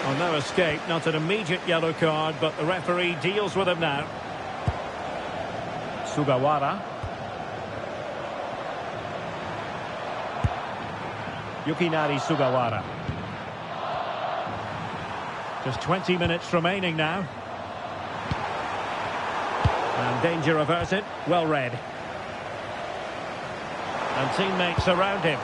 Oh, no escape. Not an immediate yellow card, but the referee deals with him now. Sugawara. Yukinari Sugawara. Just 20 minutes remaining now. And danger averted. Well read. And teammates around him.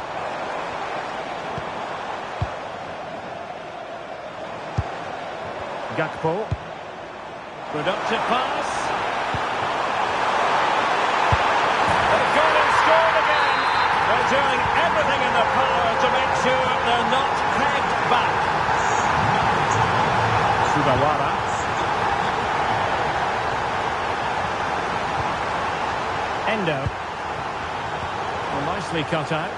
Gakpo. Productive pass. They've gone and scored again. They're doing everything in their power to make sure they're not pegged back. Sugawara. Endo. Well, nicely cut out.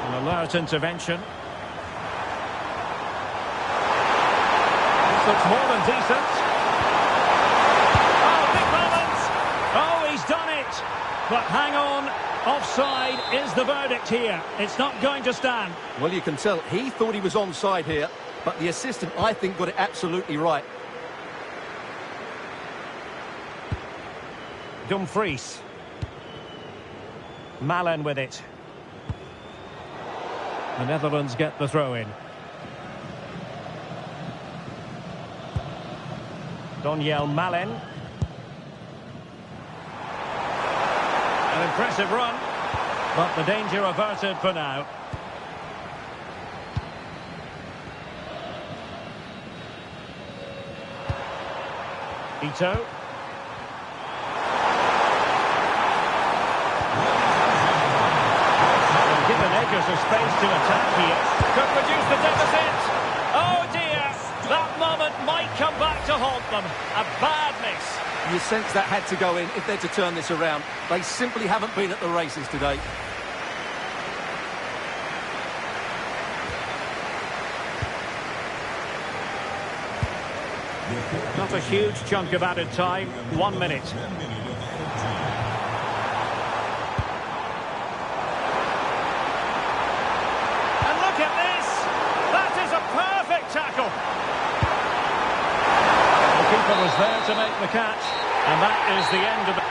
An alert intervention. This looks more than decent. Oh, big moment! Oh, he's done it! But hang on. Offside is the verdict here. It's not going to stand. Well, you can tell he thought he was onside here, but the assistant, I think, got it absolutely right. Dumfries. Malen with it. The Netherlands get the throw in. Donyell Malen. An impressive run, but the danger averted for now. Ito. Given Edgar some space to attack here. Could reduce the deficit. Oh dear, that moment might come back to haunt them. A bad miss. You sense that had to go in if they're to turn this around. They simply haven't been at the races today. Not a huge chunk of added time. 1 minute. And look at this! That is a perfect tackle! The keeper was there to make the catch, and that is the end of the...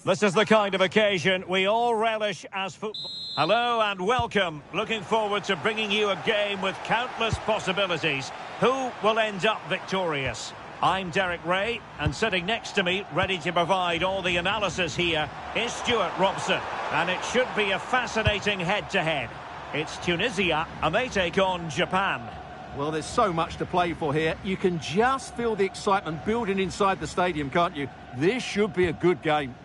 This is the kind of occasion we all relish as football. Hello and welcome. Looking forward to bringing you a game with countless possibilities. Who will end up victorious? I'm Derek Ray, and sitting next to me, ready to provide all the analysis here, is Stuart Robson. And it should be a fascinating head-to-head. It's Tunisia, and they take on Japan. Well, there's so much to play for here. You can just feel the excitement building inside the stadium, can't you? This should be a good game.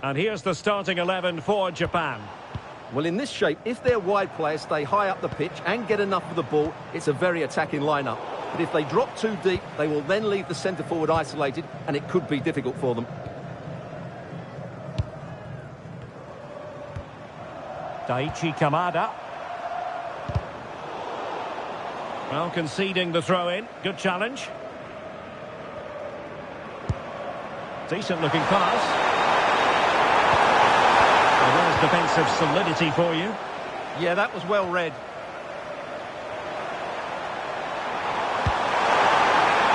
And here's the starting 11 for Japan. Well, in this shape, if their wide players stay high up the pitch and get enough of the ball, it's a very attacking lineup. But if they drop too deep, they will then leave the centre-forward isolated, and it could be difficult for them. Daichi Kamada. Well, conceding the throw-in. Good challenge. Decent-looking pass. Well, there's defensive solidity for you. Yeah, that was well read.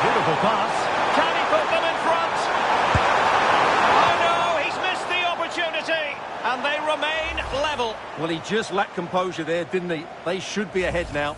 Beautiful pass. Can he put them in front? Oh no, he's missed the opportunity. And they remain level. Well, he just lacked composure there, didn't he? They should be ahead now.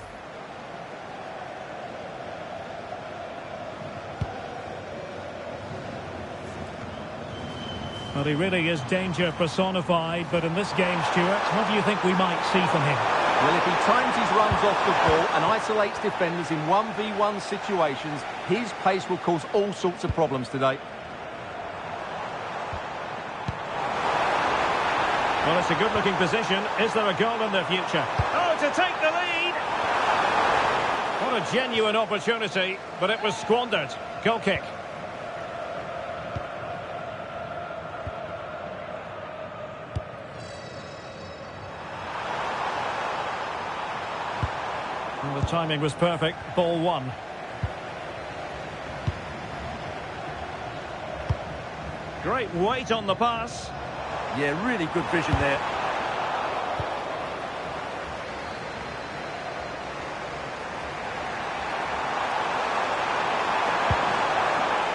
Well, he really is danger personified, but in this game, Stuart, what do you think we might see from him? Well, if he times his runs off the ball and isolates defenders in 1v1 situations, his pace will cause all sorts of problems today. Well, it's a good-looking position. Is there a goal in the future? Oh, to take the lead! What a genuine opportunity, but it was squandered. Goal kick. Well, the timing was perfect. Ball one. Great weight on the pass. Yeah, really good vision there.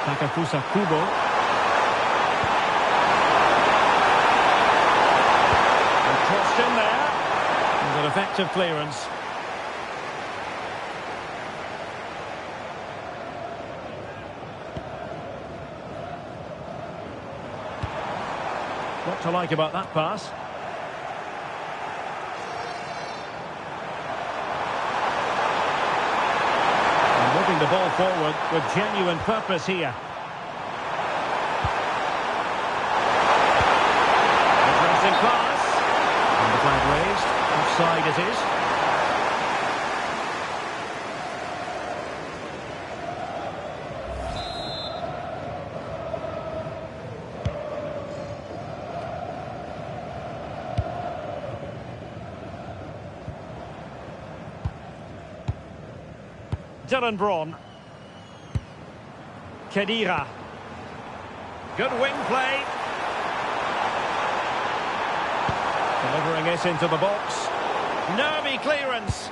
Takafusa Kubo. And crossed in there. And an effective clearance. What to like about that pass? And moving the ball forward with genuine purpose here. Interesting pass. And the flag raised. Offside it is. Dylan Braun. Kedira. Good wing play. Delivering it into the box. Nervy clearance.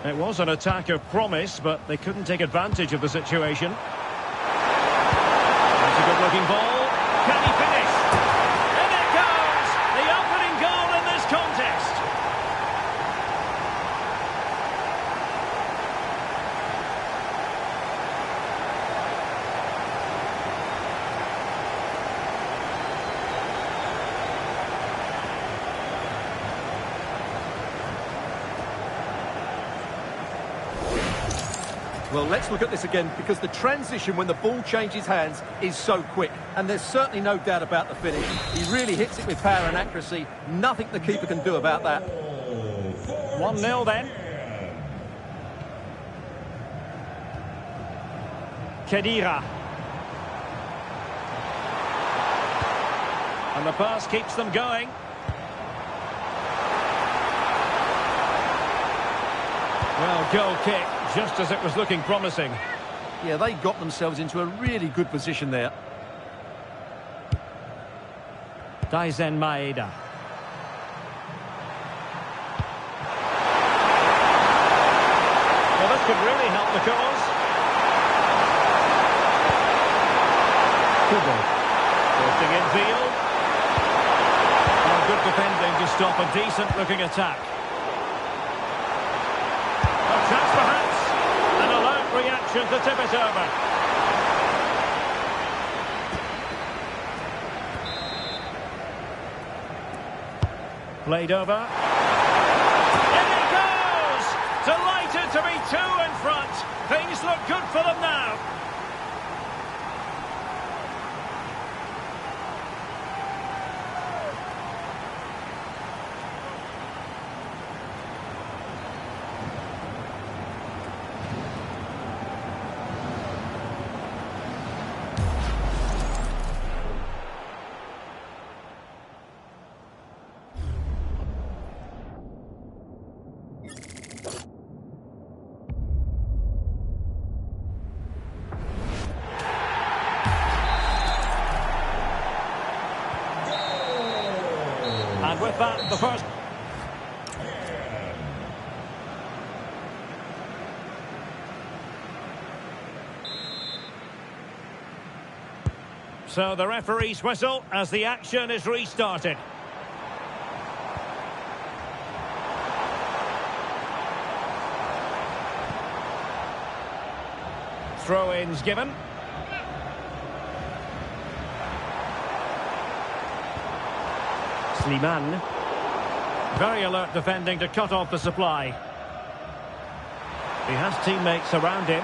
It was an attack of promise, but they couldn't take advantage of the situation. That's a good-looking ball. Can he finish? And it goes! The opening goal in this contest. Well, let's look at this again, because the transition when the ball changes hands is so quick. And there's certainly no doubt about the finish. He really hits it with power and accuracy. Nothing the keeper can do about that. 1-0 then. Kedira. And the pass keeps them going. Well, goal kick, just as it was looking promising. Yeah, they got themselves into a really good position there. Daizen Maeda. Well, this could really help the cause. Kubo. Drifting infield. Oh, good defending to stop a decent-looking attack. A chance perhaps. An alert reaction to tip it over. Played over. In he goes! Delighted to be two in front. Things look good for them now. And with that, the first... So the referee's whistle as the action is restarted. Throw-ins given. Slimane. Very alert defending to cut off the supply. He has teammates around him.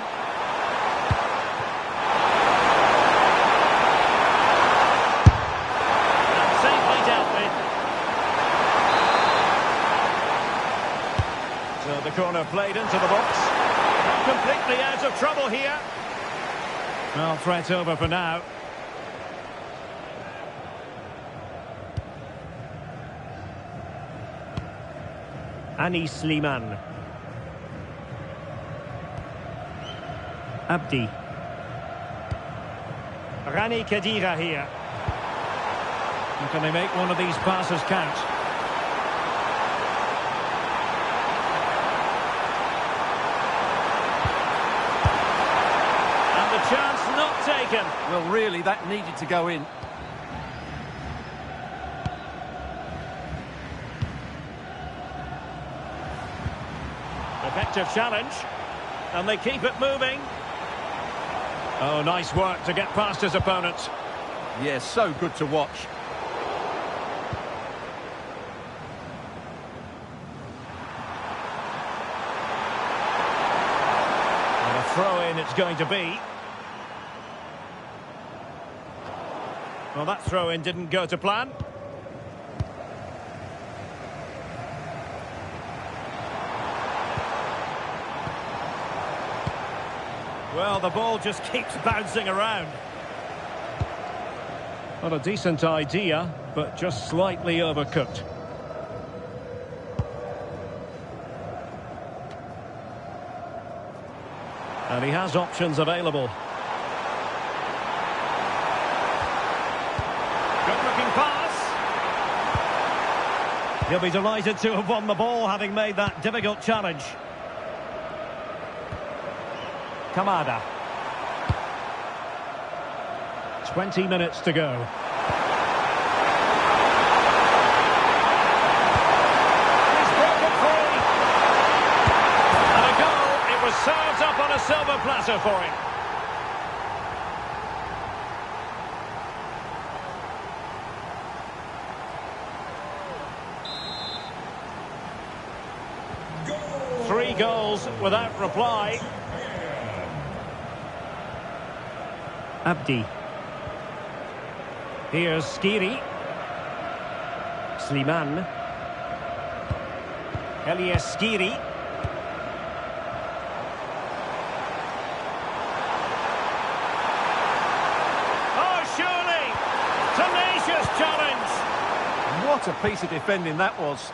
And safely dealt with. So the corner played into the box. Not completely out of trouble here. Well, threat over for now. Anis Slimane. Abdi. Rani Khedira here. And can they make one of these passes count? And the chance not taken. Well, really, that needed to go in. Effective challenge, and they keep it moving. Oh, nice work to get past his opponents. Yeah, so good to watch. And a throw-in it's going to be. Well, that throw-in didn't go to plan. Well, the ball just keeps bouncing around. Not a decent idea, but just slightly overcooked. And he has options available. Good-looking pass. He'll be delighted to have won the ball, having made that difficult challenge. Kamada. 20 minutes to go. He's broken free. And a goal. It was served up on a silver platter for him. Goal. 3 goals without reply. Abdi. Here's Skiri. Slimane. Elias Skiri. Oh, surely! Tenacious challenge! What a piece of defending that was.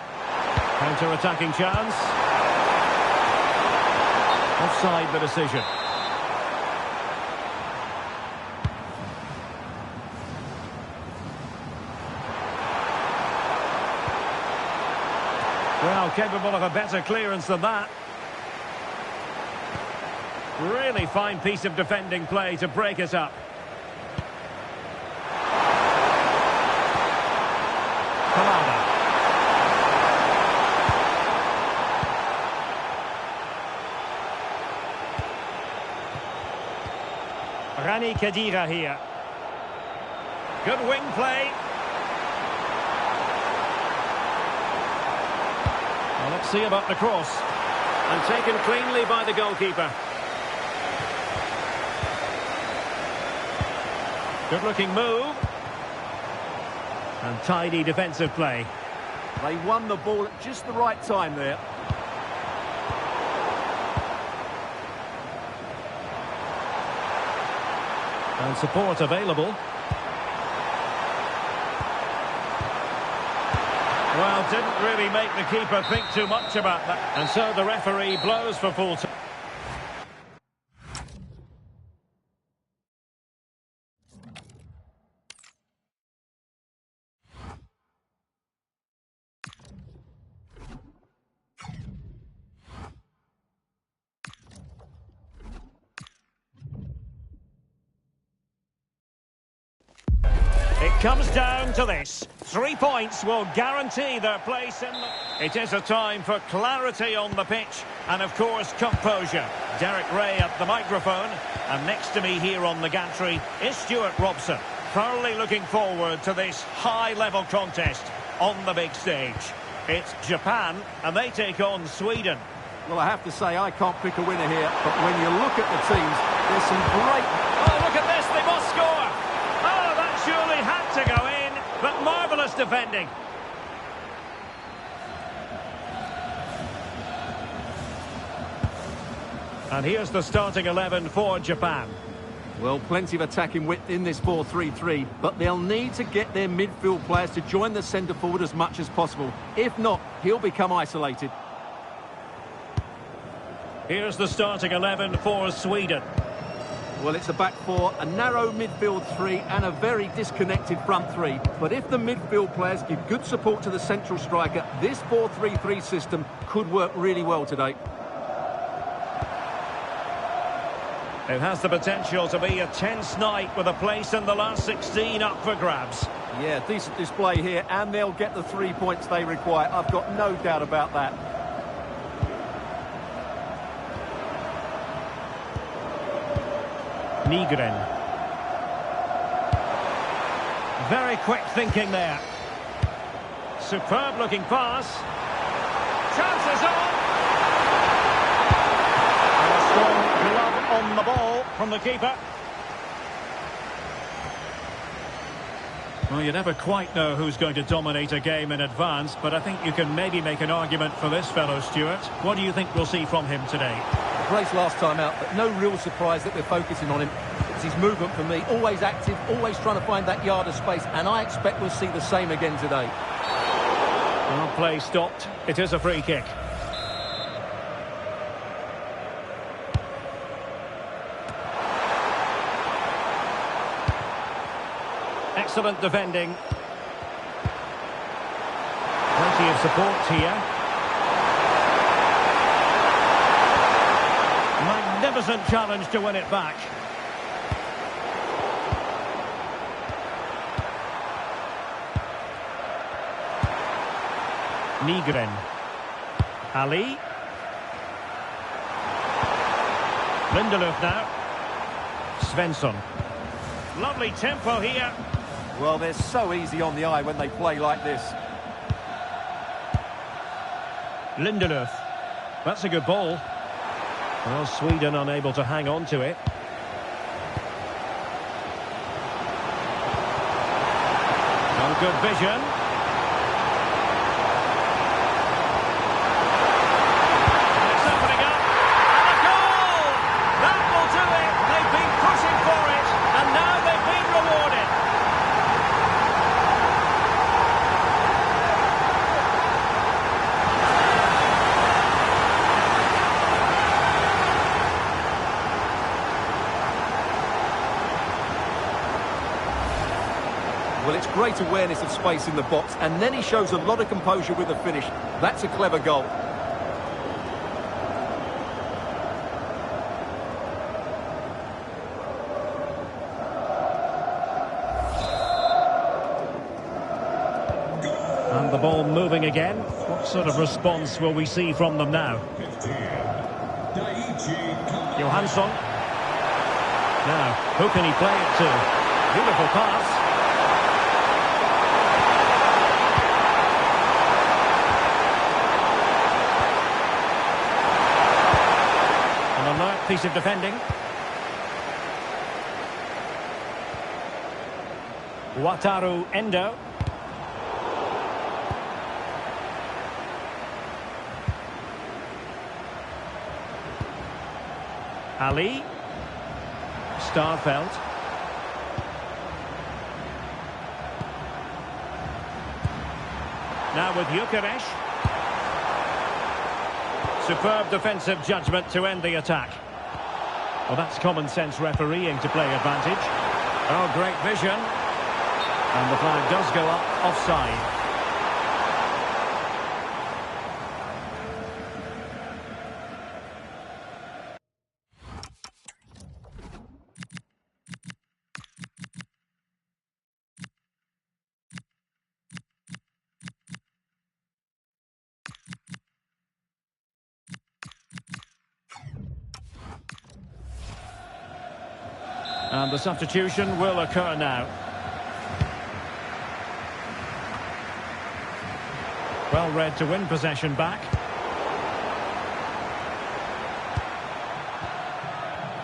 Counter-attacking chance. Offside the decision. Well, capable of a better clearance than that. Really fine piece of defending play to break it up. Rani Khedira here. Good wing play. Well, let's see about the cross. And taken cleanly by the goalkeeper. Good looking move. And tidy defensive play. They won the ball at just the right time there. And support available. Well, didn't really make the keeper think too much about that. And so the referee blows for full time. It comes down to this. 3 points will guarantee their place in the... It is a time for clarity on the pitch and, of course, composure. Derek Ray at the microphone, and next to me here on the gantry is Stuart Robson. Thoroughly looking forward to this high-level contest on the big stage. It's Japan, and they take on Sweden. Well, I have to say, I can't pick a winner here, but when you look at the teams, there's some great... Oh, look at this, they must score! Oh, that surely had to go in, but marvellous defending. And here's the starting 11 for Japan. Well, plenty of attacking width in this 4-3-3, but they'll need to get their midfield players to join the centre forward as much as possible. If not, he'll become isolated. Here's the starting 11 for Sweden. Well, it's a back four, a narrow midfield three, and a very disconnected front three. But if the midfield players give good support to the central striker, this 4-3-3 system could work really well today. It has the potential to be a tense night with a place in the last 16 up for grabs. Yeah, decent display here, and they'll get the 3 points they require. I've got no doubt about that. Nygren. Very quick thinking there. Superb looking pass. Chances on. And a strong glove on the ball from the keeper. Well, you never quite know who's going to dominate a game in advance, but I think you can maybe make an argument for this fellow, Stuart. What do you think we'll see from him today? Place last time out, but no real surprise that we're focusing on him. It's his movement for me, always active, always trying to find that yard of space, and I expect we'll see the same again today. Well, play stopped. It is a free kick. Excellent defending. Plenty of support here. Magnificent challenge to win it back. Nygren. Ali. Lindelöf now. Svensson. Lovely tempo here. Well, they're so easy on the eye when they play like this. Lindelöf. That's a good ball. Well, Sweden unable to hang on to it. No good vision. And it's opening up. And a goal! That will do it. They've been pushing for it, and now they've been rewarded. Well, it's great awareness of space in the box, and then he shows a lot of composure with the finish. That's a clever goal. And the ball moving again. What sort of response will we see from them now? Johansson. Now, who can he play it to? Beautiful pass. An alert piece of defending. Wataru Endo. Ali. Starfelt. Now with Gyökeres. Superb defensive judgment to end the attack. Well, that's common sense refereeing to play advantage. Oh, great vision. And the flag does go up offside. And the substitution will occur now. Well read to win possession back.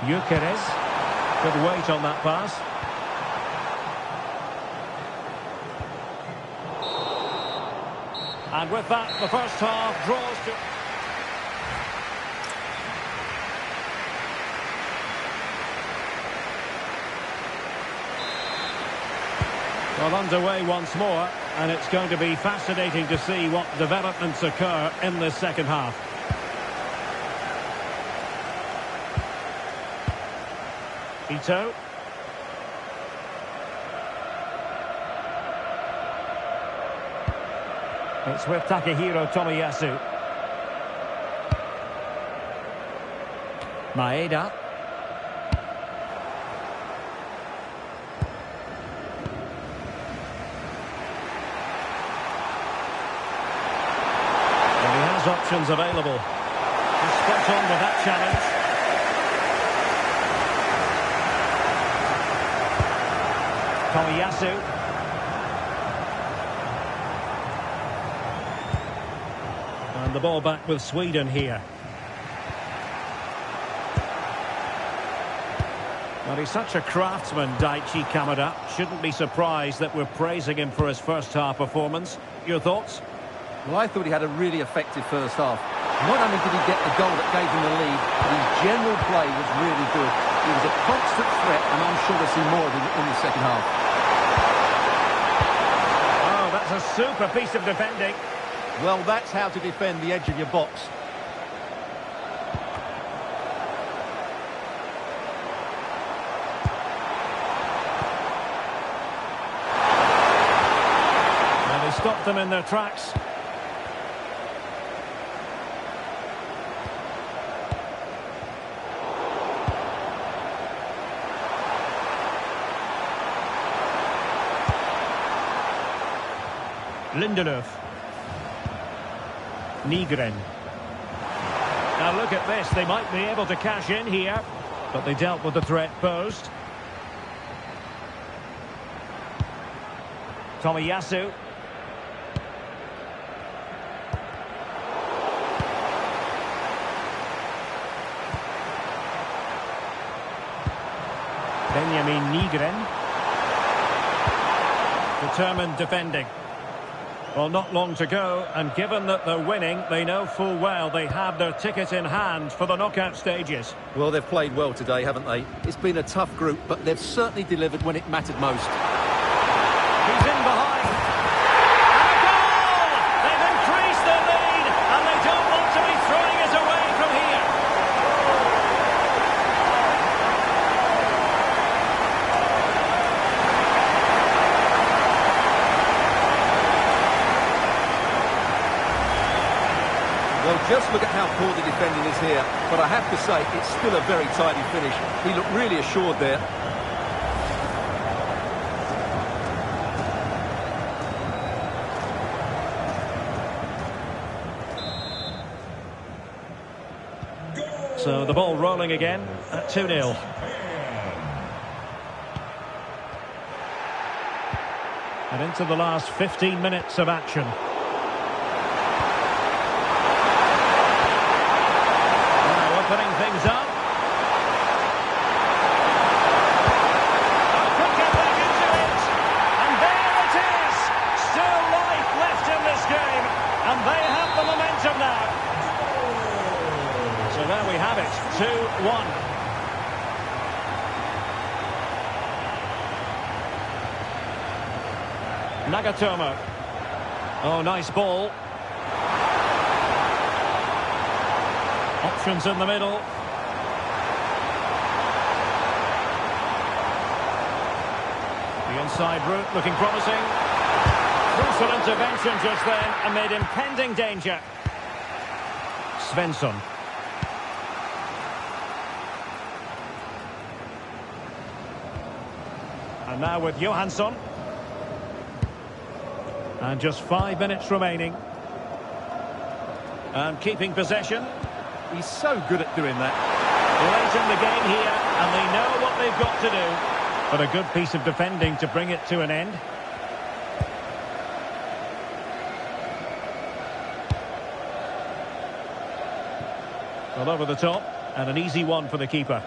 Gyökeres. Good weight on that pass. And with that, the first half draws to... Well, underway once more, and it's going to be fascinating to see what developments occur in this second half. Ito. It's with Takehiro Tomiyasu. Maeda. Options available. He's spot on with that challenge. Tomiyasu. And the ball back with Sweden here. Well, he's such a craftsman, Daichi Kamada. Shouldn't be surprised that we're praising him for his first half performance. Your thoughts? Well, I thought he had a really effective first half. Not only did he get the goal that gave him the lead, but his general play was really good. He was a constant threat, and I'm sure we'll see more of him in the second half. Oh, that's a super piece of defending. Well, that's how to defend the edge of your box. Well, they stopped them in their tracks. Lindelöf. Nygren. Now look at this, they might be able to cash in here, but they dealt with the threat posed. Tomiyasu. Benjamin Nygren. Determined defending. Well, not long to go, and given that they're winning, they know full well they have their ticket in hand for the knockout stages. Well, they've played well today, haven't they? It's been a tough group, but they've certainly delivered when it mattered most. He's in behind. And a goal! They've increased their lead, and they don't want to be throwing it away from here. Well, just look at how poor the defending is here. But I have to say, it's still a very tidy finish. He looked really assured there. So the ball rolling again at 2-0. And into the last 15 minutes of action. Now opening things up. Could get back into it. And there it is. Still life left in this game. And they have the momentum now. So there we have it. 2-1. Nagatomo. Oh, nice ball. Options in the middle. The inside route looking promising. Crucial intervention just then amid impending danger. Svensson. And now with Johansson. And just 5 minutes remaining. And keeping possession. He's so good at doing that. Late in the game here, and they know what they've got to do. But a good piece of defending to bring it to an end. Well, over the top, and an easy one for the keeper.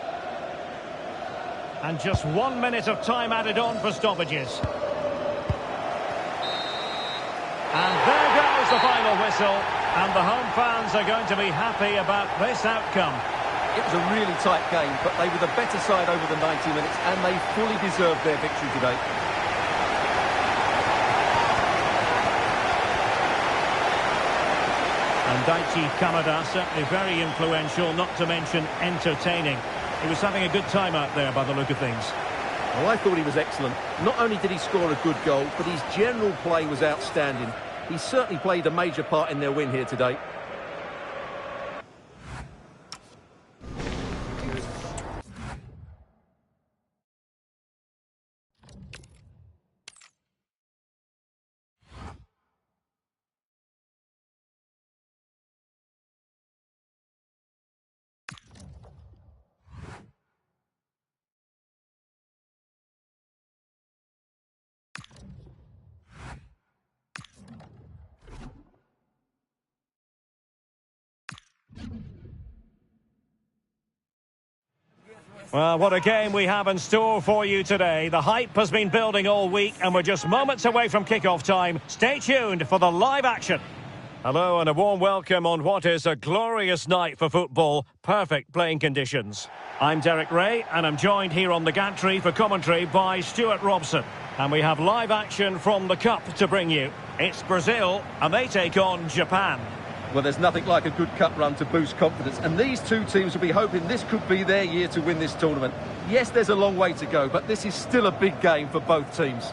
And just 1 minute of time added on for stoppages. And there goes the final whistle, and the home fans are going to be happy about this outcome. It was a really tight game, but they were the better side over the 90 minutes, and they fully deserved their victory today. And Daichi Kamada, certainly very influential, not to mention entertaining. He was having a good time out there by the look of things. Well, I thought he was excellent. Not only did he score a good goal, but his general play was outstanding. He certainly played a major part in their win here today. Well, what a game we have in store for you today. The hype has been building all week, and we're just moments away from kick-off time. Stay tuned for the live action. Hello and a warm welcome on what is a glorious night for football. Perfect playing conditions. I'm Derek Ray, and I'm joined here on the gantry for commentary by Stuart Robson. And we have live action from the Cup to bring you. It's Brazil, and they take on Japan. Well, there's nothing like a good cup run to boost confidence, and these two teams will be hoping this could be their year to win this tournament. Yes, there's a long way to go, but this is still a big game for both teams.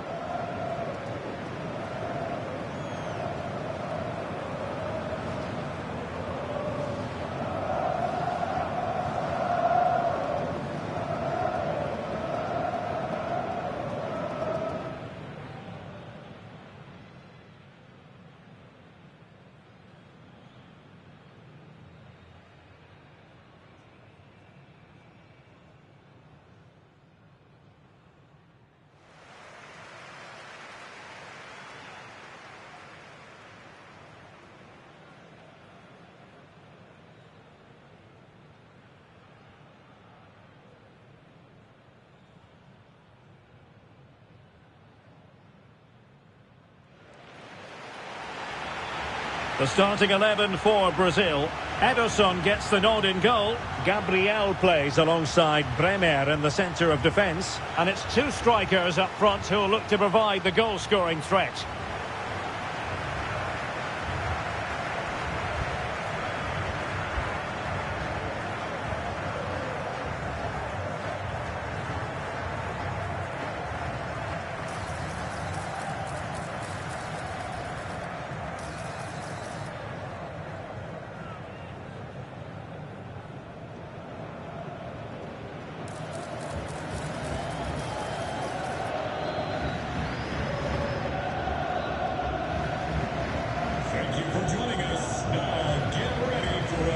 The starting 11 for Brazil. Ederson gets the nod in goal. Gabriel plays alongside Bremer in the centre of defence. And it's two strikers up front who'll look to provide the goal-scoring threat.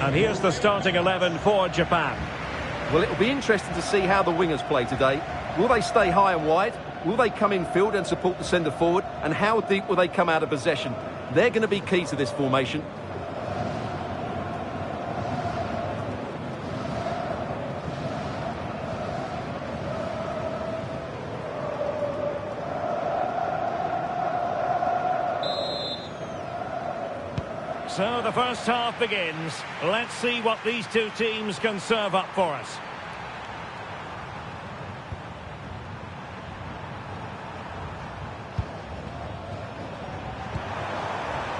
And here's the starting 11 for Japan. Well, it'll be interesting to see how the wingers play today. Will they stay high and wide, Will they come in field and support the centre forward? And how deep will they come out of possession? They're going to be key to this formation. So the first half begins. Let's see what these two teams can serve up for us.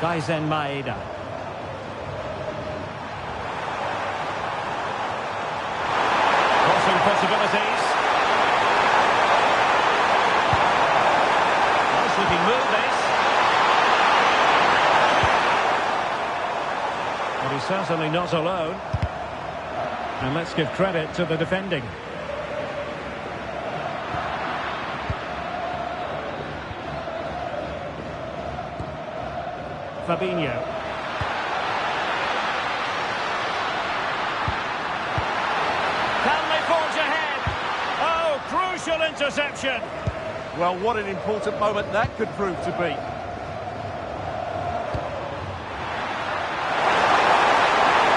Kaizen Maeda. Crossing possibilities. Nice looking move this. But he's certainly not alone. And let's give credit to the defending. Fabinho. Can they forge ahead? Oh, crucial interception. Well, what an important moment that could prove to be.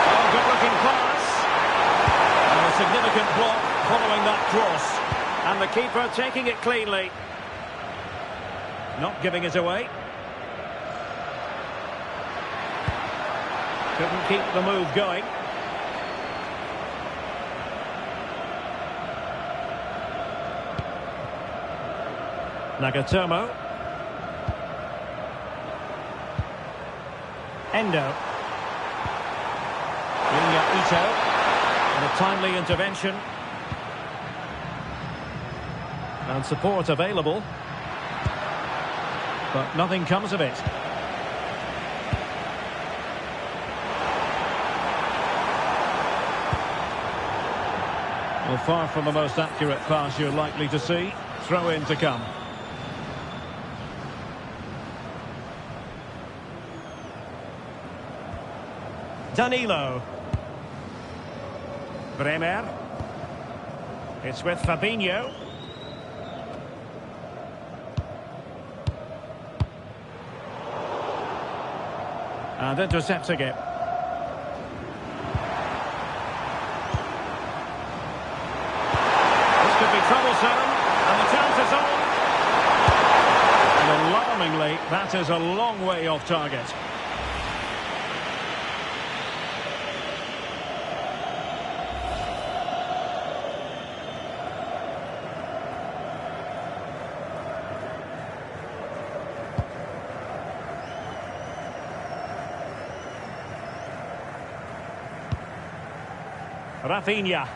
Oh, good-looking pass. And a significant block following that cross. And the keeper taking it cleanly. Not giving it away. Couldn't keep the move going. Nagatomo. Endo. Yunya Ito. And a timely intervention. And support available. But nothing comes of it. Well, far from the most accurate pass you're likely to see. Throw in to come. Danilo. Bremer. It's with Fabinho. And intercepting it. Troublesome, and the chance is on. And alarmingly, that is a long way off target. Rafinha.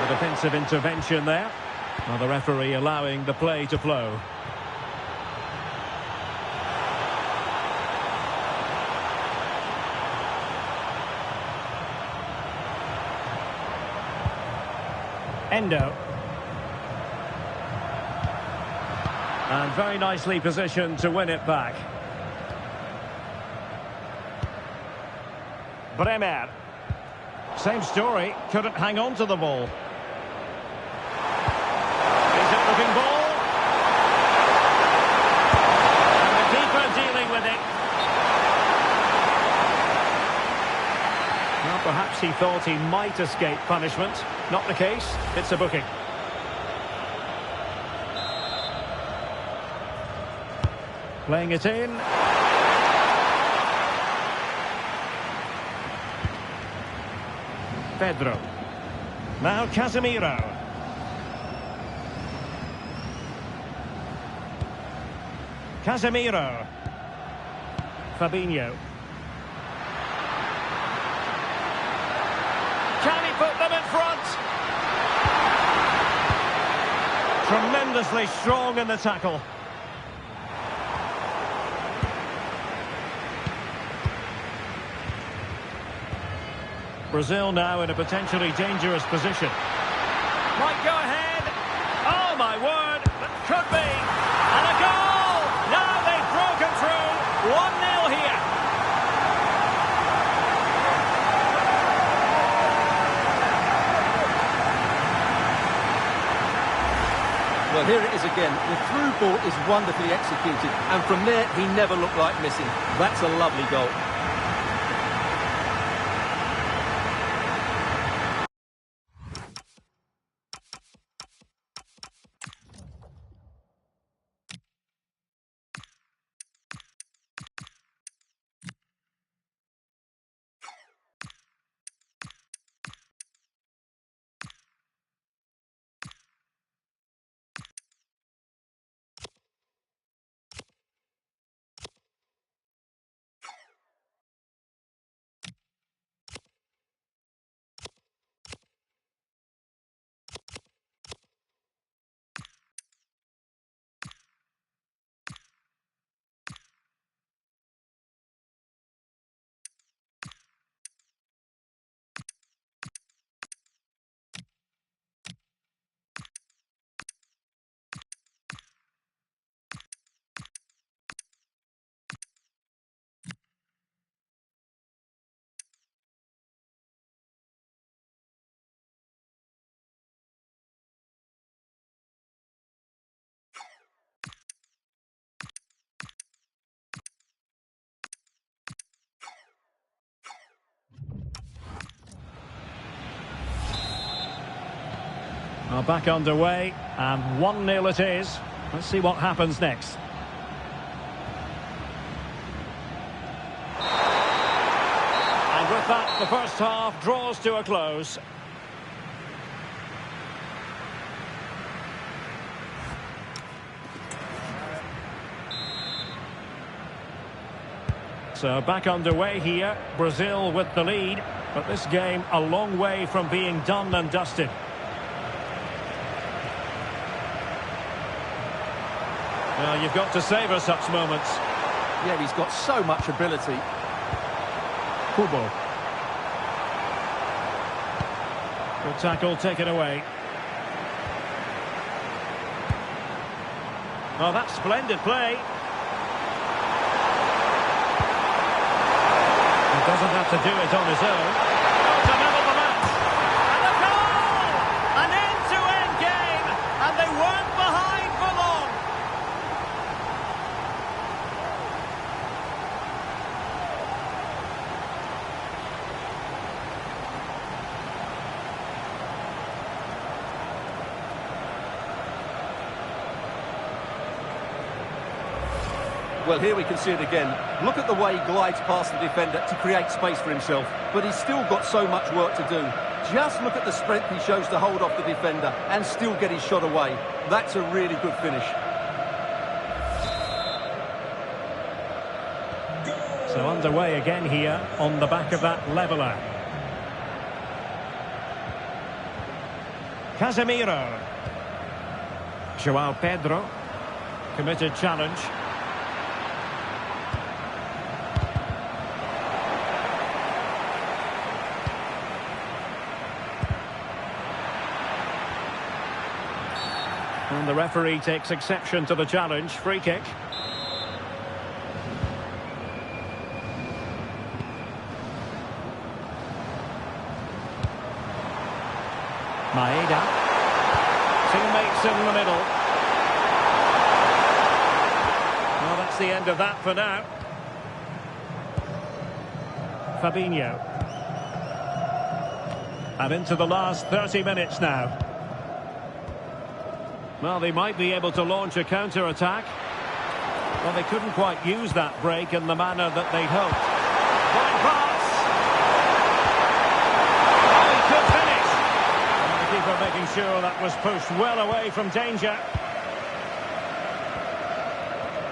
Defensive intervention there. Well, the referee allowing the play to flow. Endo. And very nicely positioned to win it back. Bremer. Same story, couldn't hang on to the ball. Looking ball. And the keeper dealing with it. Well, perhaps he thought he might escape punishment. Not the case. It's a booking. Playing it in. Pedro. Now Casemiro. Casemiro. Fabinho. Can he put them in front? Tremendously strong in the tackle. Brazil now in a potentially dangerous position. Might go ahead. Oh, my word. That could be. And a goal! Now they've broken through. 1-0 here. Well, here it is again. The through ball is wonderfully executed, and from there, he never looked like missing. That's a lovely goal. Well, back underway, and 1-0 it is. Let's see what happens next. And with that, the first half draws to a close. So back underway here, Brazil with the lead, but this game a long way from being done and dusted. Well, you've got to savour such moments. Yeah, he's got so much ability. Kubo. Good tackle taken away. Oh, that's splendid play. He doesn't have to do it on his own. Oh, to level the match. And a goal! An end-to-end game, and they weren't behind for long. Well, here we can see it again. Look at the way he glides past the defender to create space for himself. But he's still got so much work to do. Just look at the strength he shows to hold off the defender and still get his shot away. That's a really good finish. So underway again here on the back of that leveller. Casemiro. João Pedro. Committed challenge. And the referee takes exception to the challenge. Free kick. Maeda. Teammates in the middle. Well, that's the end of that for now. Fabinho. And into the last 30 minutes now. Well, they might be able to launch a counter-attack. Well, they couldn't quite use that break in the manner that they'd hoped. Fine pass! Oh, he could finish! And the keeper making sure that was pushed well away from danger.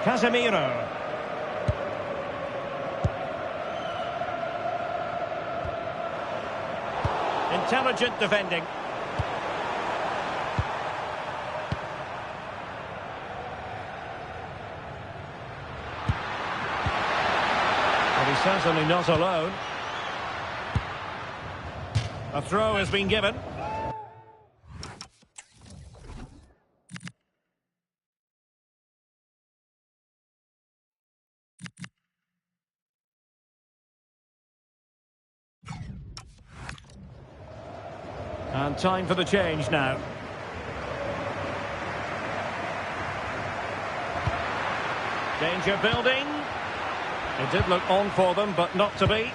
Casemiro. Intelligent defending. He's certainly not alone. A throw has been given. And time for the change now. Danger building. It did look on for them, but not to be.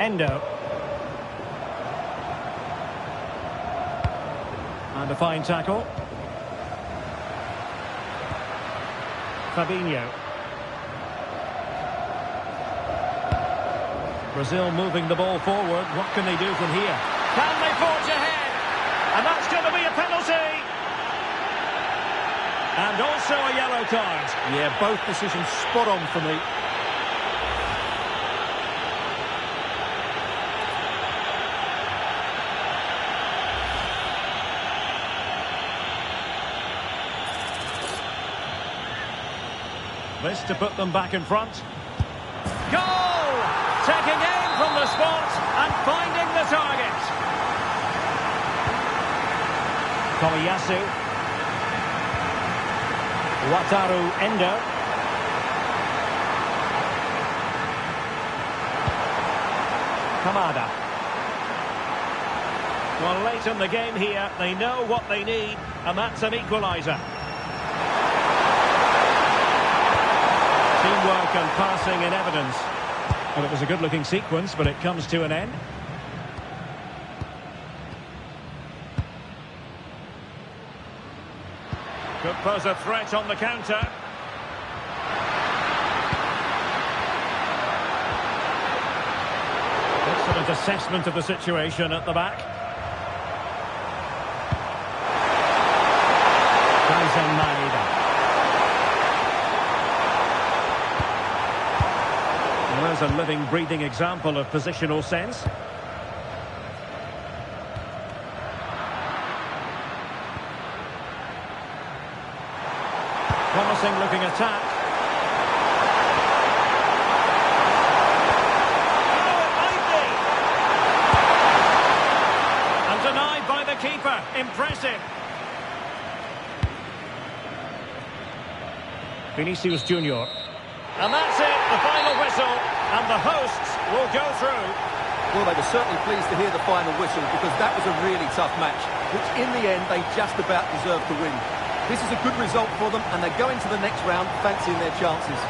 Endo. And a fine tackle. Fabinho. Brazil moving the ball forward. What can they do from here? Can they forge ahead? And that's going to be a penalty. And also a yellow card. Yeah, both decisions spot on for me. This to put them back in front. Goal! Taking aim from the spot and finding the target. Komiyasu. Wataru Endo. Kamada. Well, late in the game here, they know what they need, and that's an equaliser. Teamwork and passing in evidence. Well, it was a good-looking sequence, but it comes to an end. Could pose a threat on the counter. Excellent assessment of the situation at the back. Kaizen Maeda. There's a living, breathing example of positional sense. Promising looking attack. Oh, it might be! And denied by the keeper. Impressive. Vinicius Junior. And that's it, the final whistle, and the hosts will go through. Well, they were certainly pleased to hear the final whistle because that was a really tough match, which in the end they just about deserved to win. This is a good result for them and they're going to the next round fancying their chances.